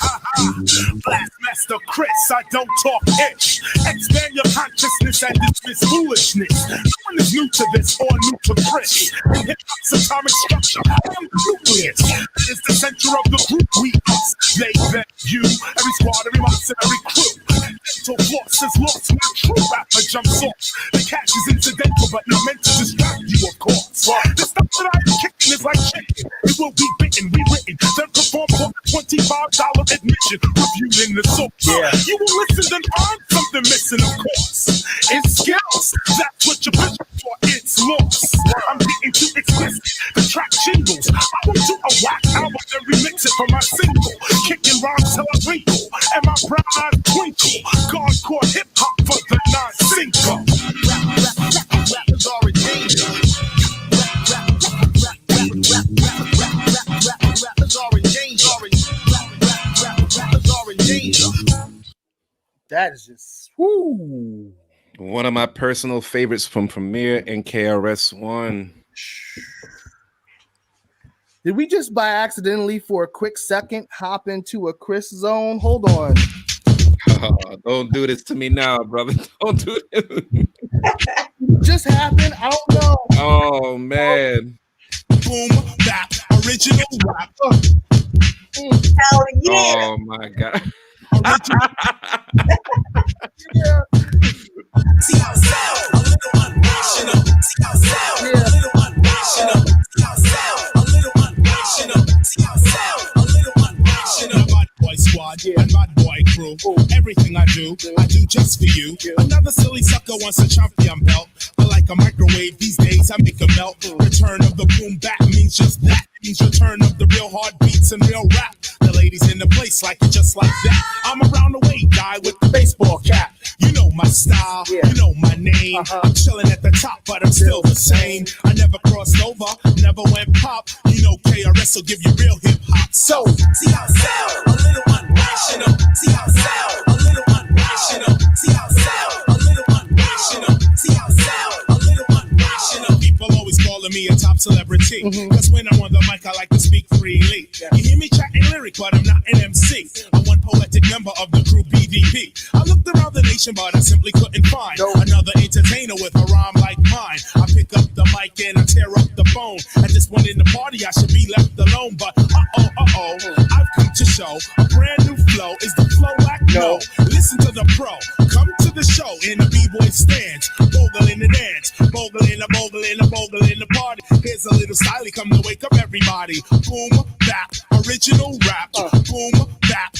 Blastmaster Chris, I don't talk ish. Expand your consciousness and dismiss foolishness. No one is new to this or new to Chris. In hip-hop's atomic structure, I am nucleus. It is the center of the group. We, us, they, them, you. Every squad, every monster, every crew. Mental floss is lost when a true rapper jumps off. The cash is incidental, but not meant to distract you, of course. The stuff that I am kicking is like chicken. It will be bitten, rewritten, then performed for a $25 admission. Reviewed in the source. You will listen, then find something missing, of course. It's skills. That's what you're pushing for. It's lost. I'm getting too explicit. The track jingles. I will do a whack album and remix it for my single. Kicking rhymes till I wrinkle, and my brown eyes twinkle. Hardcore hip hop for the non-sinker. Rappers are in danger. Rappers are in danger. Rappers are in danger. That is just whoo. One of my personal favorites from Premeire and KRS-One. Did we just by accidentally for a quick second hop into a Chris zone? Hold on. Oh, don't do this to me now, brother. Don't do this. Just happened. I don't know. Oh man. Boom, bap, original rap. Hell yeah. Oh my god. Yeah. See how sound a little unrational. See how sound a little unrational. See how sound a little unrational. See how sound. true. Everything I do just for you. Another silly sucker wants a champion belt. But like a microwave these days, I make a melt. Return of the boom bap means just that. Means return of the real hard beats and real rap. The ladies in the place like it just like that. I'm around the way guy with the baseball cap. You know my style, you know my name. I'm chilling at the top, but I'm still the same. I never crossed over, never went pop. You know KRS will give you real hip hop. So see how I sound, a little unrational. See how I sound, a little unrational. See how I sound, a little unrational. See how I sound, a little unrational. People always calling me a top celebrity. Cause when I'm on the mic, I like to speak freely. You hear me chatting lyric, but I'm not an MC. I'm one poetic member of the crew BDP. I looked around the nation, but I simply couldn't find another entertainer with a rhyme like mine. I pick up the mic and I tear up the phone. At this point in the party, I should be left alone. But I've come to show a brand new flow. Is the flow like no? Listen to the pro. Come to the show in the b-boy stands. Bogle in the dance. Bogle in the bogle in the bogle in the party. Here's a little styly come to wake up everybody. Boom, bap, original rap. Boom, bap,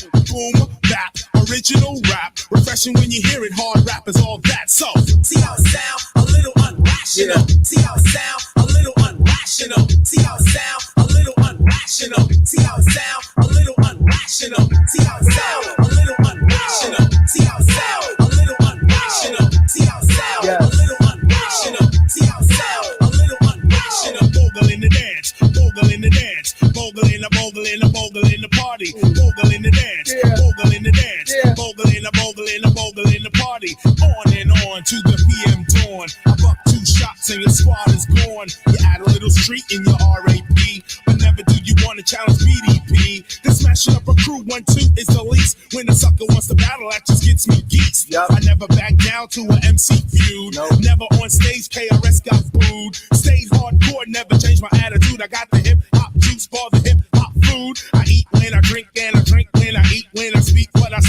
original rap. Refreshing when you hear it, hard rap is all that. So, see how it sound, a little unrational. See how it sound, a little unrational. See how it sound, a little unrational. See how it sound, a little unrational. See how it sound, a little unrational. See how it sound, a little unrational. See how it sound, a little unrational. See how it sound, a little unrational. Bogle in the dance, bogle in the dance, bogle in the bogle in the bogle in the party, bogle in the dance, bogle in the dance, bogle in the bogle in the bogle in the party. On and on to the PM dawn. I buck 2 shots and your squad is gone. You add a little street in your RAP, but never do you want to challenge BDP. Then smashing up a crew 1-2 is the least. When a sucker wants to battle, that just gets me geeked. I never back down to an MC feud. Never on stage, KRS got booed. Stayed hardcore, never changed my attitude. I got the hip hop juice for the hip hop food. I eat when I drink and I drink when I eat. When I speak, what I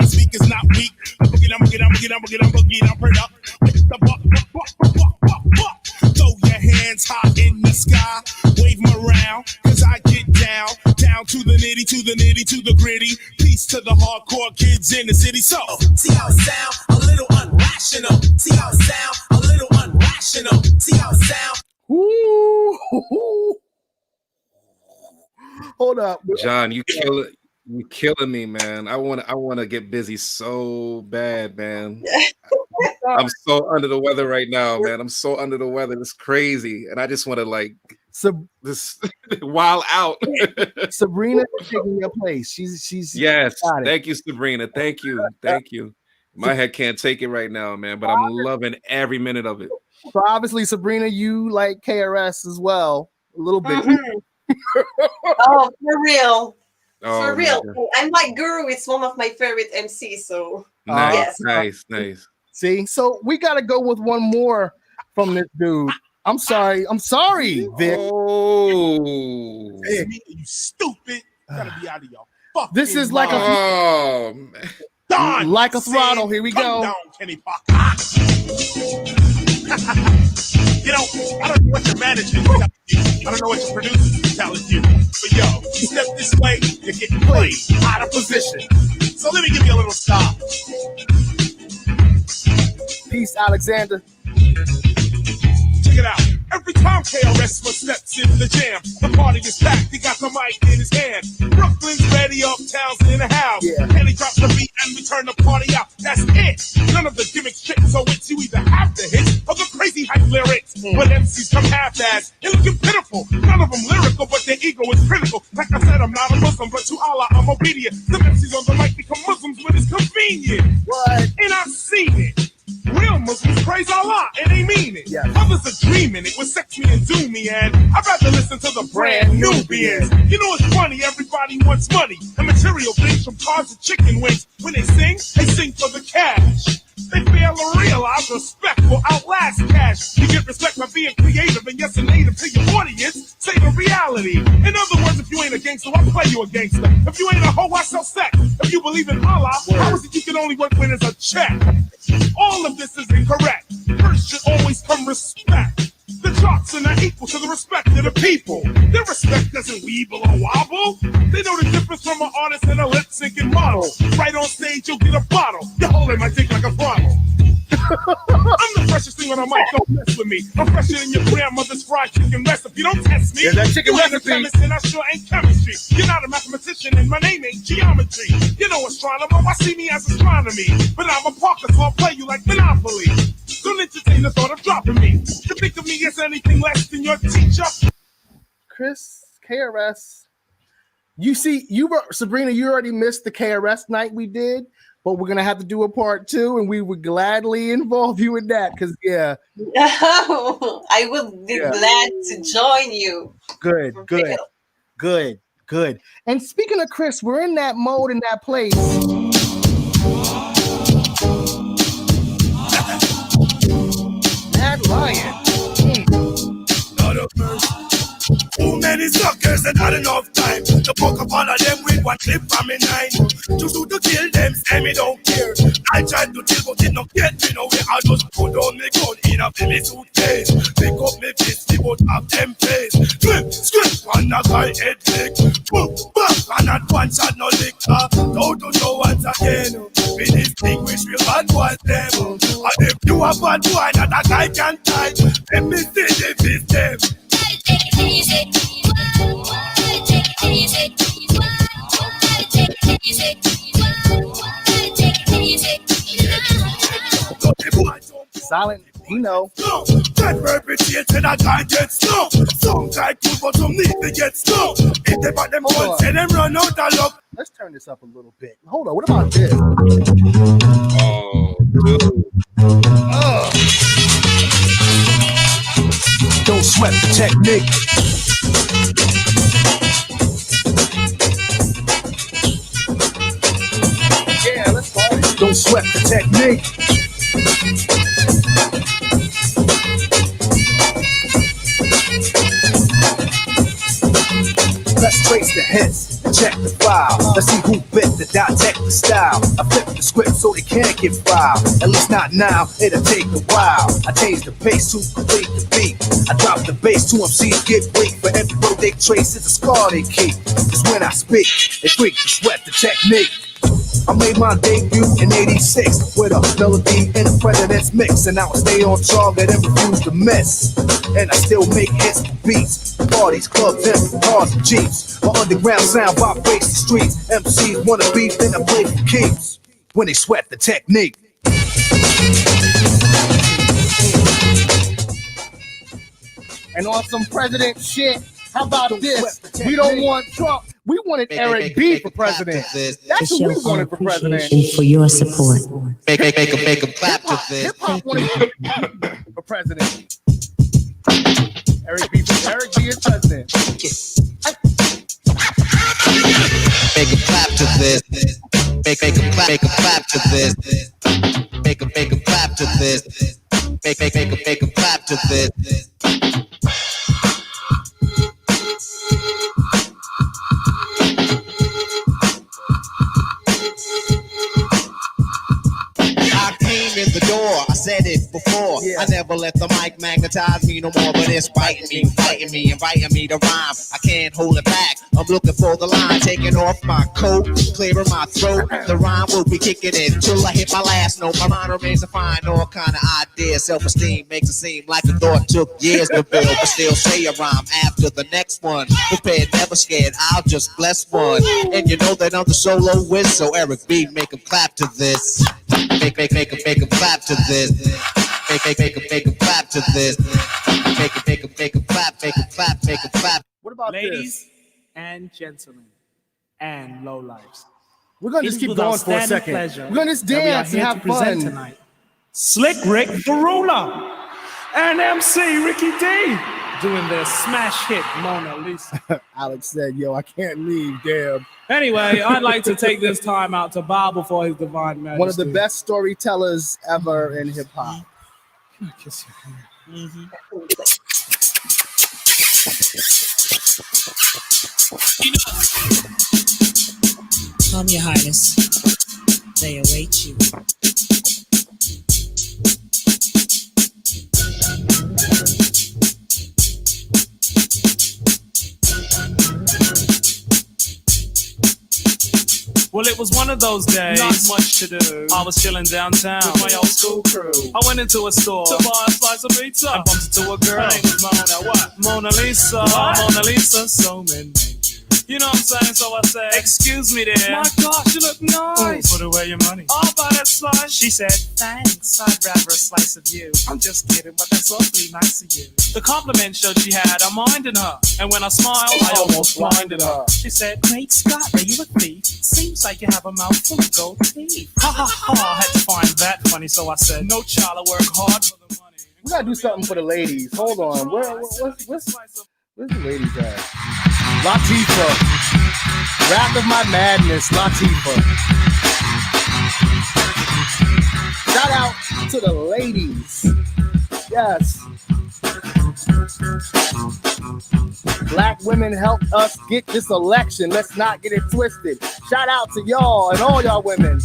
speak is not weak. I'm boogie, I'm heard up. With the buck. Throw your hands high in the sky, wave them around, cause I get down to the nitty, to the gritty. Peace to the hardcore kids in the city. So, see how it sound, a little unrational. See how it sound, a little unrational. See how it sound. Ooh. Hold up, John, you killing me, man. I want to get busy so bad, man. I'm so under the weather right now, man. I'm so under the weather. It's crazy, and I just want to like this wild out. Sabrina is taking your place. She's yes. Thank you, Sabrina. Thank you. My head can't take it right now, man. But I'm loving every minute of it. So obviously, Sabrina, you like KRS as well, a little bit. Oh, for real. Oh, for real. I'm like Gure. It's one of my favorite MCs. So nice. See, so we got to go with one more from this dude. I'm sorry, Vic. Oh, hey, you stupid! Gotta be out of your fucking. This is like like a throttle. Here we go. Down, Kenny Parker. You know, I don't know what your management tells you. I don't know what your producers telling you. But yo, you step this way, you're getting played out of position. So let me give you a little stop. Peace, Alexander. Check it out. Every time KRS steps in the jam, the party is packed. He got the mic in his hand. Brooklyn's ready, uptown's in the house. Kenny drops the beat and we turn the party out. That's it. None of the gimmicks shit. So it's you either have the hits or the crazy hype lyrics. But MCs come half-assed and looking pitiful. None of them lyrical, but their ego is critical. Like I said, I'm not a Muslim, but to Allah I'm obedient. Some MCs on the mic become Muslims when it's convenient. What? And I've seen it. Real Muslims praise Allah and they mean it. Others are dreaming it with sex me and do me, and I'd rather listen to the brand Nubians. You know it's funny, everybody wants money and material things from cars and chicken wings. When they sing for the cash. They fail to realize respect will outlast cash. You get respect by being creative and yes, and native to your audience. Say the reality. In other words, if you ain't a gangster, I'll play you a gangster. If you ain't a hoe, I sell sex. If you believe in Allah, how is it you can only work when it's a check? All of this is incorrect. First should always come respect. The charts and are equal to the respect of the people. Their respect doesn't weeble or wobble. They know the difference from an artist and a lip-syncing model. Right on stage, you'll get a bottle. You're holding my dick like a throttle. I'm the freshest thing on the mic, don't mess with me. I'm fresher than your grandmother's fried chicken recipe. Don't test me. Yeah, that chicken you ain't recipe. a chemist and I sure ain't chemistry. You're not a mathematician and my name ain't geometry. You know astronomer, why see me as astronomy? But I'm a Parker, so I'll play you like Monopoly. Don't entertain the thought of dropping me. To think of me as anything less than your teacher. Chris, KRS. You see, Sabrina, you already missed the KRS night we did, but we're gonna have to do a part 2, and we would gladly involve you in that. Cause yeah, I would be glad to join you. Good. And speaking of Chris, we're in that mode, in that place. Mad Lion. Not a person. Too many suckers and not enough time to poke up all of them with one clip from me 9. To shoot to kill them, say me don't care. I tried to kill, but it not get me nowhere. I just put on me gun in a me suitcase. Pick up me fist, the both of them face. Script on a guy head flick. Boom, back, and not one shot no lick. Don't do no once again. We distinguish real bad boys them. And if you a bad boy, not a guy can tie. Let me see the fist them. Take it easy. Take it easy. Take it easy. Silent, you know. That perpetrated a guy get snuffed. Some guy cool, but some need to get snuffed. If they bought them all, say them run out of luck. Let's turn this up a little bit. Hold on, what about this? Oh, dude. Don't sweat the technique. Yeah, let's go. Don't sweat the technique. Let's trace the hits and check the file. Let's see who bit the dissect the style. I flip the script so they can't get filed. At least not now, it'll take a while. I change the pace to complete the beat. I drop the bass to MCs get weak. For every road they trace, it's a scar they keep. Cause when I speak, they freak to sweat the technique. I made my debut in '86 with a melody and a president's mix, and now I stay on target and refuse to miss. And I still make hits for beats, parties, clubs, and cars and jeeps. My underground sound vibrates the streets. MCs wanna beef, then I play for keeps. When they sweat the technique. And on some president shit, how about this? We don't want Trump. We wanted Eric B for president. That's who we wanted for president. For your support. Make a clap to this. Hip hop wanted for president. Eric B is president. Make a clap to this. Make a clap to this. Make a clap to this. Make a clap to this. In the door, I said it before. I never let the mic magnetize me no more, but it's biting me, fighting me, inviting me to rhyme. I can't hold it back. I'm looking for the line, taking off my coat, clearing my throat. The rhyme will be kicking in till I hit my last note. My mind remains to find all kind of ideas. Self-esteem makes it seem like the thought took years to build, but still say a rhyme after the next one. Prepared, never scared. I'll just bless one. And you know that I'm the solo whiz, so Eric B, make him clap to this. Make him clap to this. Make him clap to this. Make him clap. What about ladies and gentlemen and lowlifes? We're gonna just keep going for a second. We're gonna just dance and have fun tonight. Slick Rick the Ruler and MC Ricky D doing their smash hit Mona Lisa. Alex said, "Yo, I can't leave." Damn. Anyway, I'd like to take this time out to bow before His Divine Majesty. One of the best storytellers ever in hip hop. Can I kiss your hand? Come, Your Highness. They await you. Well, it was one of those days. Not much to do. I was chilling downtown with my old school crew. I went into a store to buy a slice of pizza. I bumped into a girl. Her name was Mona. What? Mona Lisa. What? Mona Lisa. So many. You know what I'm saying? So I said, excuse me there. My gosh, you look nice. Put away your money. I'll buy that slice. She said, thanks. I'd rather a slice of you. I'm just kidding, but that's awfully nice of you. The compliment showed she had a mind in her. And when I smiled, I almost blinded her. She said, Great Scott, are you a thief? Seems like you have a mouthful of gold teeth. Ha ha ha. I had to find that funny, so I said, no child, I work hard for the money. We gotta do something for the ladies. Hold on. Where's the ladies at? Latifah. Wrath of My Madness, Latifah. Shout out to the ladies. Yes. Black women helped us get this election. Let's not get it twisted. Shout out to y'all and all y'all women.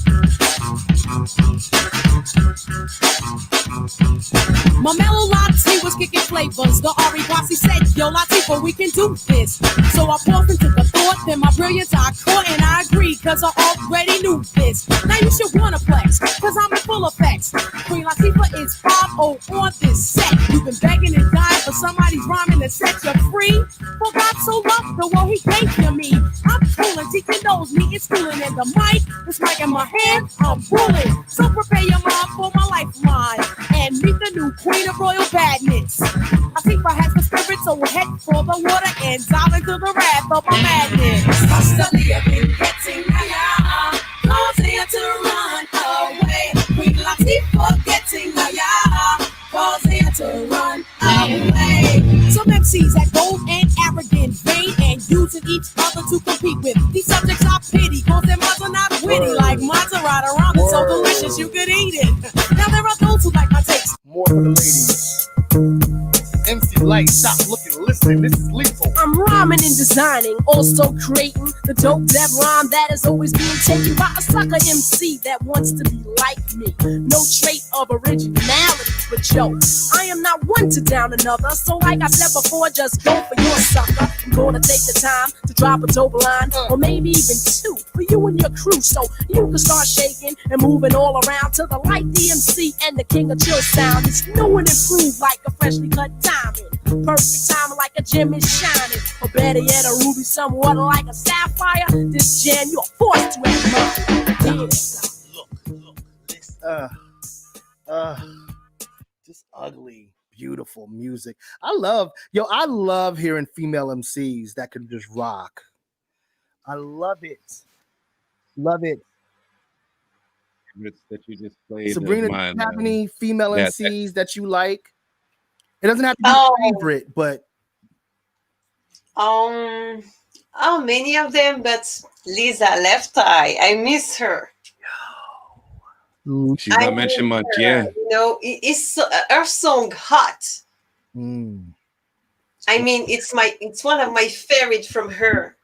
My mellow latte was kicking flavors. The Ari Bossy said, yo, Latifah, we can do this. So I paused and took a thought, then my brilliance I caught, and I agreed, cause I already knew this. Now you should wanna flex, cause I'm in full effects. Queen Latifah is 5-0 on this set. You've been begging and dying for somebody's rhyming to set you free. For God so loved the world he gave to me. I'm cooling, teaching knows me, it's cooling in the mic. This mic in my hand, I'm ruling. So prepare your mind for my lifeline and meet the new queen of royal badness. Latifah has the spirit, so head for the water and dive into the wrath of my madness. Constantly I've been getting higher, causing to run away. Queen Latifah getting higher, causing to run away. Some MCs act bold and arrogant, vain and using each other to compete with. These subjects I pity, cause their minds are not witty. Like Maserati around it, so delicious you could eat it. Now there are those who like my takes. More for the ladies. MC Light, stop looking, listen, this is lethal. I'm rhyming and designing, also creating the dope that rhyme that is always being taken by a sucker MC that wants to be like me. No trait of originality, but yo, I am not one to down another. So like I said before, just go for your sucker. I'm gonna take the time to drop a dope line, or maybe even two, for you and your crew, so you can start shaking and moving all around to the light DMC and the king of chill sound. It's new and improved like a freshly cut diamond. Perfect timing like a gem is shining, or better yet, a ruby somewhat like a sapphire. This jam you're forced to admire. Just ugly, beautiful music. I love hearing female MCs that can just rock. I love it. Love it. That you just played. Sabrina, do you have any female MCs that you like? It doesn't have to be your favorite, but many of them, but Lisa Left Eye, I miss her. She's not mentioned much, yeah. You know, it's her song Hot. I mean, it's one of my favorite from her.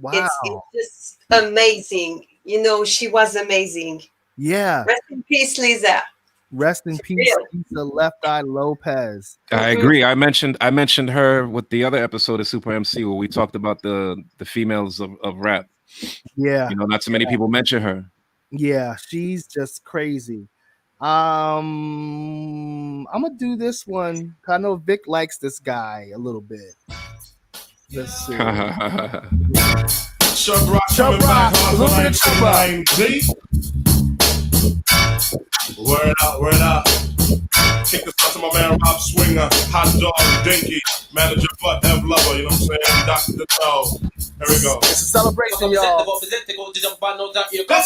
Wow, it's just amazing. You know, she was amazing. Yeah. Rest in peace, Lisa. Rest in peace, Lisa Left Eye Lopez. I agree. I mentioned her with the other episode of Super MC where we talked about the females of rap. Yeah, you know, not so many people mention her. Yeah, she's just crazy. I'm gonna do this one. I know Vic likes this guy a little bit. Let's see. Chub Rock, a little bit of Chub Rock. Word out. Kick the stuff to my man Rob Swinger, Hot Dog, Dinky, Manager Butt, Ev Lover, you know what I'm saying? Dr. Toe. Here we go. It's a celebration, y'all. That's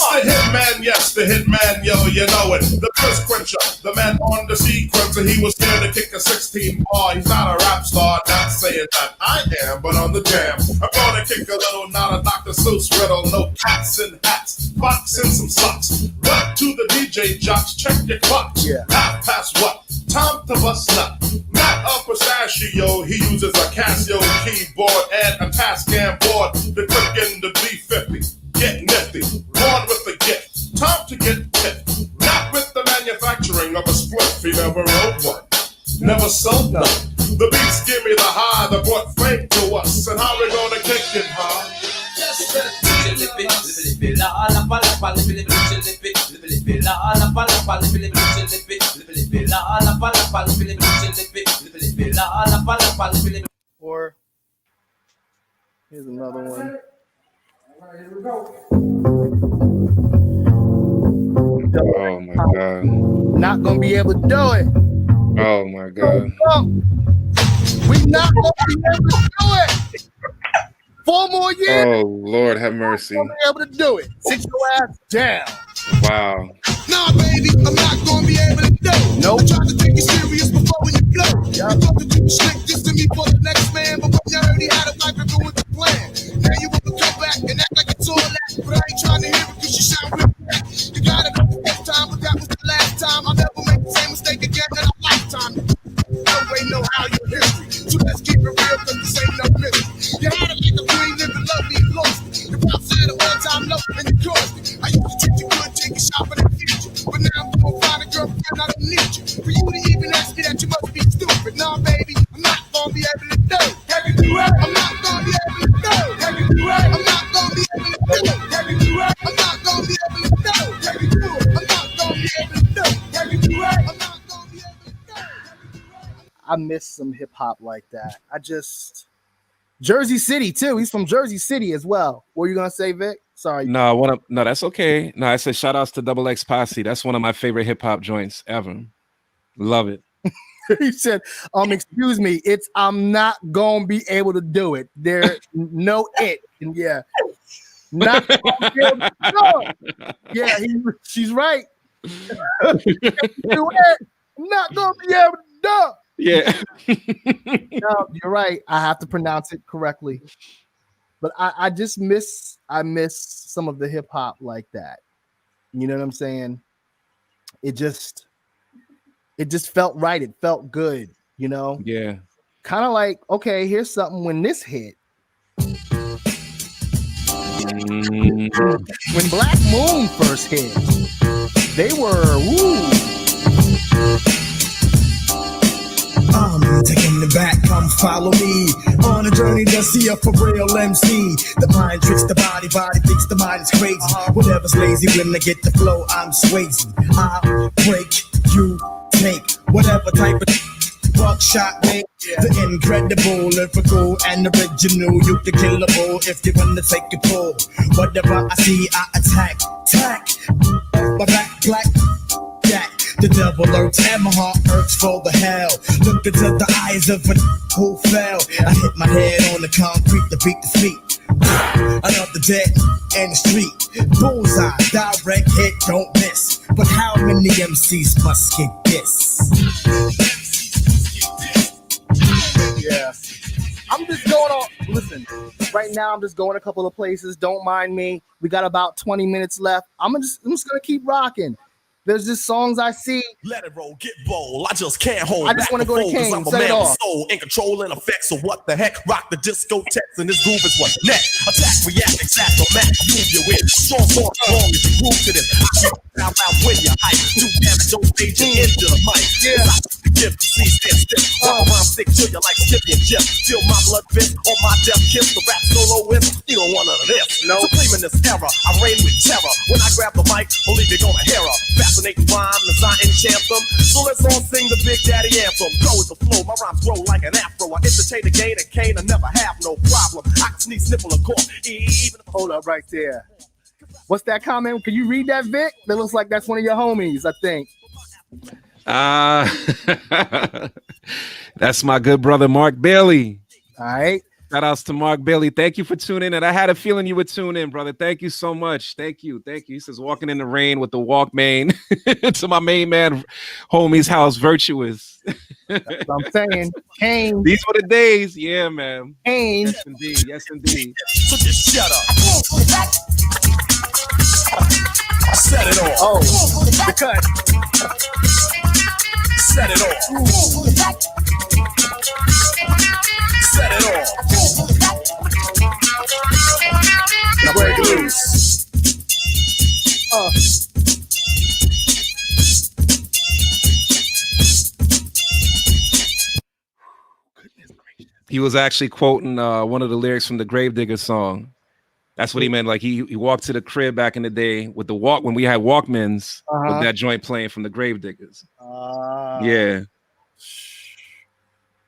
the hitman, yes, the hitman, yo, you know it. The first quencher, the man on the sequencer. He was here to kick a 16 bar. He's not a rap star, not saying that I am, but on the jam. I'm gonna kick a little, not a Dr. Seuss riddle. No cats and hats, box and some socks. Run to the DJ jocks, check your clock. Yeah. Half past what? Time to bust nut. Not a pistachio, he uses a Casio keyboard and a Tascam board. The click in the B50, get nifty, born with the gift. Time to get tipped, not with the manufacturing of a spliff. He never wrote one, never sold none. The beats give me the high that brought fame to us, and how we gonna kick it, huh? Live it, la la Or here's another one. Oh my god. Not gonna be able to do it. Oh my god. We not gonna be able to do it. 4 more years. Oh Lord, have mercy. We're gonna be able to do it. Sit your ass down. Wow. Nah, baby, I'm not gonna be able to do it. Nope. I tried to take you serious before when you blow. You thought that you were slick, dissing me for the next man, but when you already had a life and ruined the plan. Now you want to come back and act like it's all that, but I ain't trying to hear it because you sound real bad. You got it the first time, but that was the last time. I'll never make the same mistake again in a lifetime. No way, no how, you're history. So let's keep it real, cause this ain't no mystery. You had it like a queen, living lovely and lost. Your pops had an all-time low and you caused it. I used to treat you good, take you shopping and feed you. But now I'm gonna find a girlfriend, I don't need you. For you to even ask me that, you must be stupid. Nah, baby, I'm not gonna be able to do it. Have you do it? I'm not gonna be able to do it. Have you do it? I'm not gonna be able to do it. Have you do it? I'm not gonna be able to do it. Have you do it? I'm not gonna be able to do it. Have you do it? I'm not gonna be able to do it. I miss some hip hop like that. Jersey City too. He's from Jersey City as well. What were you gonna say, Vic? Sorry. No, that's okay. No, I said shout outs to Double X Posse. That's one of my favorite hip hop joints ever. Love it. He said, excuse me, it's I'm not gonna be able to do it. There's no it. And yeah. Not gonna be able to do it. Yeah, she's right. I'm not gonna be able to do it. Yeah. No, you're right. I have to pronounce it correctly. But I miss some of the hip hop like that. You know what I'm saying? It just felt right. It felt good, you know? Yeah. Kind of like, okay, here's something when this hit. When Black Moon first hit, they were woo. I'm taking the back, come follow me on a journey to see a for real MC. The mind tricks the body thinks the mind is crazy. Whatever's lazy, when I get the flow, I'm Swayze. I'll break, you take whatever type of buckshot make. The incredible, lyrical, and original. You the killable if you wanna take a pull. Whatever I see, I attack. My back black. The devil lurks and my heart hurts for the hell. Look into the eyes of a who fell. I hit my head on the concrete to beat the feet. Another dead in the street. Bullseye, direct hit, don't miss. But how many MCs must get this? Yeah. I'm just going on. Listen, right now I'm just going a couple of places. Don't mind me. We got about 20 minutes left. I'm just gonna keep rocking. There's just songs I see. Let it roll, get bold. I just can't hold. I just want to go to King. I'm a man with soul, in control and effect. So what the heck? Rock the discotheques and this groove is what's next. Attack, react, exact, or match. Move your win. Strong for as long as you prove to this. I keep out when you hype. Do damage on stage and into the mic. Yeah. The gift to see stand stiff. While I'm sick to you like Skippy and Jeff. Feel my blood fist on my death kiss. The rap solo with you don't want none of this. No. Supreme in this era, I reign with terror. When I grab the mic, believe you're gonna hear her. Fascinating rhyme, design enchant them. So let's all sing the Big Daddy anthem. Go with the flow, my rhymes grow like an afro. I entertain the gain and cane, I never have no problem. I can sneeze, sniffle, a cough. Even hold up right there. What's that comment? Can you read that, Vic? That looks like that's one of your homies, I think. That's my good brother Mark Bailey. All right. Shout outs to Mark Bailey. Thank you for tuning in. And I had a feeling you would tune in, brother. Thank you so much. Thank you. He says, walking in the rain with the Walkman to my main man, homie's house, Virtuous. That's what I'm saying. Kane. These were the days. Yeah, man. Kane. Yes, indeed. Yes, indeed. So just shut up. Set it off. Oh, the cut. Set it off. Set it off. Now break loose. He was actually quoting one of the lyrics from the Gravedigger song. That's what he meant. Like he walked to the crib back in the day with the walk when we had Walkmans with that joint playing from the Gravediggers. Yeah.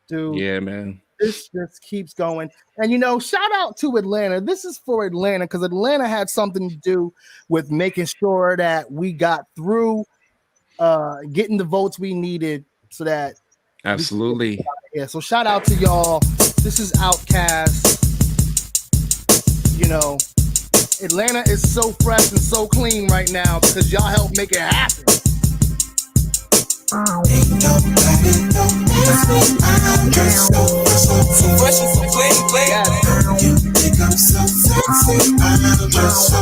Dude. Yeah, man. This just keeps going. And you know, shout out to Atlanta. This is for Atlanta because Atlanta had something to do with making sure that we got through getting the votes we needed so that absolutely. Yeah, so shout out to y'all. This is Outkast. You know, Atlanta is so fresh and so clean right now because y'all helped make it happen. Ain't nobody know I'm just so fresh and so clean. You think I'm so sexy? I'm just so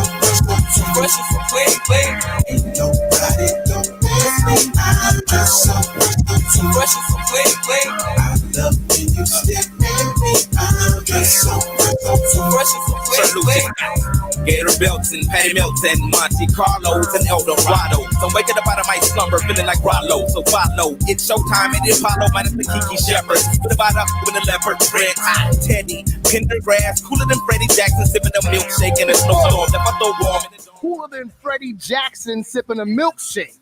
fresh and so clean. Ain't nobody know I'm just so fresh and so clean. I love when you step at me. I'm just so fresh and so clean. Gator belts and patty melts and Monte Carlos and El Dorado. So I'm waking up out of my slumber feeling like Rollo. So follow, it's showtime and Apollo minus the Kiki Shepherd. Put about up with a leopard red hot Teddy. Pendergrass, cooler than Freddie Jackson, sipping a milkshake in a snowstorm. If I throw warm in the cooler than Freddie Jackson sipping a milkshake.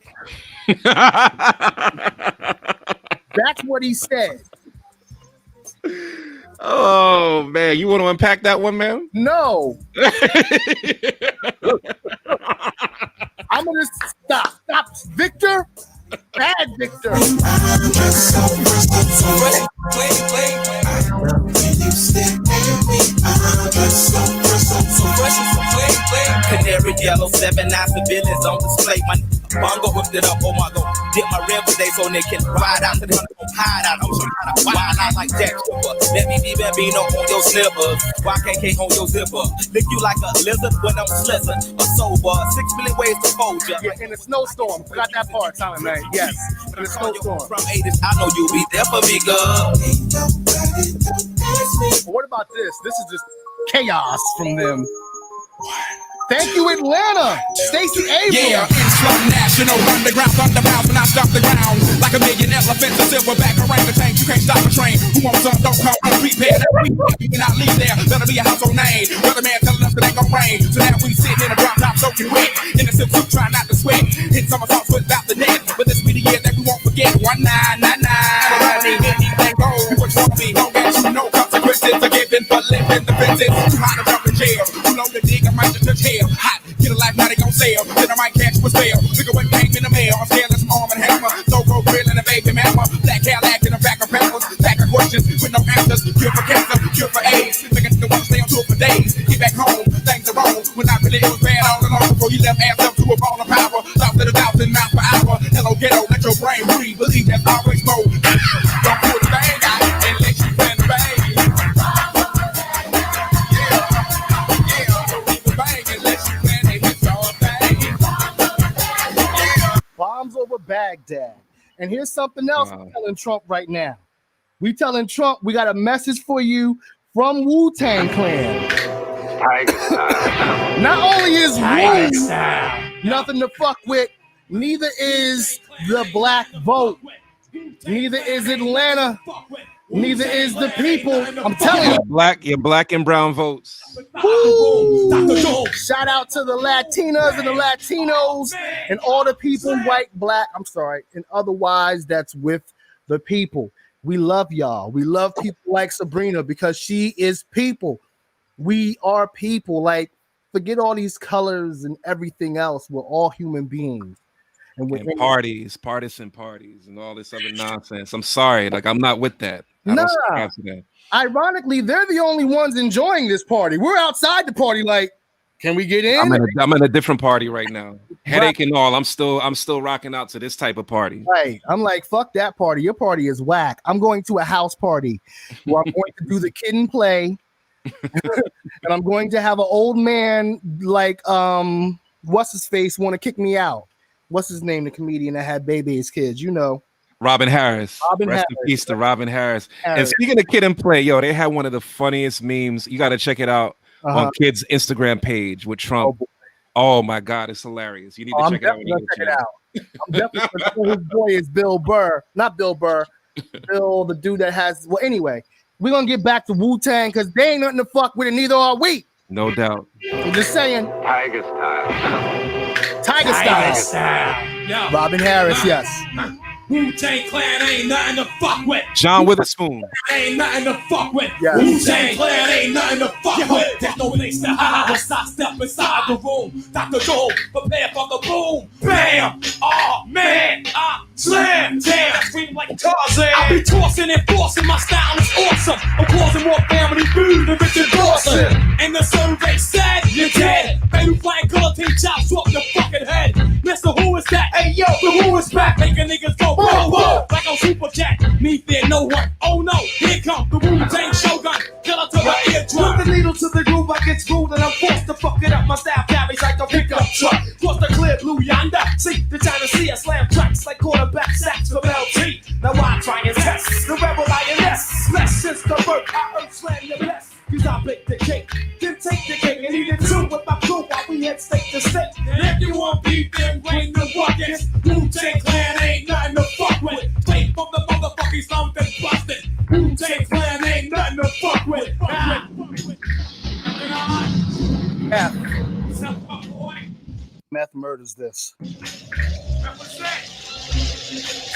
That's what he said. Oh man, you want to unpack that one, man? No. I'm gonna stop, Victor. Bad Victor. Canary yellow, 7 9 civilians on display. My bongo whipped it up, oh my god. Dip my rim today so they can ride out to the hide out. I'm showing how to wild out like Jack Stripper. Let me be Bambino on your slippers. YKK on your zipper. Lick you like a lizard when I'm slizzard. A sober, 6 million ways to fold ya. Yeah, in a snowstorm. Forgot that part, Tommy, man. Yes, in a snowstorm. From 80s, I know you'll be there for me, girl. What about this? This is just chaos from them. Thank you, Atlanta. Stacey Abrams. Yeah, Islam National Underground Thunderbounds when I stop the ground. Like a million elephants, a silverback orangutan. You can't stop a train. Who wants some? Don't come unprepared. You cannot leave there. Better be a household name. Weatherman telling us it ain't gonna rain. So now we sitting in a drop top soaking wet. In a silk suit trying not to sweat. Hit somersaults without the net. But this be the year that we won't forget. 1999. Anything goes. What's wrong with me? Long as you know consequences are given for living the fences. Too hot to jump in jail. Too low to dig. I might just touch hell. Hot, get a life, now they gon' sell. Then I might catch with spell. Look at what came in the mail. I'm scared of some arm and hammer. So-go grill and a baby mama. Black Cadillac in a pack of peppers. Pack of questions with no answers. Cure for cancer, cure for AIDS. Looking at the one stay on tour for days. Get back home, things are wrong. When I really it was bad all along. Before you left ass up to a ball of power. Thoughts to the 1,000 miles per hour. Hello ghetto, let your brain breathe. Believe that's always more. Don't pull the bang out and let you plan the bang. Bombs over Baghdad. And here's something else we're telling Trump right now. We telling Trump we got a message for you from Wu-Tang Clan. Not only is Wu nothing to fuck with, neither is the black vote. Neither is Atlanta. Neither is the people. I'm telling you. Your black and brown votes. Woo! Shout out to the Latinas and the Latinos and all the people, white, black, and otherwise that's with the people. We love y'all. We love people like Sabrina because she is people. We are people. Like, forget all these colors and everything else. We're all human beings. And partisan parties, and all this other nonsense. I'm sorry, like I'm not with that. Ironically, they're the only ones enjoying this party. We're outside the party. Like, can we get in? I'm in a different party right now. Headache and all. I'm still rocking out to this type of party. Right. I'm like, fuck that party. Your party is whack. I'm going to a house party where I'm going to do the kid and play, and I'm going to have an old man like what's his face want to kick me out. What's his name? The comedian that had Baby's kids, you know. Robin Harris. Rest in peace to Robin Harris. And speaking of kid and play, yo, they had one of the funniest memes. You got to check it out on Kid's Instagram page with Trump. Oh my God, it's hilarious. You need to check it out. I'm definitely his boy is Bill Burr. Not Bill Burr. Bill, the dude that has. Well, anyway, we're gonna get back to Wu-Tang because they ain't nothing to fuck with, and neither are we. No doubt. I'm just saying. Tiger style. Tiger style. Yeah. Robin Harris, yes. Wu-Tang Clan ain't nothing to fuck with. John Witherspoon. Ain't nothing to fuck with. Yeah. Wu-Tang Clan ain't nothing to fuck with. There's no place to hide once I step inside the room. Dr. Doe, prepare for the boom. Bam! Oh man, I slam. Damn, I scream like Tarzan. I be tossing and forcing. My style is awesome. I'm causing more family food than Richard Dawson. And the survey said you're dead. Baby flying guillotine chops off your fucking head. Mr. Who is that? Hey yo, the Who is back, making niggas go whoa whoa. Like a super cat, me fear no one. Oh no, here come the Wu-Tang Shogun. Killer to the eardrum. Put the needle to the groove, I get screwed and I'm forced to fuck it up. My style carries like a pickup truck. Cross the clear blue yonder. See the China Sea, I slam tracks like quarterback sacks from LT. Now I try and test the rebel lioness. Less since the birth, I earth slam your best. Cause I bake the cake, then take the cake and eat it too with my crew while we head state to state. And if you want beef, then bring the buckets. Wu-Tang Clan ain't nothing to fuck with. Straight from the motherfucking slums and busted. Wu-Tang Clan ain't nothing to fuck with. Meth murders this.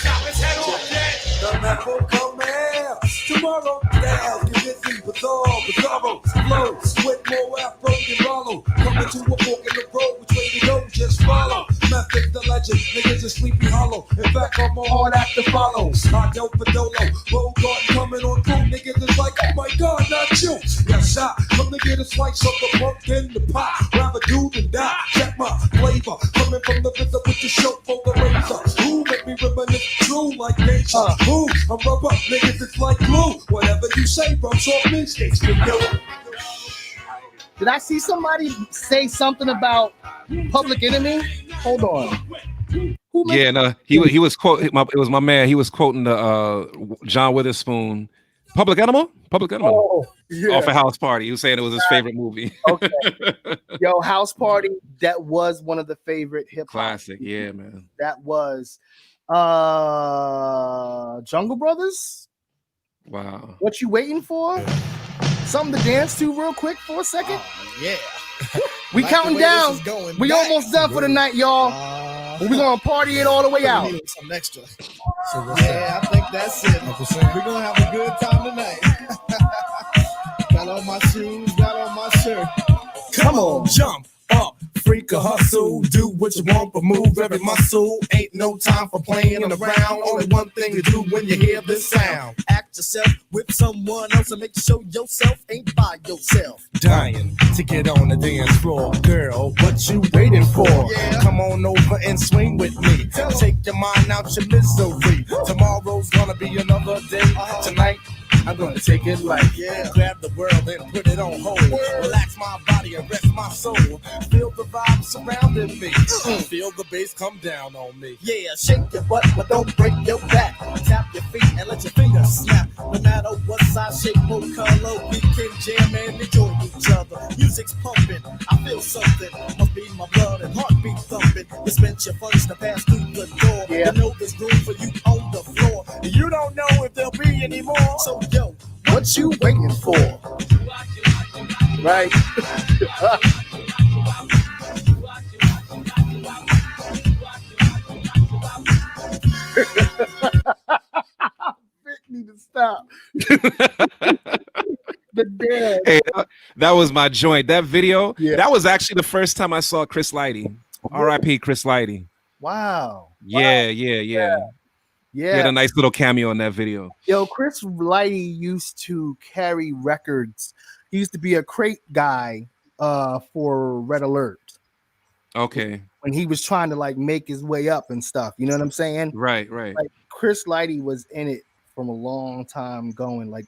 Chop his head off, Dad. The meth will come out tomorrow. Styles get busy with all the thorough flows with more afro than Rollo. Coming to a fork in the road, which way to go, just follow. Method the legend, niggas is sleepy hollow. In fact, I'm a hard act to follow. I go for Dolo, Road Garden coming on through. Niggas is like, oh my God, not you. Yes, I come to get a slice of the pumpkin, the pie. Rather do than die. Check my flavor, coming from the visit with the show for the razor. Ooh, make me reminisce true like nature. Ooh, I'm rubber, niggas, it's like glue. Whatever you say, bro, soft mistakes for you. Did I see somebody say something about Public Enemy? Hold on. Yeah, no, he was quoting. It was my man. He was quoting the John Witherspoon, Public Enemy. Oh, yeah. Off a House Party. He was saying it was his favorite movie. Okay. Yo, House Party. That was one of the favorite hip hop. Classic. Yeah, man. That was Jungle Brothers. Wow. What you waiting for? Something to dance to real quick for a second? Yeah. We Like counting down. We back. almost done for the night, y'all. We're going to party it all the way out. Some extra. Yeah, I think that's it. We're going to have a good time tonight. Got on my shoes, got on my shirt. Come on, jump up, freak a hustle, do what you want, but move every muscle. Ain't no time for playing around. Only one thing to do when you hear this sound. Act yourself with someone else and make sure yourself ain't by yourself. Dying to get on the dance floor, girl, what you waiting for? Yeah. Come on over and swing with me. Take your mind out your misery. Tomorrow's gonna be another day. Tonight I'm gonna take it light. Yeah. Grab the world and put it on hold. Relax my body and rest my soul. Feel the vibe surrounding me. Feel the bass come down on me. Yeah, shake your butt, but don't break your back. Tap your feet and let your fingers snap. No matter what size, shape, or color, we can jam and enjoy each other. Music's pumping, I feel something. Must be my blood and heartbeat thumping. You spent your funds to pass through the door. Yeah. You know there's room for you on the floor. You don't know if there'll be any more. So yo, what you waiting for? Right. Vic need to stop. The damn. Hey, that was my joint. That video, that was actually the first time I saw Chris Lighty. R.I.P. Chris Lighty. Wow. Yeah. Yeah. He had a nice little cameo in that video. Yo, Chris Lighty used to carry records. He used to be a crate guy for Red Alert. Okay. When he was trying to like make his way up and stuff. You know what I'm saying? Right. Like Chris Lighty was in it from a long time going. Like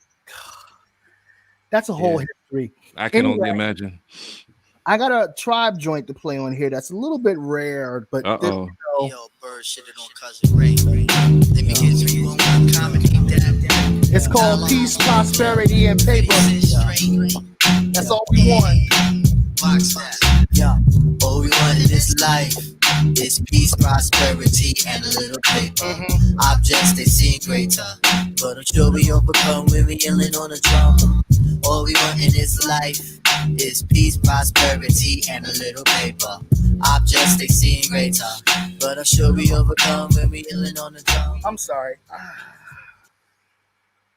that's a whole history. I can only imagine. I got a Tribe joint to play on here that's a little bit rare, but Yo, Bird shitted on Cousin Ray. Let me get you on one comedy. It's called Peace, Prosperity, and Paper. That's all we want. Box that. Yeah, all we want in this life is peace, prosperity, and a little paper. Objects they seem greater, but a sure we overcome when we yelling on the drum. All we want in this life is peace, prosperity, and a little paper. Objects they seem greater, but I'm sure we overcome when we yelling on the drum. I'm sorry.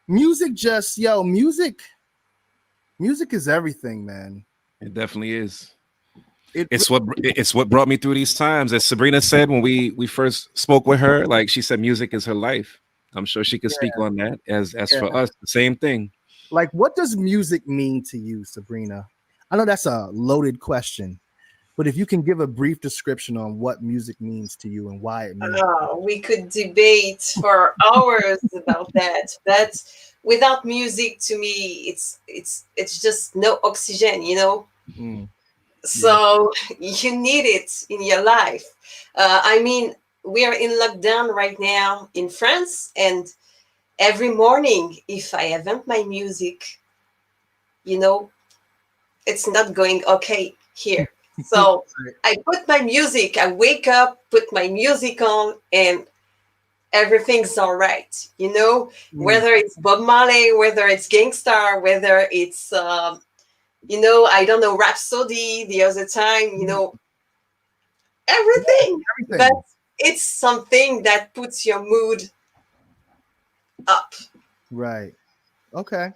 Music music is everything, man. It definitely is. It's what brought me through these times. As Sabrina said when we first spoke with her, like she said, music is her life. I'm sure she could speak on that. As for us, the same thing. Like, what does music mean to you, Sabrina? I know that's a loaded question, but if you can give a brief description on what music means to you and why it means. We could debate for hours about that. But without music, to me, it's just no oxygen, you know. So you need it in your life. I mean, we are in lockdown right now in France, and every morning, if I haven't my music, you know, it's not going okay here. So I put my music, I wake up, put my music on, and everything's all right. You know, whether it's Bob Marley, whether it's Gang Starr, whether it's, you know, I don't know, Rhapsody the other time, you know, everything. But it's something that puts your mood up. Right. Okay.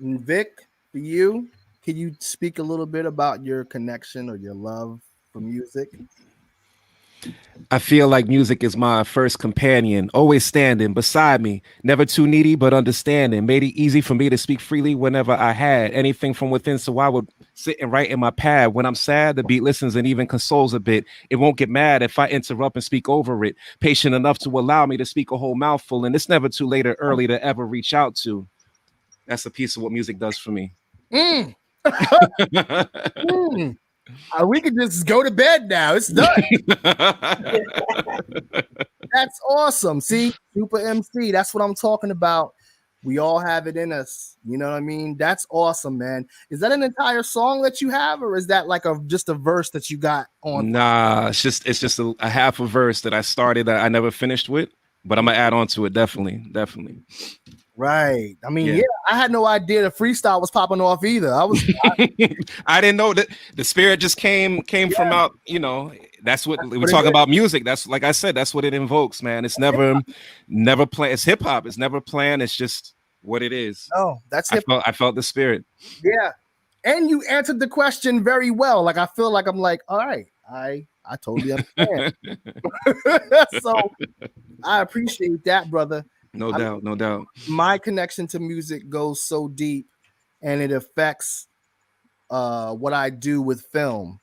And Vic, for you, can you speak a little bit about your connection or your love for music? I feel like music is my first companion, always standing beside me, never too needy, but understanding. Made it easy for me to speak freely whenever I had anything from within. So I would sit and write in my pad. When I'm sad, the beat listens and even consoles a bit. It won't get mad if I interrupt and speak over it. Patient enough to allow me to speak a whole mouthful. And it's never too late or early to ever reach out to. That's a piece of what music does for me. We could just go to bed now. It's done. That's awesome. See, Super MC. That's what I'm talking about. We all have it in us. You know what I mean? That's awesome, man. Is that an entire song that you have, or is that like just a verse that you got on? Nah, it's just a half a verse that I started that I never finished with, but I'm gonna add on to it. Definitely. Right. I mean, yeah, I had no idea the freestyle was popping off either. I didn't know that the spirit just came from out, you know. That's what we're talking about music. That's like I said, that's what it invokes, man. It's never planned. It's hip hop. It's never planned. It's just what it is. Oh, that's hip hop. I felt the spirit. Yeah. And you answered the question very well. Like I feel like I'm like, all right, I totally understand. So I appreciate that, brother. No doubt. My connection to music goes so deep, and it affects what I do with film,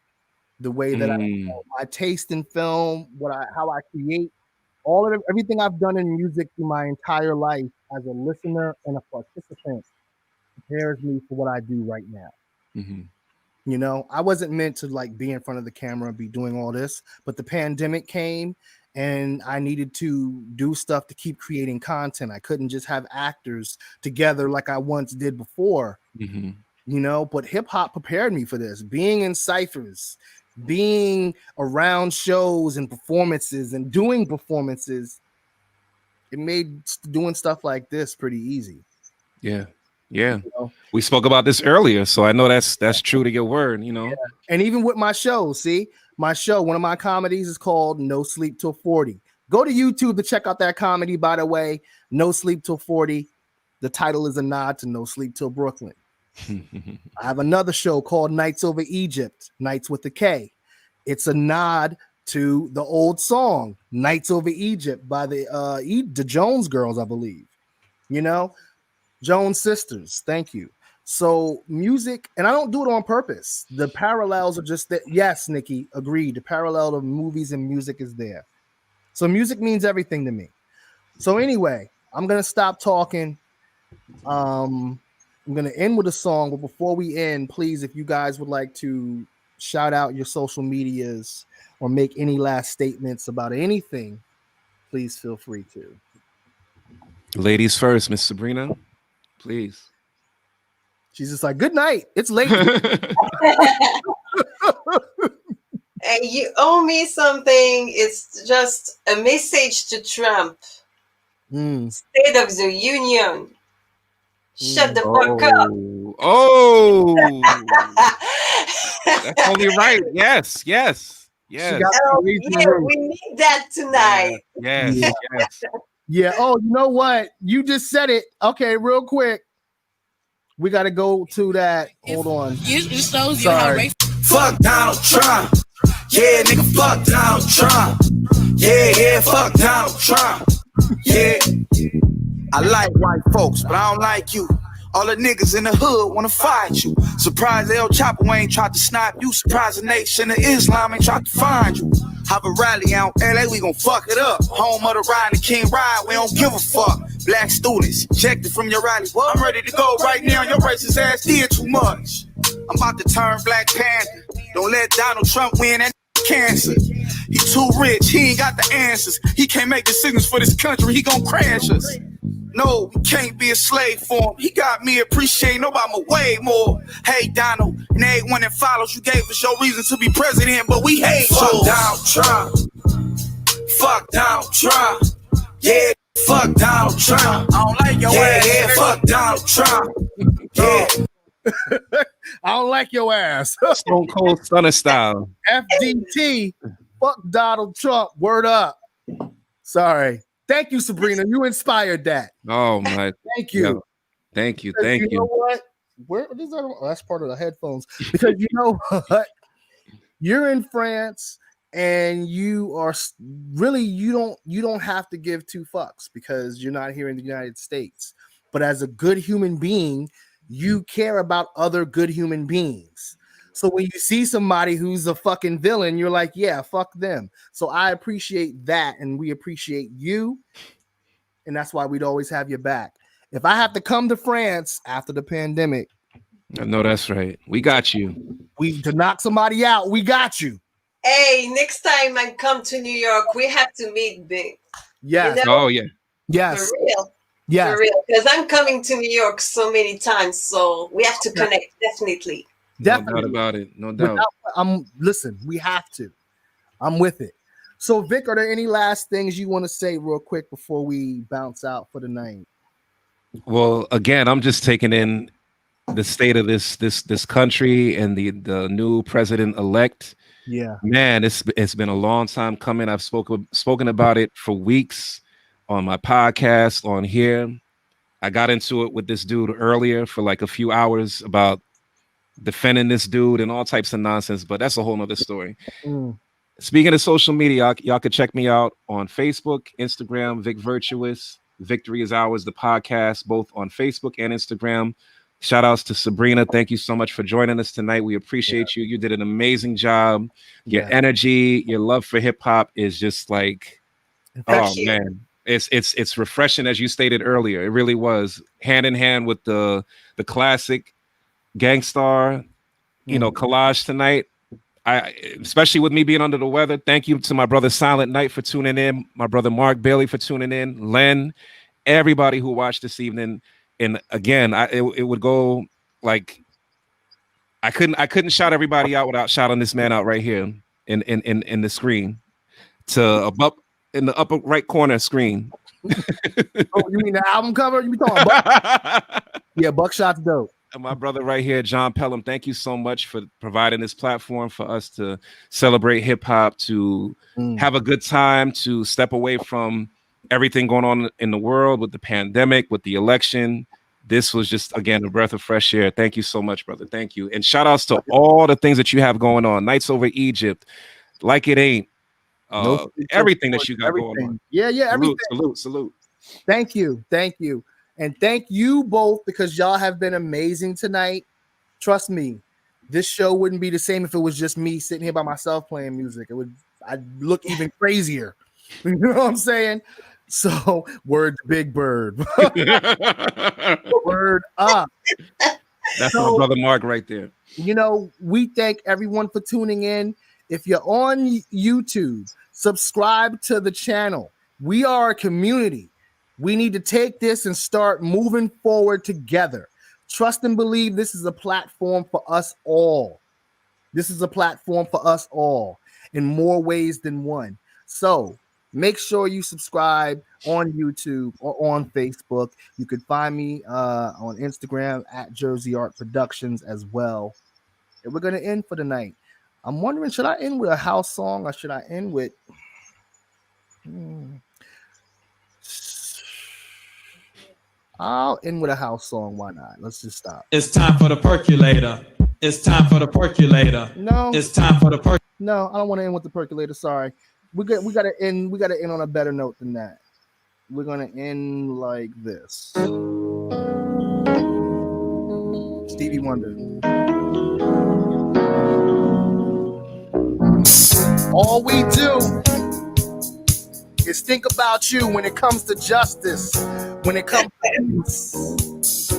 the way that my taste in film, how I create, everything I've done in music through my entire life as a listener and a participant prepares me for what I do right now. You know, I wasn't meant to like be in front of the camera and be doing all this, but the pandemic came. And I needed to do stuff to keep creating content. I couldn't just have actors together like I once did before, you know, but hip hop prepared me for this. Being in ciphers, being around shows and performances and doing performances, it made doing stuff like this pretty easy. Yeah. You know? We spoke about this earlier, so I know that's true to your word, you know. Yeah. And even with my show, my show, one of my comedies is called No Sleep Till 40. Go to YouTube to check out that comedy, by the way. No Sleep Till 40. The title is a nod to No Sleep Till Brooklyn. I have another show called Nights Over Egypt, Nights with the K. It's a nod to the old song, Nights Over Egypt by the Jones Girls, I believe. You know, Jones Sisters. Thank you. So music, and I don't do it on purpose. The parallels are just that. Yes, Nikki, agreed. The parallel of movies and music is there. So music means everything to me. So anyway, I'm going to stop talking. I'm going to end with a song. But before we end, please, if you guys would like to shout out your social medias or make any last statements about anything, please feel free to. Ladies first, Miss Sabrina, please. She's just like, good night. It's late. Hey, you owe me something. It's just a message to Trump. State of the Union. Shut the fuck up. Oh, that's only right. Yes. Oh, yeah, we need that tonight. Yes. Yeah. Oh, you know what? You just said it. Okay, real quick. We got to go to that. Hold on. It shows you how Sorry. Fuck Donald Trump. Yeah, nigga, fuck Donald Trump. Yeah, fuck Donald Trump. Yeah. I like white folks, but I don't like you. All the niggas in the hood wanna fight you. Surprised El Chapo ain't tried to snipe you. Surprised the nation of Islam ain't tried to find you. Have a rally out LA, we gon' fuck it up. Home of the ride, the king ride, we don't give a fuck. Black students, checked it from your rally. Well, I'm ready to go right now, your racist ass did too much. I'm about to turn Black Panther. Don't let Donald Trump win, that cancer. He too rich, he ain't got the answers. He can't make decisions for this country, he gon' crash us. No, we can't be a slave for him. He got me appreciating Obama way more. Hey, Donald, and everyone that follows, you gave us your reason to be president, but we hate fuck you. Donald Trump. Fuck Donald Trump. Yeah, fuck Donald Trump. I don't like your ass. Yeah, fuck Donald Trump. Yeah. I don't like your ass. Stone Cold Stunner style. FDT. Fuck Donald Trump. Word up. Sorry. Thank you, Sabrina. You inspired that. Oh my! Thank you. Yo, thank you. You know what? Where is that? Oh, that's part of the headphones. Because you know what? You're in France, and you are really you don't have to give two fucks because you're not here in the United States. But as a good human being, you care about other good human beings. So when you see somebody who's a fucking villain, you're like, yeah, fuck them. So I appreciate that, and we appreciate you, and that's why we'd always have your back. If I have to come to France after the pandemic, I know that's right. We got you. To knock somebody out, we got you. Hey, next time I come to New York, we have to meet big. Yes. You know? Oh yeah. Yes. For real. Yes. For real. Because I'm coming to New York so many times, so we have to connect, definitely. Definitely. No doubt about it. No doubt. Listen, we have to. I'm with it. So, Vic, are there any last things you want to say real quick before we bounce out for the night? Well, again, I'm just taking in the state of this country and the new president elect. Yeah, man, it's been a long time coming. I've spoken about it for weeks on my podcast on here. I got into it with this dude earlier for like a few hours about defending this dude and all types of nonsense, but that's a whole nother story. Speaking of social media, y'all can check me out on Facebook, Instagram, Vic Virtuous. Victory is Ours, the podcast, both on Facebook and Instagram. Shout outs to Sabrina. Thank you so much for joining us tonight. We appreciate you. You did an amazing job. Your energy, your love for hip hop is just like, man, it's refreshing, as you stated earlier. It really was hand in hand with the classic Gang Starr, collage tonight. Especially with me being under the weather. Thank you to my brother Silent Night for tuning in, my brother Mark Bailey for tuning in, Len, everybody who watched this evening. And again, it would go like I couldn't shout everybody out without shouting this man out right here in the screen in the upper right corner screen. Oh, you mean the album cover? You be talking about? Yeah, Buckshot's dope. And my brother right here, John Pelham, thank you so much for providing this platform for us to celebrate hip hop, to have a good time, to step away from everything going on in the world with the pandemic, with the election. This was just, again, a breath of fresh air. Thank you so much, brother. Thank you. And shout outs to all the things that you have going on. Nights Over Egypt, Like It Ain't, everything that you got going on. Yeah, everything. Salute. Thank you. And thank you both, because y'all have been amazing tonight. Trust me, this show wouldn't be the same if it was just me sitting here by myself playing music. I'd look even crazier. You know what I'm saying? So, word to Big Bird. Word up. That's my brother Mark right there. We thank everyone for tuning in. If you're on YouTube, subscribe to the channel. We are a community. We need to take this and start moving forward together. Trust and believe this is a platform for us all. This is a platform for us all in more ways than one. So Make sure you subscribe on YouTube or on Facebook. You can find me on Instagram at Jersey Art Productions as well. And we're gonna end for the night. I'm wondering, should I end with a house song or should I end with? I'll end with a house song. Why not? Let's just stop. It's time for the percolator. It's time for the percolator. No, it's time for the No, I don't want to end with the percolator. Sorry. We gotta end on a better note than that. We're gonna end like this. Stevie Wonder. All we do is think about you when it comes to justice, when it comes to peace.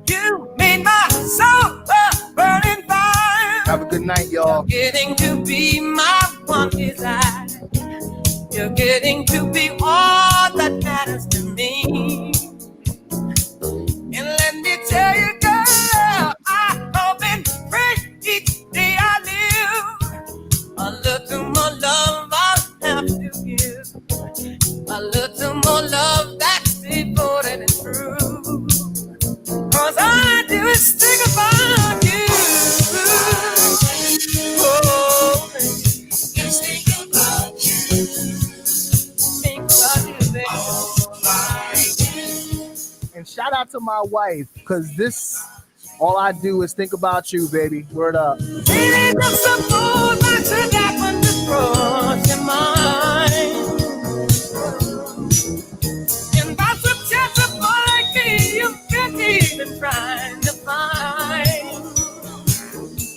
You made my soul a burning fire. Have a good night, y'all. Getting to be my one desire. You're getting to be all that matters to me. And let me tell you, girl, I hope and pray each day I live. A little more love I'll have to give. A little more love that's devoted and true. 'Cause all I do is think about you. Oh, baby. Just think about you. Think about you, baby. And shout out to my wife, because this, all I do is think about you, baby. Word up. Baby, just suppose I should happen to cross your mind. And that's a chance of like me you've been even trying to find.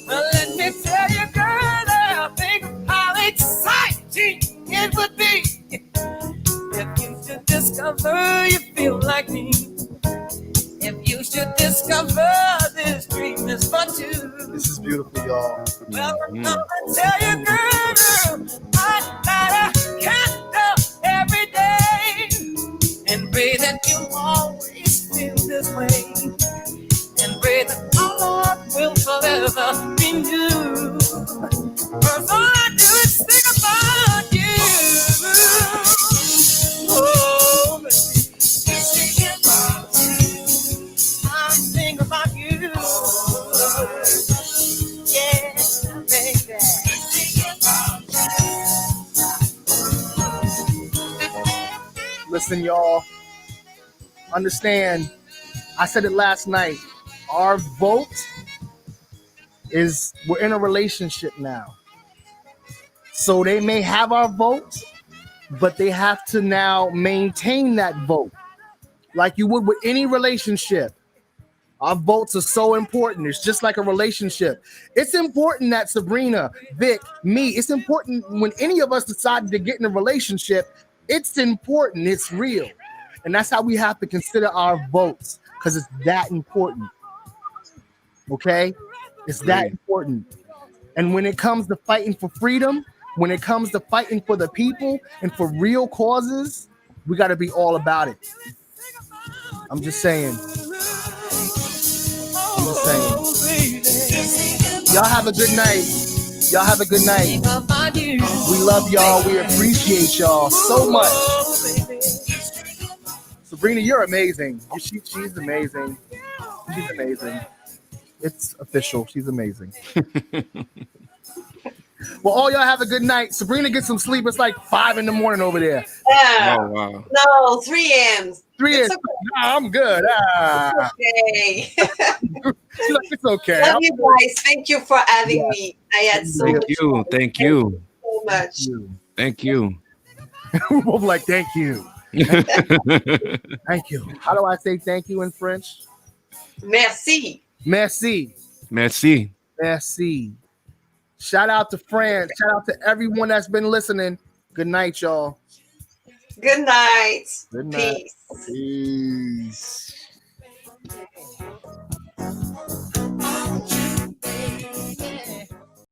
Well, let me tell you, girl, I think how exciting it would be if you should discover you feel like me. If you should discover this dream is for two. This is beautiful, y'all. Well, I'm gonna tell you, girl, I light a candle every day and pray that you'll always feel this way, and pray that our love will forever be new. 'Cause all I do is think about you. Oh, baby. Think about you. I think about you. Yeah, baby. Listen, y'all. Understand, I said it last night. Our vote is, we're in a relationship now. So they may have our vote, but they have to now maintain that vote like you would with any relationship. Our votes are so important. It's just like a relationship. It's important that Sabrina, Vic, me, it's important when any of us decided to get in a relationship. It's important. It's real. And that's how we have to consider our votes, because it's that important. Okay? It's that important. And when it comes to fighting for freedom, when it comes to fighting for the people and for real causes, we got to be all about it. I'm just saying. Y'all have a good night. Y'all have a good night. We love y'all. We appreciate y'all so much. Sabrina, you're amazing. She's amazing. She's amazing. It's official. She's amazing. Well, all y'all have a good night. Sabrina, get some sleep. It's like 5 a.m. over there. Yeah. Oh, wow. No, 3 a.m. 3 a.m. Okay. Nah, I'm good. Okay. She's like, it's okay. Love you guys. Thank you for having me. I had so much fun. Thank you. So much. Thank you. We're both like, thank you. Thank you. How do I say thank you in French? Merci. Merci. Merci. Merci. Shout out to France. Shout out to everyone that's been listening. Good night, y'all. Good night. Good night. Peace. Peace.